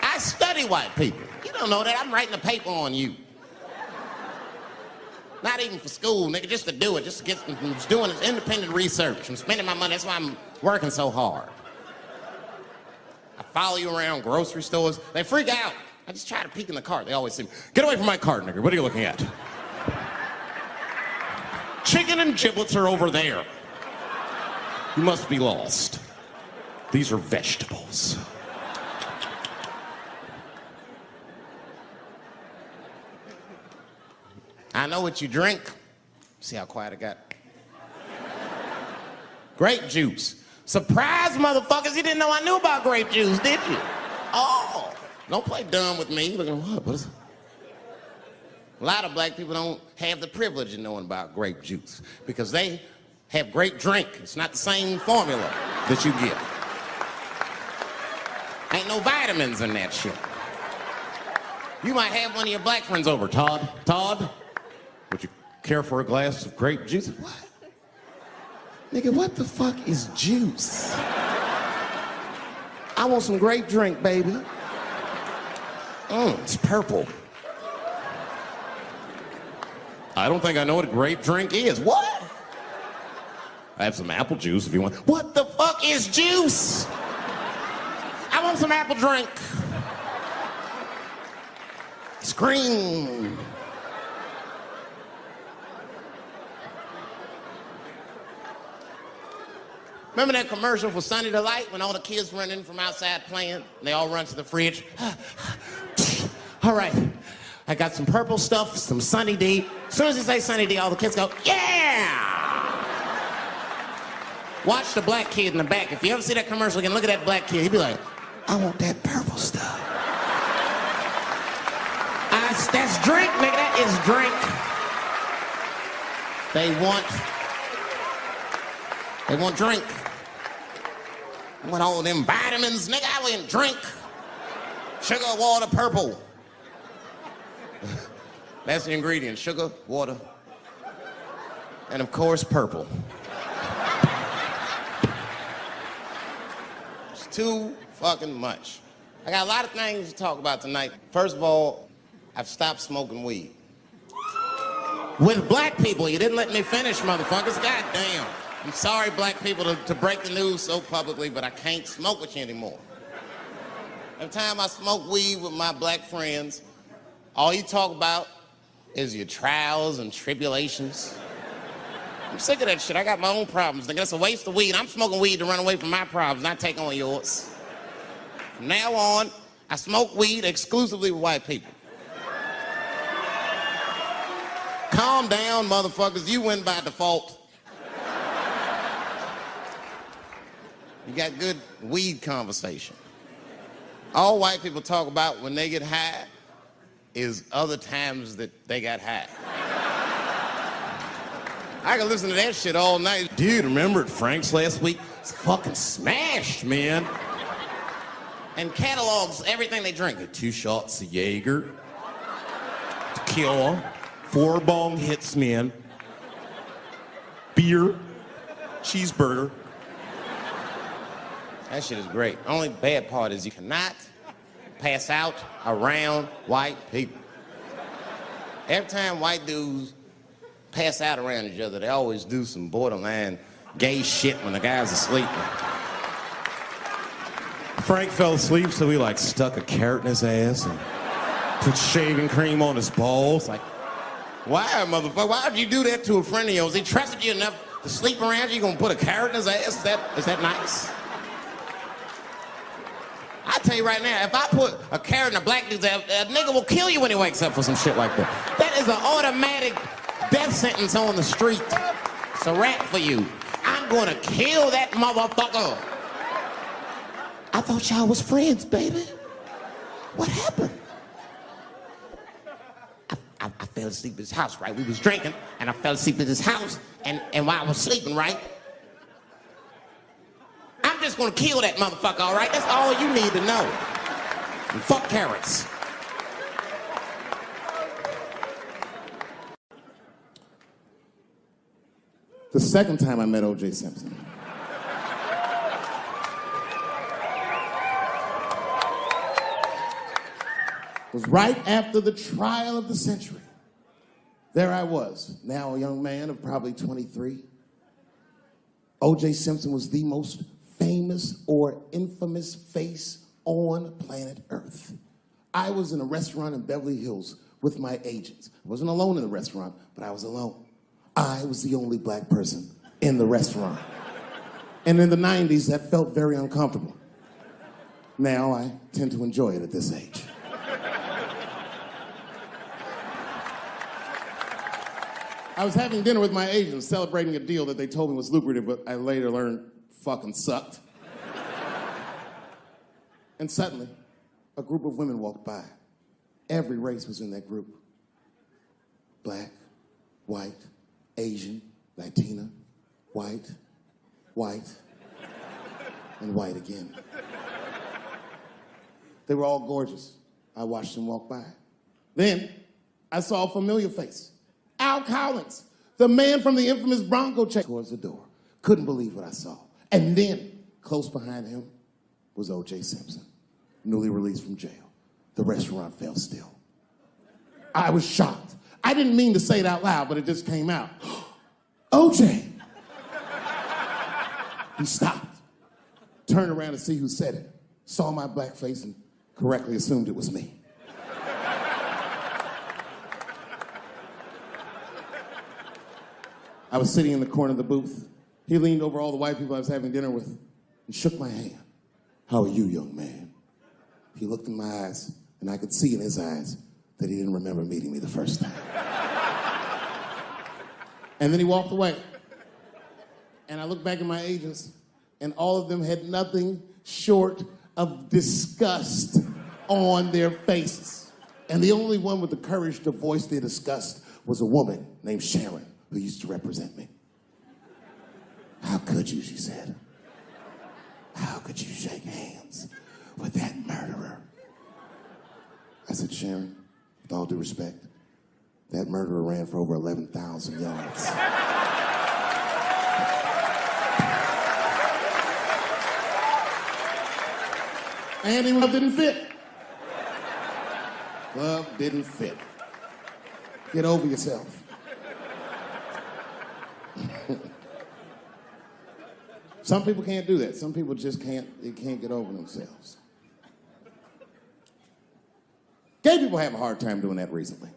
I study white people. You don't know that. I'm writing a paper on you. Not even for school, nigga, just to do it, just to get, I'm just doing this independent research. I'm spending my money, that's why I'm working so hard. I follow you around grocery stores. They freak out. I just try to peek in the cart. They always say, get away from my cart, nigga. What are you looking at? Chicken and giblets are over there. You must be lost. These are vegetables. I know what you drink. See how quiet I got? Grape juice. Surprise, motherfuckers, you didn't know I knew about grape juice, did you? Oh, don't play dumb with me. Look at what is it? A lot of black people don't have the privilege of knowing about grape juice because they have grape drink. It's not the same formula that you get. Ain't no vitamins in that shit. You might have one of your black friends over. Todd, would you care for a glass of grape juice? What? Nigga, what the fuck is juice? I want some grape drink, baby. It's purple. I don't think I know what a grape drink is. What? I have some apple juice if you want. What the fuck is juice? I want some apple drink. Scream. Remember that commercial for Sunny Delight when all the kids run in from outside playing and they all run to the fridge? All right, I got some purple stuff, some Sunny D. As soon as you say Sunny D, all the kids go, yeah! Watch the black kid in the back. If you ever see that commercial again, look at that black kid. He'd be like, I want that purple stuff. That's drink, nigga. That is drink. They want drink. I want all them vitamins, nigga. I want drink. Sugar, water, purple. That's the ingredient. Sugar, water, and of course, purple. It's too fucking much. I got a lot of things to talk about tonight. First of all, I've stopped smoking weed. With black people, you didn't let me finish, motherfuckers. God damn. I'm sorry, black people, to break the news so publicly, but I can't smoke with you anymore. Every time I smoke weed with my black friends, all you talk about is your trials and tribulations. I'm sick of that shit. I got my own problems. Nigga, that's a waste of weed. I'm smoking weed to run away from my problems, not take on yours. From now on, I smoke weed exclusively with white people. Calm down, motherfuckers. You win by default. You got good weed conversation. All white people talk about when they get high is other times that they got high. I can listen to that shit all night. Dude, remember at Frank's last week? It's fucking smashed, man. And catalogs everything they drink. 2 shots of Jaeger, tequila, 4 bong hits, man, beer, cheeseburger. That shit is great. Only bad part is you cannot pass out around white people. Every time white dudes pass out around each other, they always do some borderline gay shit when the guy's asleep. Frank fell asleep, so we like stuck a carrot in his ass and put shaving cream on his balls. Like, why, motherfucker? Why'd you do that to a friend of yours? He trusted you enough to sleep around you? You gonna put a carrot in his ass? Is that nice? I tell you right now, if I put a carrot in a black dude's ass, a nigga will kill you when he wakes up for some shit like that. That is an automatic death sentence on the street. It's a rap for you. I'm gonna kill that motherfucker. I thought y'all was friends, baby. What happened? I fell asleep at his house, right? We was drinking, and I fell asleep at his house, and while I was sleeping, right? I'm just gonna kill that motherfucker, all right? That's all you need to know. And fuck carrots. The second time I met O.J. Simpson. Was right after the trial of the century. There I was, now a young man of probably 23. O.J. Simpson was the most famous or infamous face on planet Earth. I was in a restaurant in Beverly Hills with my agents. I wasn't alone in the restaurant, but I was alone. I was the only black person in the restaurant. And in the 90s, that felt very uncomfortable. Now I tend to enjoy it at this age. I was having dinner with my agents, celebrating a deal that they told me was lucrative, but I later learned fucking sucked. And suddenly, a group of women walked by. Every race was in that group. Black, white, Asian, Latina, white, and white again. They were all gorgeous. I watched them walk by. Then, I saw a familiar face. Al Collins, the man from the infamous Bronco check, towards the door. Couldn't believe what I saw. And then, close behind him, was O.J. Simpson, newly released from jail. The restaurant fell still. I was shocked. I didn't mean to say it out loud, but it just came out. O.J. He stopped, turned around to see who said it, saw my black face, and correctly assumed it was me. I was sitting in the corner of the booth. He leaned over all the white people I was having dinner with and shook my hand. How are you, young man? He looked in my eyes, and I could see in his eyes that he didn't remember meeting me the first time. And then he walked away. And I looked back at my agents, and all of them had nothing short of disgust on their faces. And the only one with the courage to voice their disgust was a woman named Sharon, who used to represent me. How could you, she said. How could you shake hands with that murderer? I said, Sharon, with all due respect, that murderer ran for over 11,000 yards. And he didn't fit. Glove didn't fit. Get over yourself. Some people can't do that. Some people just can't get over themselves. Gay people have a hard time doing that recently.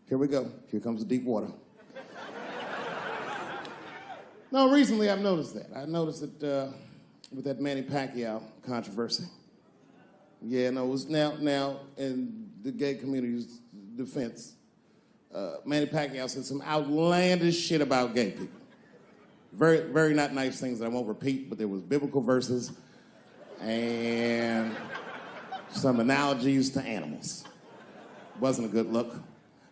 Here we go. Here comes the deep water. No, recently I've noticed that. I noticed that with that Manny Pacquiao controversy. Yeah, no, it was now in the gay community's defense, Manny Pacquiao said some outlandish shit about gay people. Very, very not nice things that I won't repeat, but there was biblical verses and some analogies to animals. Wasn't a good look.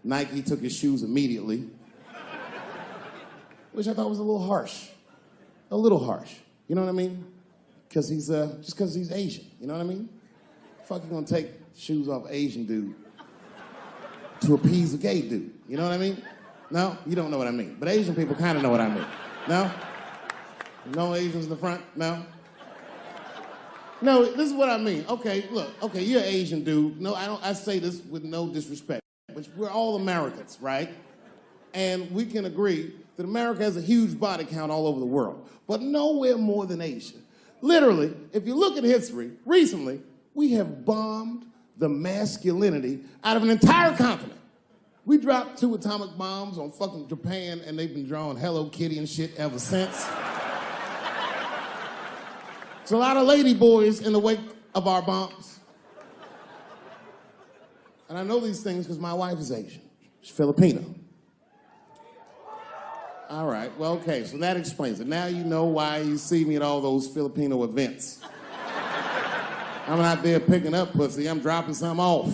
Nike took his shoes immediately, which I thought was a little harsh. A little harsh. You know what I mean? Because he's, just because he's Asian. You know what I mean? Fuck, you gonna take shoes off Asian dude to appease a gay dude. You know what I mean? No? You don't know what I mean. But Asian people kind of know what I mean. No? No Asians in the front? No? No, this is what I mean. Okay, look. Okay, you're an Asian dude. No, I say this with no disrespect. But we're all Americans, right? And we can agree that America has a huge body count all over the world, but nowhere more than Asia. Literally, if you look at history, recently, we have bombed the masculinity out of an entire continent. We dropped 2 atomic bombs on fucking Japan, and they've been drawing Hello Kitty and shit ever since. There's a lot of lady boys in the wake of our bombs. And I know these things because my wife is Asian. She's Filipino. All right, well, okay, so that explains it. Now you know why you see me at all those Filipino events. I'm not there picking up pussy, I'm dropping some off.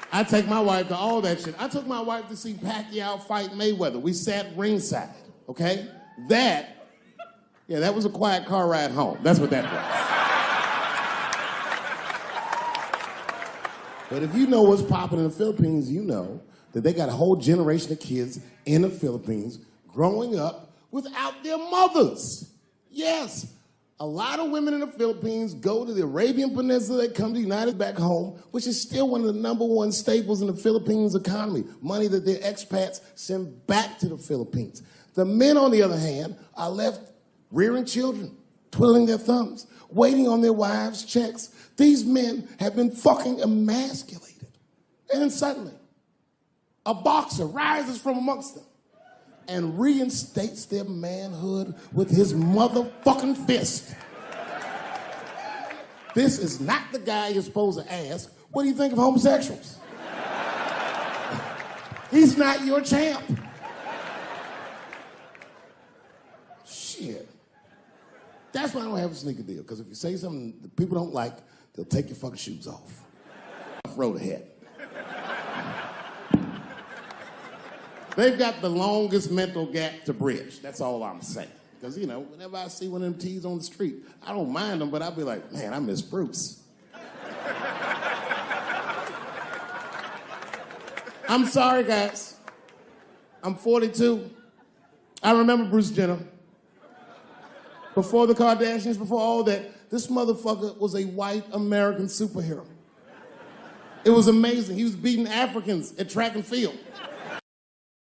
I take my wife to all that shit. I took my wife to see Pacquiao fight Mayweather. We sat ringside, okay? That was a quiet car ride home. That's what that was. But if you know what's popping in the Philippines, you know that they got a whole generation of kids in the Philippines growing up without their mothers. Yes, a lot of women in the Philippines go to the Arabian Peninsula, they come to the United back home, which is still one of the #1 staples in the Philippines economy, money that their expats send back to the Philippines. The men, on the other hand, are left rearing children, twiddling their thumbs, waiting on their wives' checks. These men have been fucking emasculated. And then suddenly, a boxer rises from amongst them and reinstates their manhood with his motherfucking fist. This is not the guy you're supposed to ask, what do you think of homosexuals? He's not your champ. Shit. That's why I don't have a sneaker deal, because if you say something that people don't like, they'll take your fucking shoes off. Road ahead. They've got the longest mental gap to bridge. That's all I'm saying. Because, you know, whenever I see one of them T's on the street, I don't mind them, but I'll be like, man, I miss Bruce. I'm sorry, guys. I'm 42. I remember Bruce Jenner. Before the Kardashians, before all that, this motherfucker was a white American superhero. It was amazing. He was beating Africans at track and field.